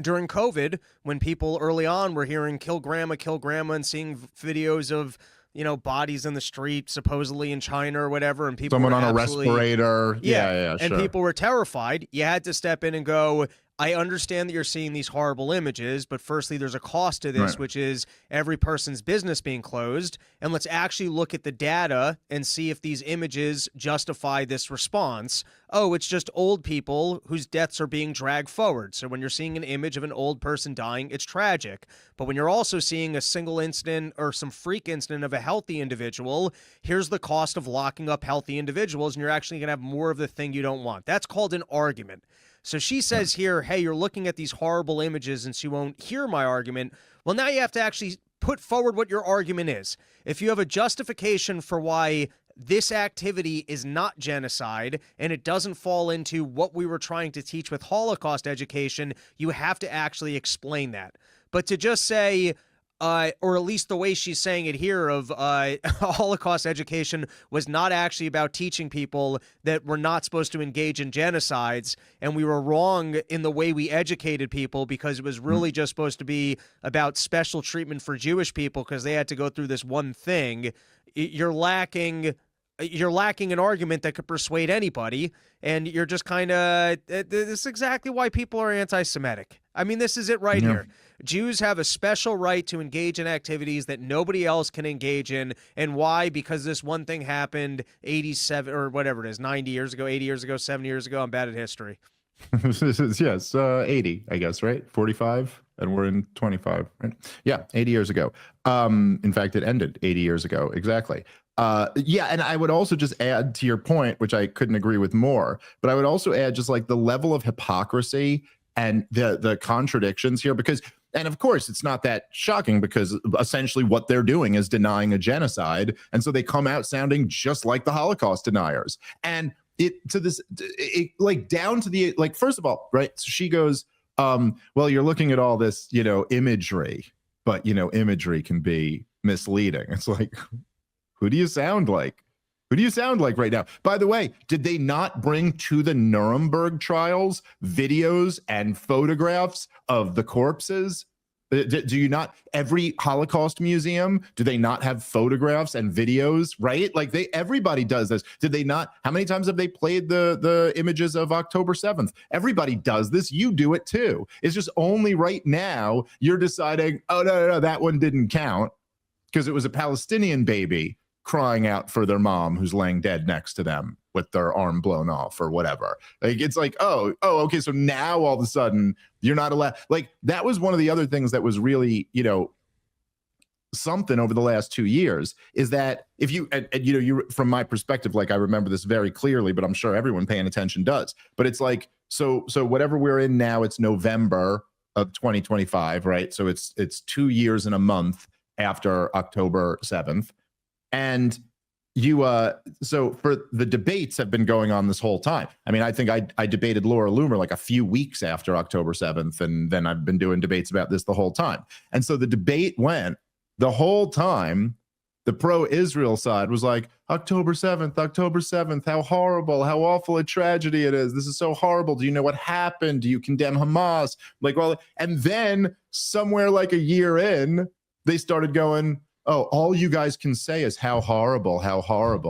S4: During COVID, when people early on were hearing kill grandma, and seeing videos of, you know, bodies in the street, supposedly in China or whatever, and people
S3: someone
S4: were
S3: on a respirator. Yeah,
S4: and
S3: sure.
S4: people were terrified. You had to step in and go, I understand that you're seeing these horrible images, but firstly, there's a cost to this, which is every person's business being closed. And let's actually look at the data and see if these images justify this response. Oh, it's just old people whose deaths are being dragged forward. So when you're seeing an image of an old person dying, it's tragic. But when you're also seeing a single incident or some freak incident of a healthy individual, here's the cost of locking up healthy individuals, and you're actually going to have more of the thing you don't want. That's called an argument. So she says here, hey, you're looking at these horrible images and she won't hear my argument. Well, now you have to actually put forward what your argument is. If you have a justification for why this activity is not genocide and it doesn't fall into what we were trying to teach with Holocaust education, you have to actually explain that. But to just say, or at least the way she's saying it here of Holocaust education was not actually about teaching people that we're not supposed to engage in genocides, and we were wrong in the way we educated people because it was really just supposed to be about special treatment for Jewish people because they had to go through this one thing. You're lacking an argument that could persuade anybody, and you're just kind of, this is exactly why people are anti-Semitic. I mean, this is it right here. Jews have a special right to engage in activities that nobody else can engage in. And why? Because this one thing happened 87 or whatever it is, 90 years ago, 80 years ago, 70 years ago. I'm bad at history.
S3: Yes, 80, I guess, right? 45, and we're in 25, right? Yeah, 80 years ago. In fact, it ended 80 years ago, exactly. Yeah, and I would also just add to your point, which I couldn't agree with more, but I would also add just like the level of hypocrisy and the contradictions here, because, and of course it's not that shocking, because essentially what they're doing is denying a genocide, and so they come out sounding just like the Holocaust deniers. And it like down to the, like, first of all, right, so she goes, well, you're looking at all this, you know, imagery, but, you know, imagery can be misleading. It's like, who do you sound like? Who do you sound like right now? By the way, did they not bring to the Nuremberg trials videos and photographs of the corpses? Do you not, every Holocaust museum, do they not have photographs and videos, right? Like everybody does this. Did they not? How many times have they played the images of October 7th? Everybody does this. You do it too. It's just only right now you're deciding, oh, no, that one didn't count because it was a Palestinian baby crying out for their mom who's laying dead next to them with their arm blown off or whatever. Like, it's like, oh, okay, so now all of a sudden you're not allowed. Like, that was one of the other things that was really, you know, something over the last 2 years, is that if you, and, you know, you, from my perspective, like, I remember this very clearly, but I'm sure everyone paying attention does. But it's like, so whatever we're in now, it's November of 2025, right? So it's 2 years and a month after October 7th. And you, so for the debates have been going on this whole time. I mean, I think I debated Laura Loomer like a few weeks after October 7th, and then I've been doing debates about this the whole time. And so the debate went the whole time. The pro-Israel side was like, October 7th, how horrible, how awful a tragedy it is. This is so horrible. Do you know what happened? Do you condemn Hamas? Like, well, and then somewhere like a year in, they started going, oh, all you guys can say is how horrible,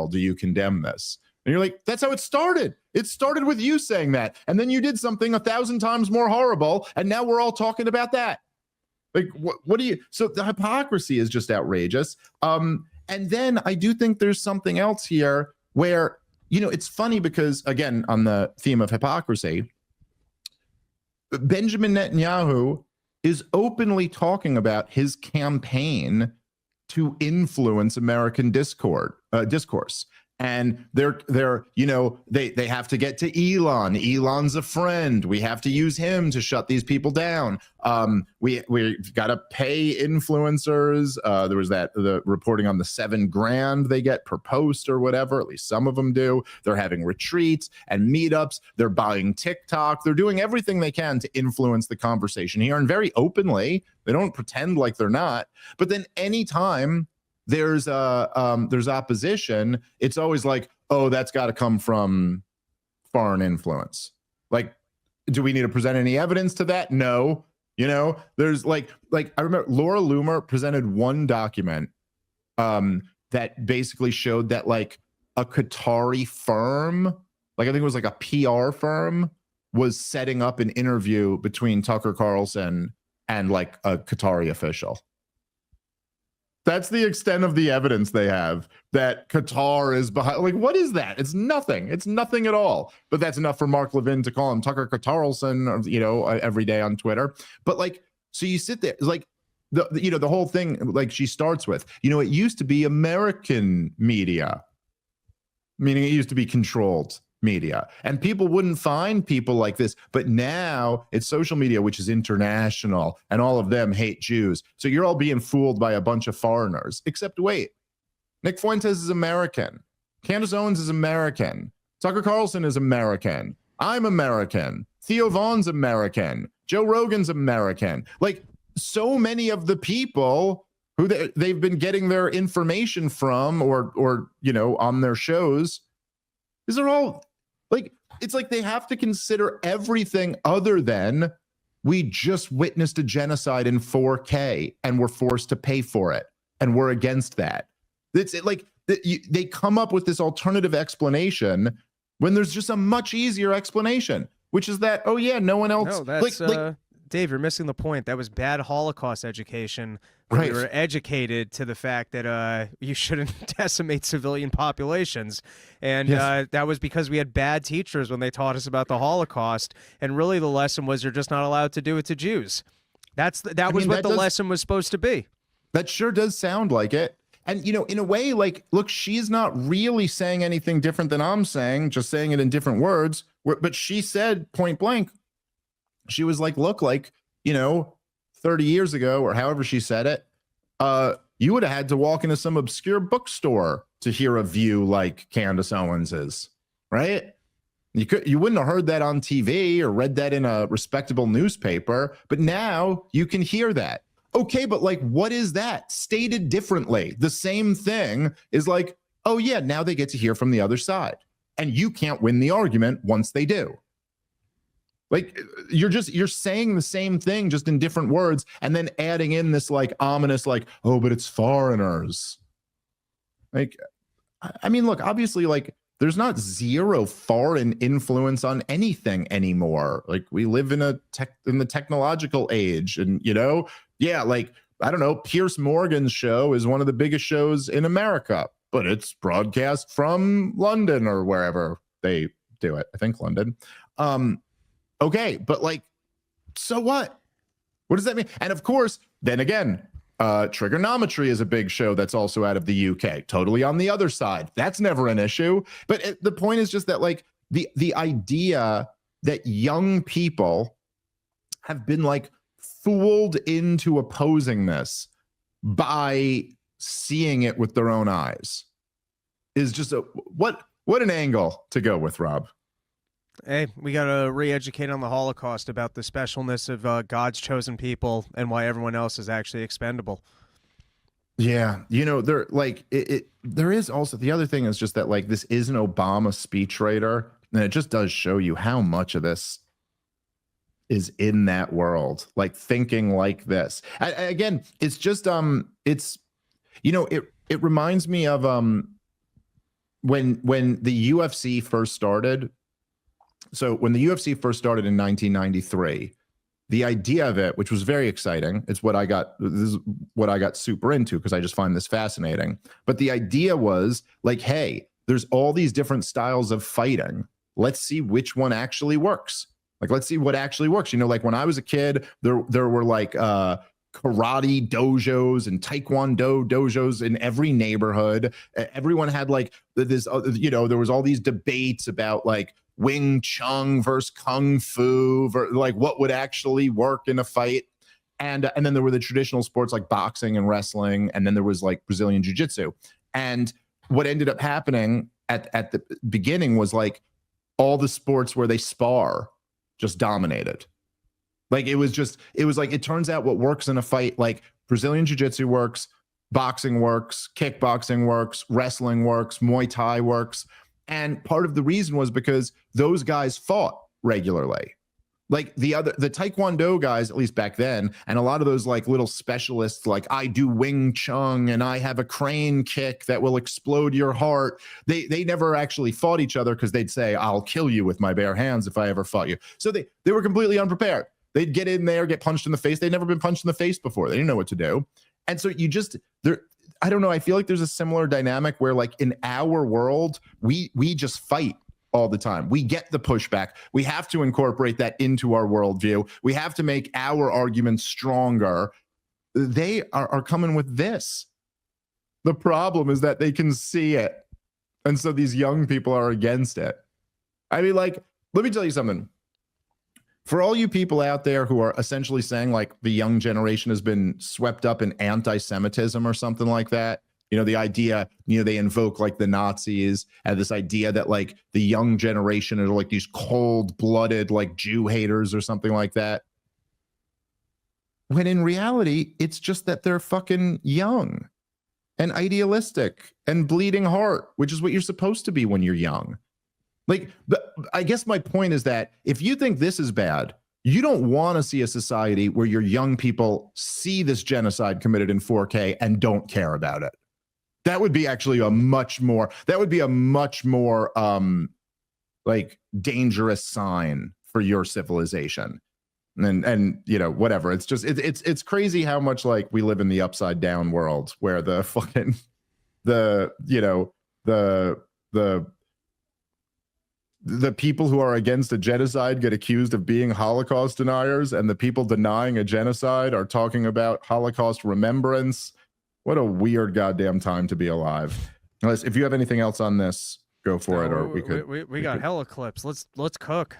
S3: do you condemn this? And you're like, that's how it started. It started with you saying that. And then you did something 1,000 times more horrible. And now we're all talking about that. Like, what do you, so the hypocrisy is just outrageous. And then I do think there's something else here where, you know, it's funny because, again, on the theme of hypocrisy, Benjamin Netanyahu is openly talking about his campaign to influence American discourse. And they're you know, they have to get to Elon. Elon's a friend. We have to use him to shut these people down. We've got to pay influencers. There was the reporting on the $7,000 they get per post or whatever. At least some of them do. They're having retreats and meetups. They're buying TikTok. They're doing everything they can to influence the conversation here, and very openly. They don't pretend like they're not. But then anytime there's opposition, it's always like, oh, that's got to come from foreign influence. Like, do we need to present any evidence to that? No. You know, there's like I remember Laura Loomer presented one document that basically showed that like a Qatari firm, like I think it was like a PR firm, was setting up an interview between Tucker Carlson and like a Qatari official. That's the extent of the evidence they have that Qatar is behind. Like, what is that? It's nothing. It's nothing at all. But that's enough for Mark Levin to call him Tucker Carlson, you know, every day on Twitter. But like, so you sit there, like, the whole thing, like she starts with, you know, it used to be American media, meaning it used to be controlled media, and people wouldn't find people like this. But now it's social media, which is international, and all of them hate Jews. So you're all being fooled by a bunch of foreigners. Except wait, Nick Fuentes is American. Candace Owens is American. Tucker Carlson is American. I'm American. Theo Vaughn's American. Joe Rogan's American. Like, so many of the people who they've been getting their information from, or you know, on their shows, these are all, like, it's like they have to consider everything other than we just witnessed a genocide in 4K and we're forced to pay for it, and we're against that. It's like they come up with this alternative explanation when there's just a much easier explanation, which is that, oh yeah, no one else.
S4: No, that's Dave, you're missing the point. That was bad Holocaust education. Right. We were educated to the fact that you shouldn't decimate civilian populations. And yes, that was because we had bad teachers when they taught us about the Holocaust. And really the lesson was you're just not allowed to do it to Jews. That was what the lesson was supposed to be.
S3: That sure does sound like it. And, you know, in a way, like, look, she's not really saying anything different than I'm saying, just saying it in different words. But she said point blank, she was like, look, like, you know, 30 years ago, or however she said it, you would have had to walk into some obscure bookstore to hear a view like Candace Owens's, right? You wouldn't have heard that on TV or read that in a respectable newspaper, but now you can hear that. Okay, but like, what is that? Stated differently, the same thing is like, oh yeah, now they get to hear from the other side. And you can't win the argument once they do. Like, you're saying the same thing, just in different words, and then adding in this like ominous, like, oh, but it's foreigners. Like, I mean, look, obviously, like, there's not zero foreign influence on anything anymore. Like, we live in in the technological age, and, you know, yeah, like, I don't know, Piers Morgan's show is one of the biggest shows in America, but it's broadcast from London or wherever they do it. I think London. Okay, but like, so what? What does that mean? And of course, then again, Trigonometry is a big show that's also out of the UK, totally on the other side. That's never an issue. But the point is just that, like, the idea that young people have been like fooled into opposing this by seeing it with their own eyes is just what an angle to go with, Rob.
S4: Hey, we got to re-educate on the Holocaust about the specialness of God's chosen people and why everyone else is actually expendable.
S3: Yeah, you know, there is also, the other thing is just that, like, this is an Obama speechwriter, and it just does show you how much of this is in that world, like thinking like this. Again, it's just it's, you know, it reminds me of when the UFC first started. So when the UFC first started in 1993, the idea of it, which was very exciting, this is what I got super into because I just find this fascinating. But the idea was like, hey, there's all these different styles of fighting. Let's see which one actually works. Like, let's see what actually works. You know, like when I was a kid, there were like karate dojos and taekwondo dojos in every neighborhood. Everyone had like this, you know, there was all these debates about like Wing Chun versus Kung Fu, like what would actually work in a fight. And then there were the traditional sports like boxing and wrestling. And then there was like Brazilian jiu-jitsu. And what ended up happening at the beginning was like all the sports where they spar just dominated. Like, it was like, it turns out what works in a fight, like Brazilian jiu-jitsu works, boxing works, kickboxing works, wrestling works, Muay Thai works. And part of the reason was because those guys fought regularly. Like the Taekwondo guys, at least back then, and a lot of those like little specialists, like I do Wing Chun and I have a crane kick that will explode your heart. They never actually fought each other because they'd say, I'll kill you with my bare hands if I ever fought you. So they were completely unprepared. They'd get in there, get punched in the face. They'd never been punched in the face before. They didn't know what to do. And so I don't know. I feel like there's a similar dynamic where like in our world, we just fight all the time. We get the pushback. We have to incorporate that into our worldview. We have to make our arguments stronger. They are coming with this. The problem is that they can see it. And so these young people are against it. I mean, like, let me tell you something. For all you people out there who are essentially saying like the young generation has been swept up in anti-Semitism or something like that, you know, the idea, you know, they invoke like the Nazis and this idea that like the young generation are like these cold-blooded like Jew haters or something like that. When in reality, it's just that they're fucking young and idealistic and bleeding heart, which is what you're supposed to be when you're young. Like, I guess my point is that if you think this is bad, you don't want to see a society where your young people see this genocide committed in 4K and don't care about it. That would be actually a much more like dangerous sign for your civilization. And you know, whatever. It's just it's crazy how much like we live in the upside down world where the fucking the people who are against a genocide get accused of being Holocaust deniers, and the people denying a genocide are talking about Holocaust remembrance. What a weird goddamn time to be alive. Unless if you have anything else on this, go for it, or
S4: we got hella clips. Let's cook.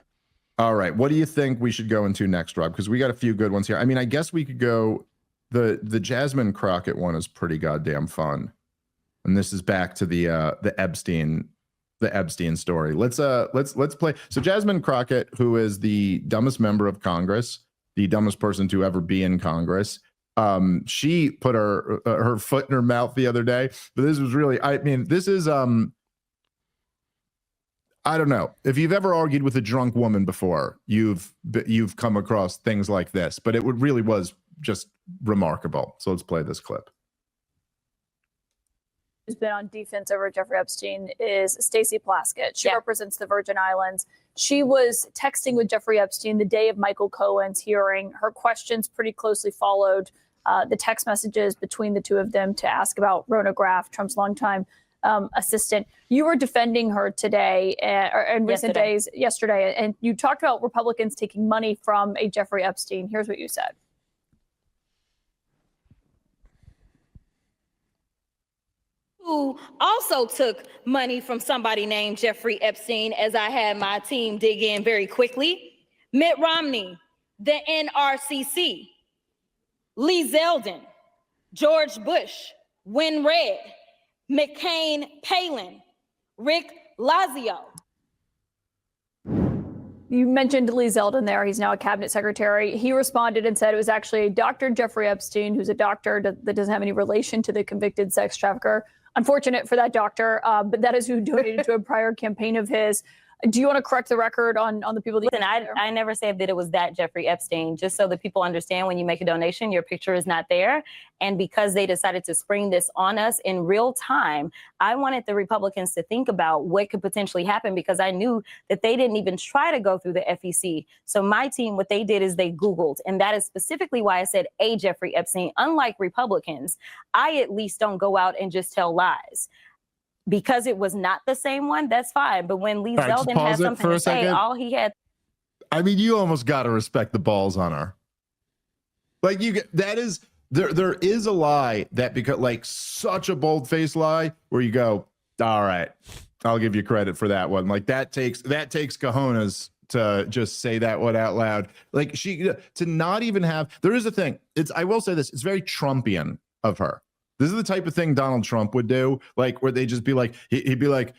S3: All right. What do you think we should go into next, Rob? Because we got a few good ones here. I mean, I guess we could go the Jasmine Crockett one is pretty goddamn fun. And this is back to the Epstein story. Let's play. So Jasmine Crockett, who is the dumbest member of Congress, the dumbest person to ever be in Congress. She put her foot in her mouth the other day, but this was really, I mean, this is I don't know if you've ever argued with a drunk woman before, you've come across things like this, but it really was just remarkable. So let's play this clip.
S6: Who's been on defense over Jeffrey Epstein is Stacey Plaskett. She represents the Virgin Islands. She was texting with Jeffrey Epstein the day of Michael Cohen's hearing. Her questions pretty closely followed the text messages between the two of them to ask about Rona Graff, Trump's longtime assistant. You were defending her today and recent days yesterday, and you talked about Republicans taking money from a Jeffrey Epstein. Here's what you said.
S7: Who also took money from somebody named Jeffrey Epstein, as I had my team dig in very quickly. Mitt Romney, the NRCC, Lee Zeldin, George Bush, Win Red, McCain Palin, Rick Lazio.
S6: You mentioned Lee Zeldin there. He's now a cabinet secretary. He responded and said it was actually Dr. Jeffrey Epstein, who's a doctor that doesn't have any relation to the convicted sex trafficker. Unfortunate for that doctor, but that is who donated to a prior campaign of his. Do you want to correct the record on the people that?
S7: Listen, I never said that it was that Jeffrey Epstein, just so that people understand when you make a donation, your picture is not there. And because they decided to spring this on us in real time, I wanted the Republicans to think about what could potentially happen, because I knew that they didn't even try to go through the FEC. So my team, what they did is they Googled, and that is specifically why I said a Jeffrey Epstein. Unlike Republicans, I at least don't go out and just tell lies. Because it was not the same one, that's fine. But when Lee Zeldin had something to say, all he had.
S3: I mean, you almost got to respect the balls on her. Like that is there is a lie that because like such a bold-faced lie where you go, all right, I'll give you credit for that one. Like that takes cojones to just say that one out loud. Like to not even have. There is a thing. I will say this. It's very Trumpian of her. This is the type of thing Donald Trump would do, like where they just be like, he'd be like,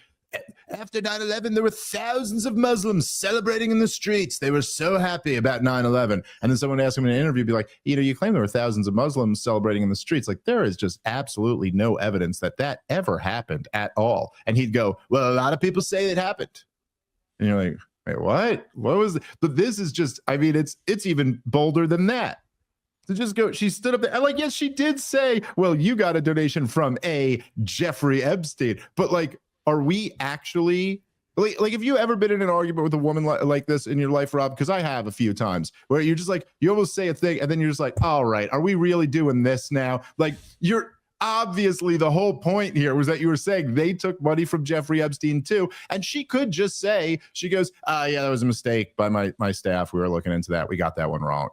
S3: after 9/11, there were thousands of Muslims celebrating in the streets. They were so happy about 9/11. And then someone asked him in an interview, be like, you claim there were thousands of Muslims celebrating in the streets. Like there is just absolutely no evidence that ever happened at all. And he'd go, well, a lot of people say it happened. And you're like, wait, what? What was it? But this is just, I mean, it's even bolder than that. To just go, she stood up there and like, yes, she did say, well, you got a donation from a Jeffrey Epstein, but like, are we actually like have you ever been in an argument with a woman like this in your life, Rob? Because I have a few times where you're just like, you almost say a thing and then you're just like, all right, are we really doing this now? Like you're obviously the whole point here was that you were saying they took money from Jeffrey Epstein too. And she could just say, she goes, yeah, that was a mistake by my staff. We were looking into that. We got that one wrong,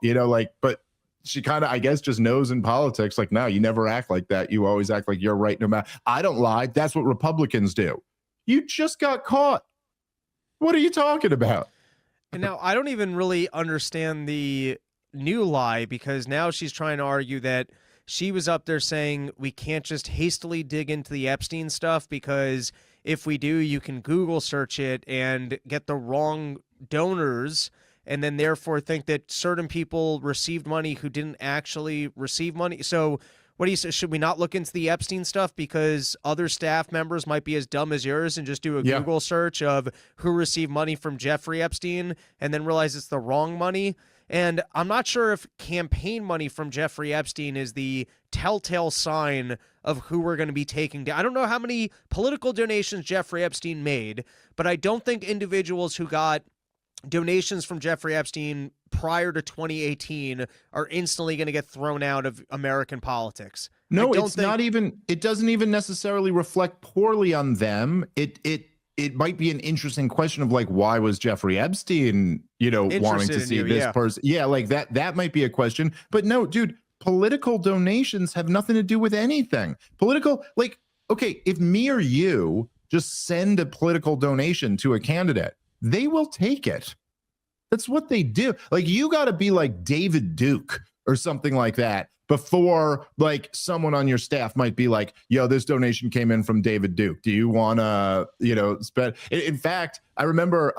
S3: but she kind of, I guess, just knows in politics, like, no, you never act like that. You always act like you're right no matter. I don't lie. That's what Republicans do. You just got caught. What are you talking about?
S4: And now I don't even really understand the new lie, because now she's trying to argue that she was up there saying we can't just hastily dig into the Epstein stuff, because if we do, you can Google search it and get the wrong donors, and then therefore think that certain people received money who didn't actually receive money. So what do you say? Should we not look into the Epstein stuff because other staff members might be as dumb as yours and just do a Google search of who received money from Jeffrey Epstein and then realize it's the wrong money? And I'm not sure if campaign money from Jeffrey Epstein is the telltale sign of who we're going to be taking down. I don't know how many political donations Jeffrey Epstein made, but I don't think individuals who got donations from Jeffrey Epstein prior to 2018 are instantly going to get thrown out of American politics.
S3: No, it's not even, it doesn't even necessarily reflect poorly on them. It might be an interesting question of like, why was Jeffrey Epstein, wanting to see this person? Yeah, like that might be a question. But no, dude, political donations have nothing to do with anything. Political, like, okay, if me or you just send a political donation to a candidate, they will take it. That's what they do. Like, you got to be like David Duke or something like that before like someone on your staff might be like, yo, this donation came in from David Duke. Do you want to, spend? In fact, I remember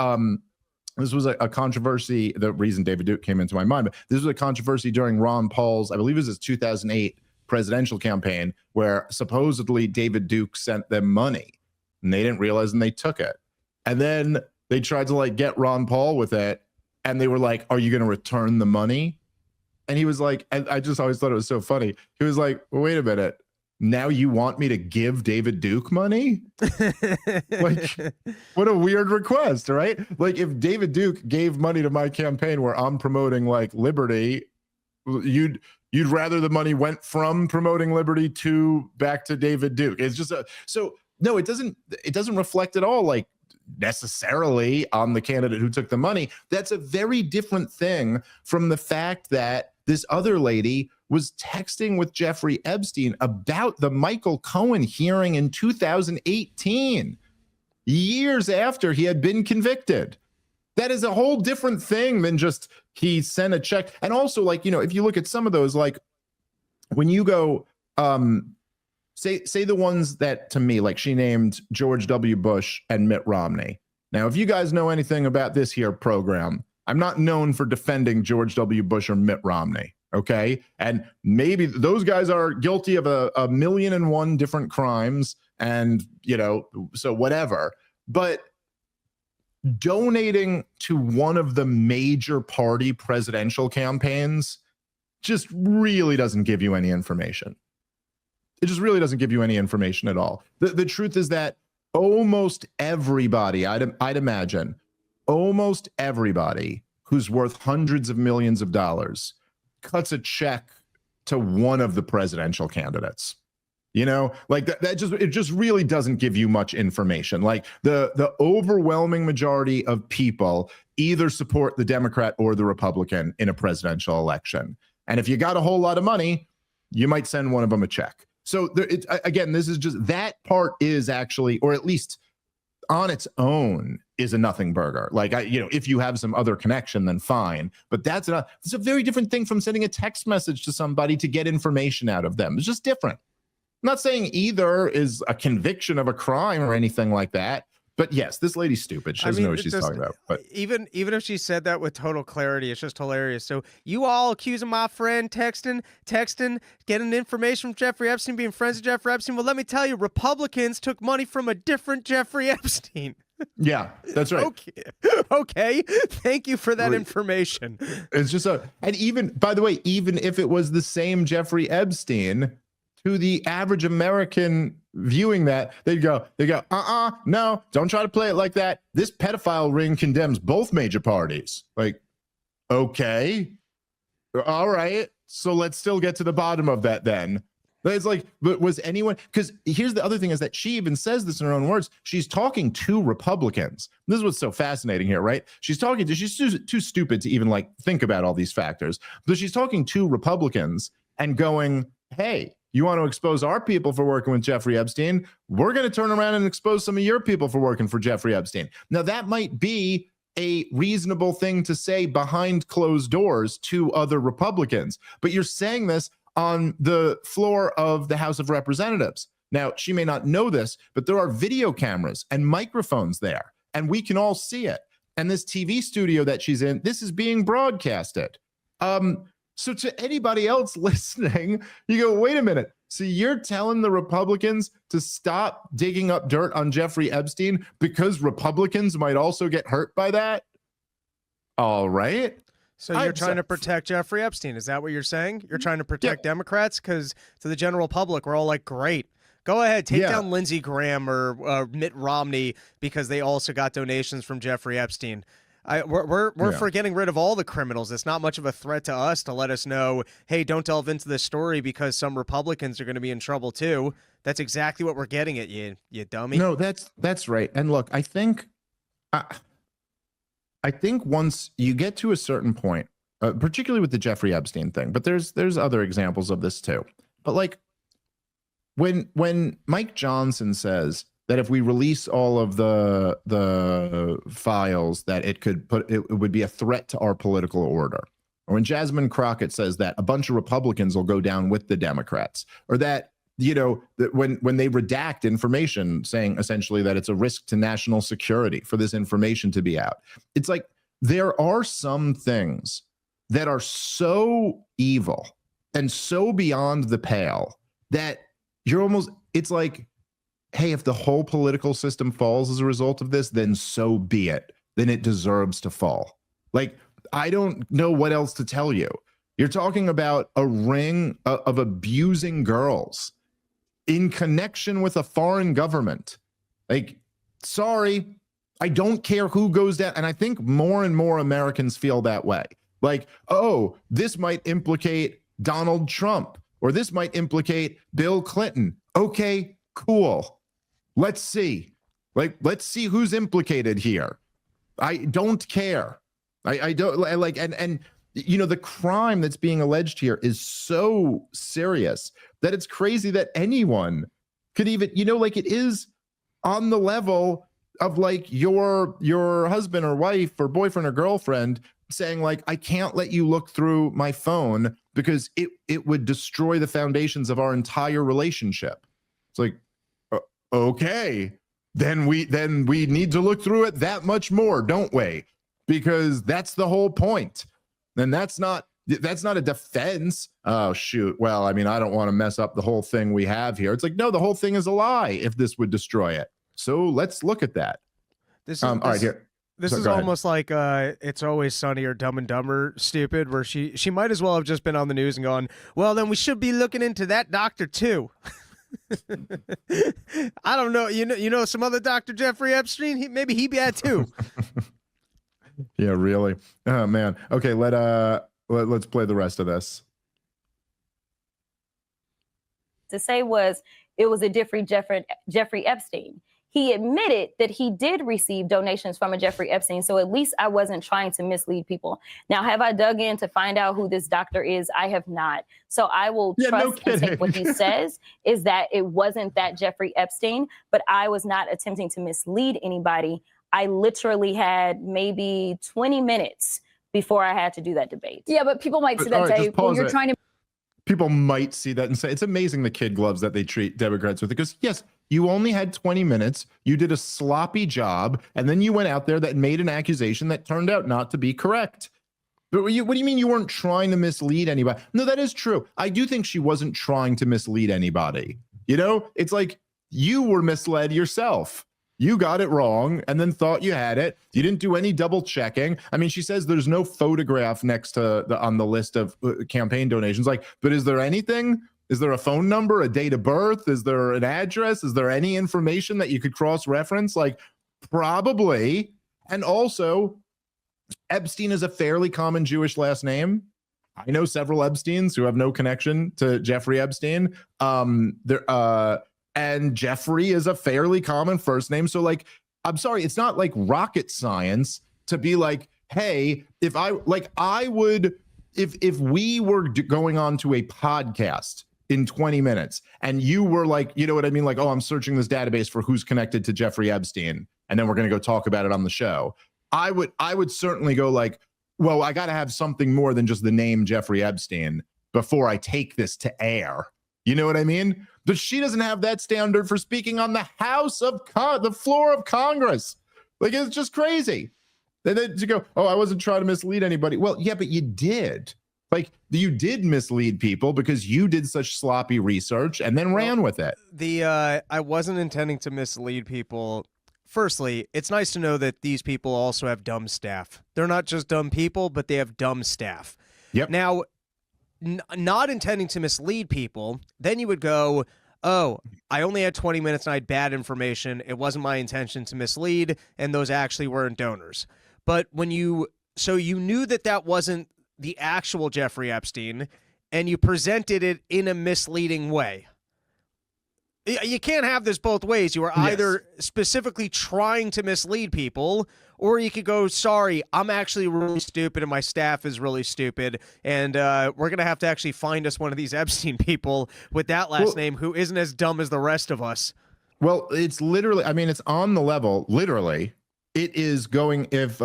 S3: this was a controversy. The reason David Duke came into my mind, but this was a controversy during Ron Paul's, I believe it was his 2008 presidential campaign, where supposedly David Duke sent them money and they didn't realize and they took it. And then they tried to like get Ron Paul with it. And they were like, are you going to return the money? And he was like, and I just always thought it was so funny. He was like, well, wait a minute. Now you want me to give David Duke money? Like, what a weird request, right? Like, if David Duke gave money to my campaign where I'm promoting like liberty, you'd rather the money went from promoting liberty to back to David Duke. It's just so no, it doesn't reflect at all like necessarily on the candidate who took the money. That's a very different thing from the fact that this other lady was texting with Jeffrey Epstein about the Michael Cohen hearing in 2018, years after he had been convicted. That is a whole different thing than just he sent a check. And also, like, if you look at some of those, like when you go, say the ones that to me, like she named George W. Bush and Mitt Romney. Now, if you guys know anything about this here program, I'm not known for defending George W. Bush or Mitt Romney. Okay. And maybe those guys are guilty of a 1,000,001 different crimes and, so whatever. But donating to one of the major party presidential campaigns just really doesn't give you any information. It just really doesn't give you any information at all. The truth is that almost everybody, I'd imagine, almost everybody who's worth hundreds of millions of dollars cuts a check to one of the presidential candidates. Like it just really doesn't give you much information. Like the overwhelming majority of people either support the Democrat or the Republican in a presidential election. And if you got a whole lot of money, you might send one of them a check. So again, this is just, that part is actually, or at least on its own, is a nothing burger. Like, if you have some other connection, then fine. But it's a very different thing from sending a text message to somebody to get information out of them. It's just different. I'm not saying either is a conviction of a crime or anything like that. But yes, this lady's stupid. She doesn't know what she's talking about. But
S4: even if she said that with total clarity, it's just hilarious. So you all accusing my friend texting, getting information from Jeffrey Epstein, being friends with Jeffrey Epstein. Well, let me tell you, Republicans took money from a different Jeffrey Epstein.
S3: Yeah, that's right.
S4: Okay. Thank you for that information.
S3: It's just and even, by the way, even if it was the same Jeffrey Epstein, to the average American viewing that, they go, no, don't try to play it like that. This pedophile ring condemns both major parties. Like, okay, all right. So let's still get to the bottom of that then. It's like, but was anyone, because here's the other thing is that she even says this in her own words. She's talking to Republicans. This is what's so fascinating here, right? She's too stupid to even like think about all these factors. But she's talking to Republicans and going, hey, you want to expose our people for working with Jeffrey Epstein? We're going to turn around and expose some of your people for working for Jeffrey Epstein. Now, that might be a reasonable thing to say behind closed doors to other Republicans, but you're saying this on the floor of the House of Representatives. Now, she may not know this, but there are video cameras and microphones there, and we can all see it. And this TV studio that she's in, this is being broadcasted. So to anybody else listening, you go, wait a minute. So you're telling the Republicans to stop digging up dirt on Jeffrey Epstein because Republicans might also get hurt by that? All right.
S4: So you're trying to protect Jeffrey Epstein. Is that what you're saying? You're trying to protect Democrats? Because to the general public, we're all like, great. Go ahead, take down Lindsey Graham or Mitt Romney because they also got donations from Jeffrey Epstein. We're for getting rid of all the criminals. It's not much of a threat to us to let us know, hey, don't delve into this story because some Republicans are going to be in trouble too. That's exactly what we're getting at, you dummy.
S3: No, that's right. And look, I think once you get to a certain point particularly with the Jeffrey Epstein thing, but there's other examples of this too. But like when Mike Johnson says that if we release all of the files, that it would be a threat to our political order, or when Jasmine Crockett says that a bunch of Republicans will go down with the Democrats, or that that when they redact information saying essentially that it's a risk to national security for this information to be out, it's like there are some things that are so evil and so beyond the pale that it's like, hey, if the whole political system falls as a result of this, then so be it. Then it deserves to fall. Like, I don't know what else to tell you. You're talking about a ring of abusing girls in connection with a foreign government. Like, sorry, I don't care who goes down. And I think more and more Americans feel that way. Like, oh, this might implicate Donald Trump, or this might implicate Bill Clinton. Okay, cool. Let's see. Let's see who's implicated here. I don't care. I don't like, and the crime that's being alleged here is so serious that it's crazy that anyone could even, it is on the level of like your husband or wife or boyfriend or girlfriend saying like, I can't let you look through my phone because it would destroy the foundations of our entire relationship. It's like, okay, then we need to look through it that much more, don't we? Because that's the whole point. And that's not a defense. Oh, shoot. Well, I mean, I don't want to mess up the whole thing we have here. It's like, no, the whole thing is a lie if this would destroy it. So let's look at that. All right, here.
S4: This is almost like It's Always Sunny or Dumb and Dumber stupid, where she might as well have just been on the news and gone, well, then we should be looking into that doctor too. I don't know. You know some other Dr. Jeffrey Epstein? Maybe he bad too.
S3: Yeah, really. Oh man. Okay, let's play the rest of this.
S7: To say it was a Jeffrey Epstein. He admitted that he did receive donations from a Jeffrey Epstein, so at least I wasn't trying to mislead people. Now, have I dug in to find out who this doctor is? I have not. So I will trust and take what he says is that it wasn't that Jeffrey Epstein, but I was not attempting to mislead anybody. I literally had maybe 20 minutes before I had to do that debate.
S6: Yeah, but people might see that and say, well, you're trying to.
S3: People might see that and say, it's amazing the kid gloves that they treat Democrats with. Because, yes, you only had 20 minutes. You did a sloppy job. And then you went out there that made an accusation that turned out not to be correct. But what do you mean you weren't trying to mislead anybody? No, that is true. I do think she wasn't trying to mislead anybody. It's like you were misled yourself. You got it wrong and then thought you had it. You didn't do any double checking. I mean, she says there's no photograph next to on the list of campaign donations. Like, but is there anything? Is there a phone number, a date of birth? Is there an address? Is there any information that you could cross-reference? Like, probably. And also, Epstein is a fairly common Jewish last name. I know several Epsteins who have no connection to Jeffrey Epstein. And Jeffrey is a fairly common first name. So like, I'm sorry, it's not like rocket science to be like, hey, if we were going on to a podcast in 20 minutes and you were like, you know what I mean? Like, oh, I'm searching this database for who's connected to Jeffrey Epstein. And then we're going to go talk about it on the show. I would certainly go like, well, I got to have something more than just the name Jeffrey Epstein before I take this to air. You know what I mean? But she doesn't have that standard for speaking on the the floor of Congress. Like, it's just crazy. And then to go, oh, I wasn't trying to mislead anybody. Well, yeah, but you did. Like, you did mislead people because you did such sloppy research and then ran with it.
S4: I wasn't intending to mislead people. Firstly, it's nice to know that these people also have dumb staff. They're not just dumb people, but they have dumb staff.
S3: Yep.
S4: Now, not intending to mislead people, then you would go, oh, I only had 20 minutes and I had bad information. It wasn't my intention to mislead, and those actually weren't donors. But you knew that wasn't the actual Jeffrey Epstein, and you presented it in a misleading way. You can't have this both ways. You are either specifically trying to mislead people, or you could go, sorry, I'm actually really stupid and my staff is really stupid, and we're going to have to actually find us one of these Epstein people with that last name who isn't as dumb as the rest of us.
S3: Well, it's literally, I mean, it's on the level, literally. It is going, if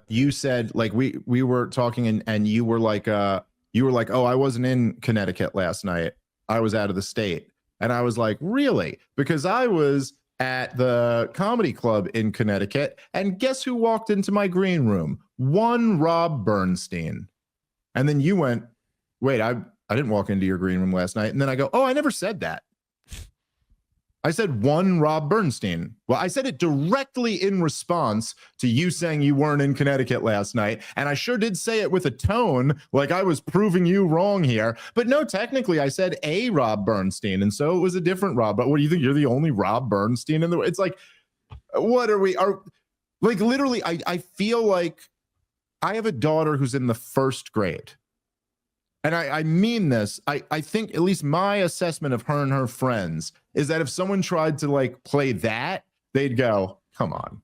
S3: you said, like, we were talking and you were like, oh, I wasn't in Connecticut last night. I was out of the state. And I was like, really? Because I was at the comedy club in Connecticut, and guess who walked into my green room? One Rob Bernstein. And then you went, wait, I didn't walk into your green room last night. And then I go, oh, I never said that. I said one Rob Bernstein. Well, I said it directly in response to you saying you weren't in Connecticut last night. And I sure did say it with a tone like I was proving you wrong here. But no, technically I said a Rob Bernstein. And so it was a different Rob. But what do you think? You're the only Rob Bernstein in the, it's like, what are we, like, literally, I feel like I have a daughter who's in the first grade. And I mean this, I think at least my assessment of her and her friends is that if someone tried to like play that, they'd go, come on,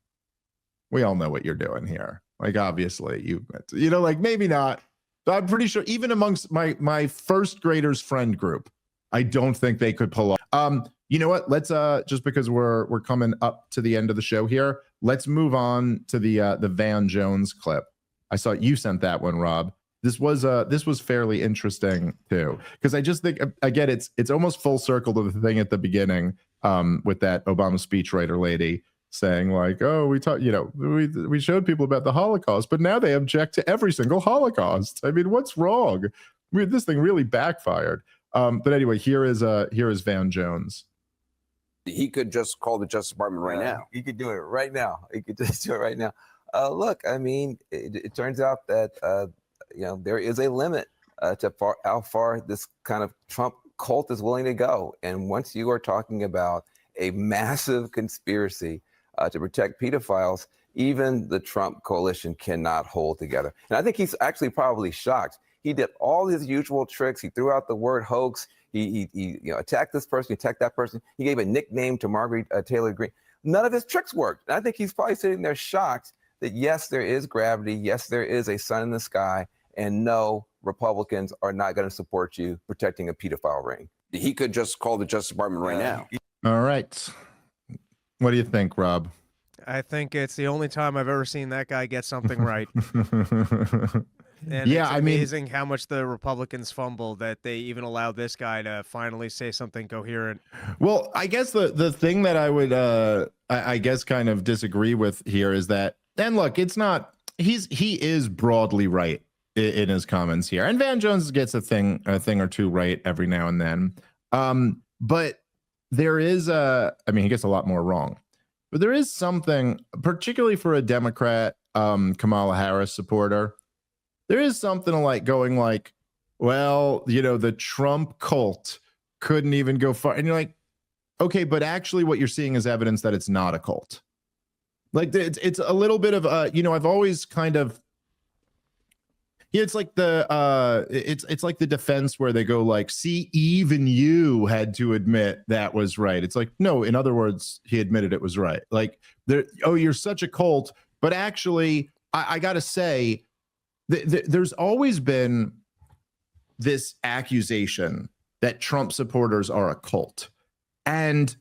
S3: we all know what you're doing here. Like, obviously, you know, like maybe not, but I'm pretty sure even amongst my first graders friend group, I don't think they could pull off. You know what? Let's just because we're coming up to the end of the show here, let's move on to the Van Jones clip. I saw you sent that one, Rob. This was fairly interesting too, because I just think, again, it's almost full circle to the thing at the beginning with that Obama speechwriter lady saying like, oh, we showed people about the Holocaust, but now they object to every single Holocaust. I mean, what's wrong? This thing really backfired. But anyway, here is Van Jones.
S8: He could just call the Justice Department right now.
S9: He could do it right now. He could just do it right now. Look, I mean, it turns out that there is a limit to how far this kind of Trump cult is willing to go. And once you are talking about a massive conspiracy to protect pedophiles, even the Trump coalition cannot hold together. And I think he's actually probably shocked. He did all his usual tricks. He threw out the word hoax. He attacked this person, he attacked that person. He gave a nickname to Margaret Taylor Greene. None of his tricks worked. And I think he's probably sitting there shocked that yes, there is gravity. Yes, there is a sun in the sky. And no, Republicans are not going to support you protecting a pedophile ring.
S8: He could just call the Justice Department right now.
S3: All right. What do you think, Rob?
S4: I think it's the only time I've ever seen that guy get something right. And
S3: yeah,
S4: it's amazing how much the Republicans fumble that they even allowed this guy to finally say something coherent.
S3: Well, I guess the thing that I would I guess kind of disagree with here is that, and look, it's not, he is broadly right in his comments here, and Van Jones gets a thing or two right every now and then, but there is I mean, he gets a lot more wrong, but there is something, particularly for a Democrat Kamala Harris supporter, there is something like going like, well, the Trump cult couldn't even go far, and you're like, okay, but actually what you're seeing is evidence that it's not a cult. Like, it's a little bit of I've always kind of, it's like it's like the defense where they go like, see, even you had to admit that was right. It's like, no, in other words, he admitted it was right. Like, you're such a cult, but actually, I gotta say, there's always been this accusation that Trump supporters are a cult, and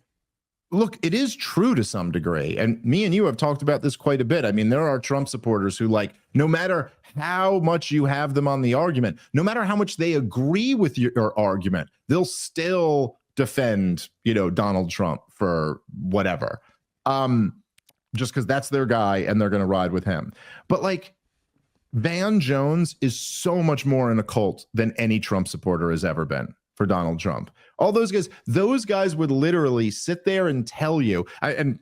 S3: look, it is true to some degree. And me and you have talked about this quite a bit. I mean, there are Trump supporters who, like, no matter how much you have them on the argument, no matter how much they agree with your argument, they'll still defend, Donald Trump for whatever. Just because that's their guy and they're going to ride with him. But like, Van Jones is so much more in a cult than any Trump supporter has ever been for Donald Trump. All those guys would literally sit there and tell you, and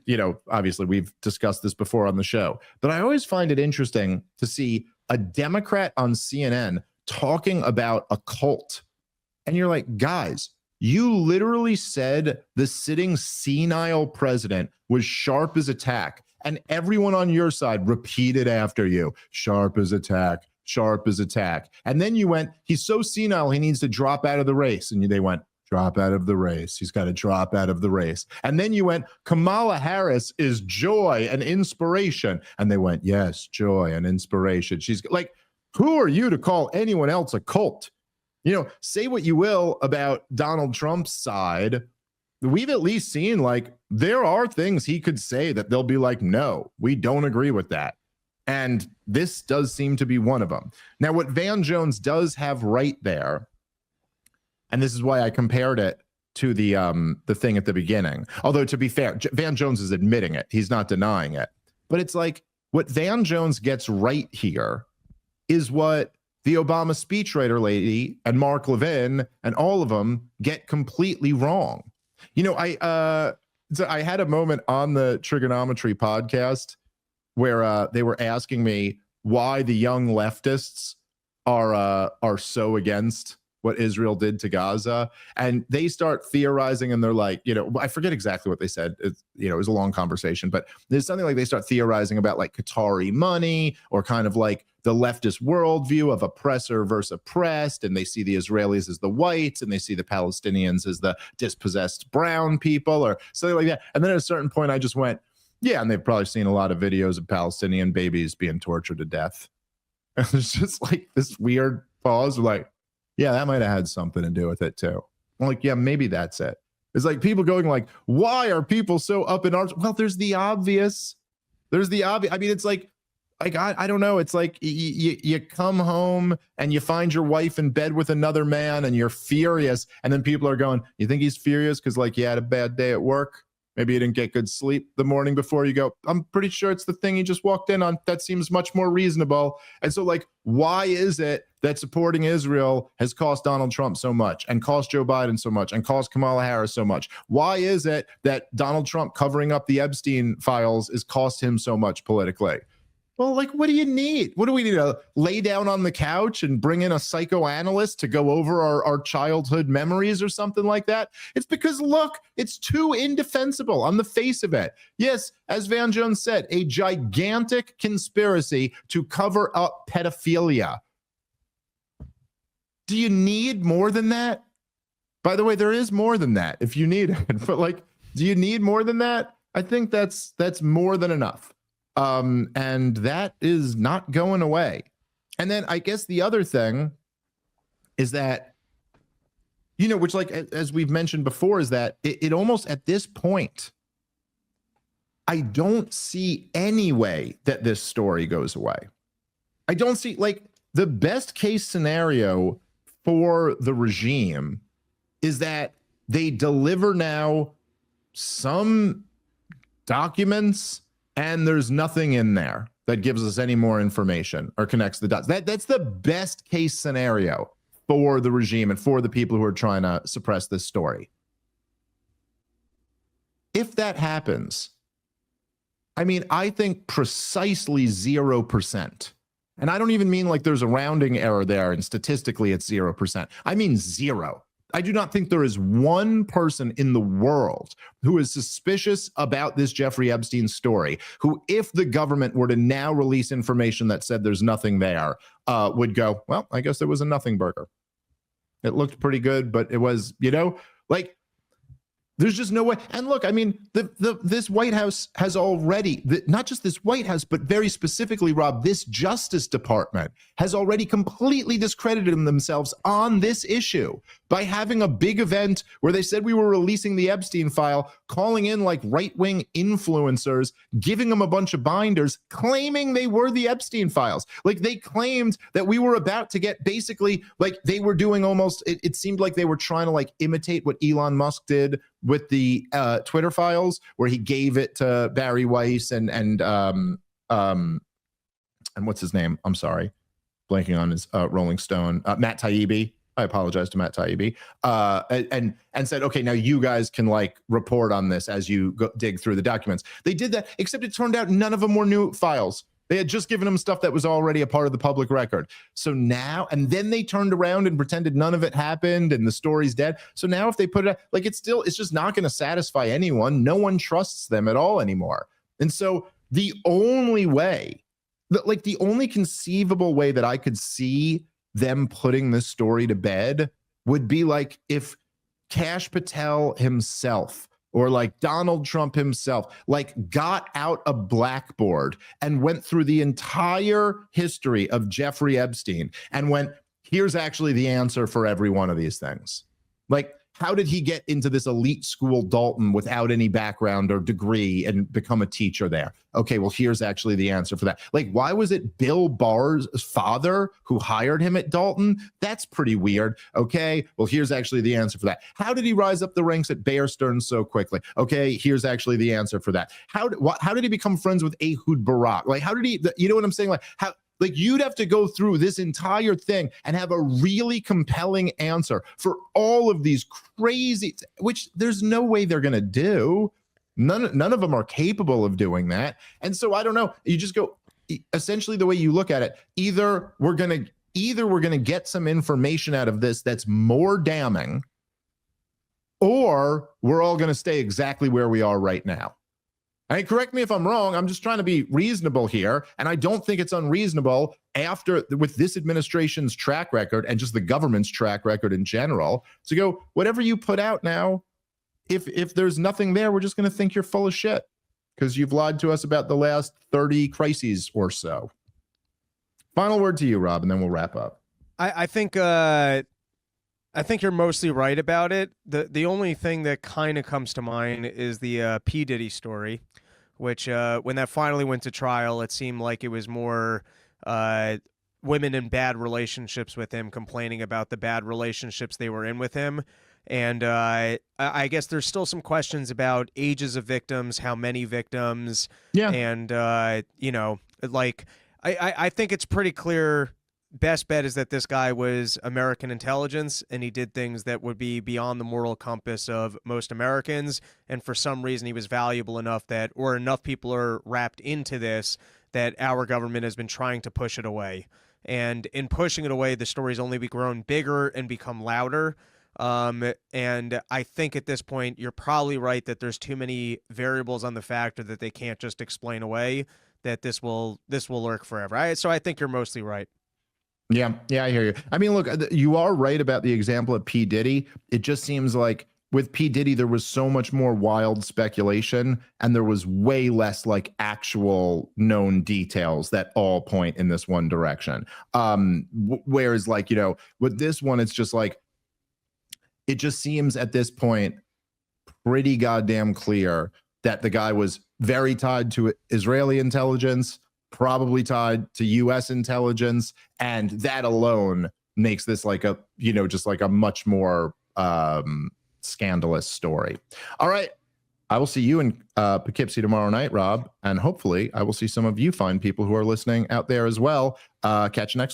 S3: obviously we've discussed this before on the show, but I always find it interesting to see a Democrat on CNN talking about a cult. And you're like, guys, you literally said the sitting senile president was sharp as a tack, and everyone on your side repeated after you, sharp as a tack, sharp as a tack. And then you went, he's so senile, he needs to drop out of the race. And they went, drop out of the race. He's got to drop out of the race. And then you went, Kamala Harris is joy and inspiration. And they went, yes, joy and inspiration. She's like, who are you to call anyone else a cult? Say what you will about Donald Trump's side. We've at least seen, like, there are things he could say that they'll be like, no, we don't agree with that. And this does seem to be one of them. Now, what Van Jones does have right there, and this is why I compared it to the thing at the beginning. Although, to be fair, Van Jones is admitting it. He's not denying it. But it's like, what Van Jones gets right here is what the Obama speechwriter lady and Mark Levin and all of them get completely wrong. I had a moment on the Trigonometry podcast where they were asking me why the young leftists are so against what Israel did to Gaza, and they start theorizing, and they're like, I forget exactly what they said. It was a long conversation, but there's something like they start theorizing about like Qatari money, or kind of like the leftist worldview of oppressor versus oppressed, and they see the Israelis as the whites, and they see the Palestinians as the dispossessed brown people, or something like that. And then at a certain point, I just went, yeah, and they've probably seen a lot of videos of Palestinian babies being tortured to death. And it's just like this weird pause, like, yeah, that might have had something to do with it too. I'm like, yeah, maybe that's it. It's like people going like, why are people so up in arms? Well, there's the obvious. I mean, it's like I don't know. It's like you come home and you find your wife in bed with another man and you're furious. And then people are going, you think he's furious because like you had a bad day at work? Maybe you didn't get good sleep the morning before. You go, I'm pretty sure it's the thing he just walked in on. That seems much more reasonable. And so, like, why is it that supporting Israel has cost Donald Trump so much, and cost Joe Biden so much, and cost Kamala Harris so much? Why is it that Donald Trump covering up the Epstein files is cost him so much politically? Well, like, what do you need? What do we need to lay down on the couch and bring in a psychoanalyst to go over our childhood memories or something like that? It's because, look, it's too indefensible on the face of it. Yes, as Van Jones said, a gigantic conspiracy to cover up pedophilia. Do you need more than that? By the way, there is more than that if you need it. But, like, do you need more than that? I think that's more than enough. And that is not going away. And then I guess the other thing is that, which, like, as we've mentioned before, is that it almost at this point, I don't see any way that this story goes away. I don't see, like, the best case scenario for the regime is that they deliver now some documents and there's nothing in there that gives us any more information or connects the dots. That's the best case scenario for the regime and for the people who are trying to suppress this story. If that happens, I mean, I think precisely 0%. And I don't even mean like there's a rounding error there and statistically it's 0%. I mean zero. I do not think there is one person in the world who is suspicious about this Jeffrey Epstein story, who, if the government were to now release information that said there's nothing there, would go, well, I guess there was a nothing burger. It looked pretty good, but it was, like, there's just no way. And look, I mean, this White House has already, not just this White House, but very specifically, Rob, this Justice Department has already completely discredited themselves on this issue by having a big event where they said we were releasing the Epstein file, calling in like right-wing influencers, giving them a bunch of binders, claiming they were the Epstein files. Like, they claimed that we were about to get basically, like, they were doing almost, it seemed like they were trying to like imitate what Elon Musk did with the Twitter files, where he gave it to Barry Weiss and what's his name? I'm sorry, blanking on his Rolling Stone, Matt Taibbi. I apologize to Matt Taibbi. And said, okay, now you guys can like report on this as you dig through the documents. They did that, except it turned out none of them were new files. They had just given him stuff that was already a part of the public record. So now, and then they turned around and pretended none of it happened and the story's dead. So now if they put it, like, it's just not going to satisfy anyone. No one trusts them at all anymore. And so the only way, like the only conceivable way that I could see them putting this story to bed would be like if Kash Patel himself or like Donald Trump himself, like got out a blackboard and went through the entire history of Jeffrey Epstein and went, here's actually the answer for every one of these things. Like, how did he get into this elite school, Dalton, without any background or degree and become a teacher there? Okay, well, here's actually the answer for that. Like, why was it Bill Barr's father who hired him at Dalton? That's pretty weird. Okay, well, here's actually the answer for that. How did he rise up the ranks at Bear Stearns so quickly? Okay, here's actually the answer for that. How did he become friends with Ehud Barak? Like, how did he, you know what I'm saying? Like, how? Like, you'd have to go through this entire thing and have a really compelling answer for all of these crazy, which there's no way they're going to do. None of them are capable of doing that. And so I don't know. You just go, essentially the way you look at it, either we're going to get some information out of this that's more damning, or we're all going to stay exactly where we are right now. I mean, correct me if I'm wrong. I'm just trying to be reasonable here. And I don't think it's unreasonable with this administration's track record and just the government's track record in general to go, whatever you put out now, if there's nothing there, we're just going to think you're full of shit because you've lied to us about the last 30 crises or so. Final word to you, Rob, and then we'll wrap up.
S4: I think you're mostly right about it. The only thing that kind of comes to mind is the P. Diddy story, which when that finally went to trial, it seemed like it was more women in bad relationships with him complaining about the bad relationships they were in with him. And I guess there's still some questions about ages of victims, how many victims.
S3: Yeah.
S4: And, like, I think it's pretty clear. Best bet is that this guy was American intelligence and he did things that would be beyond the moral compass of most Americans. And for some reason, he was valuable enough or enough people are wrapped into this that our government has been trying to push it away. And in pushing it away, the story's only grown bigger and become louder. And I think at this point, you're probably right that there's too many variables on the factor that they can't just explain away, that this will lurk forever. So I think you're mostly right.
S3: Yeah, I hear you. I mean, look, you are right about the example of P. Diddy. It just seems like with P. Diddy, there was so much more wild speculation and there was way less like actual known details that all point in this one direction. Whereas like, with this one, it's just like, it just seems at this point pretty goddamn clear that the guy was very tied to Israeli intelligence, probably tied to U.S. intelligence, and that alone makes this like a, just like a much more scandalous story. All right. I will see you in Poughkeepsie tomorrow night, Rob, and hopefully I will see some of you fine people who are listening out there as well. Catch you next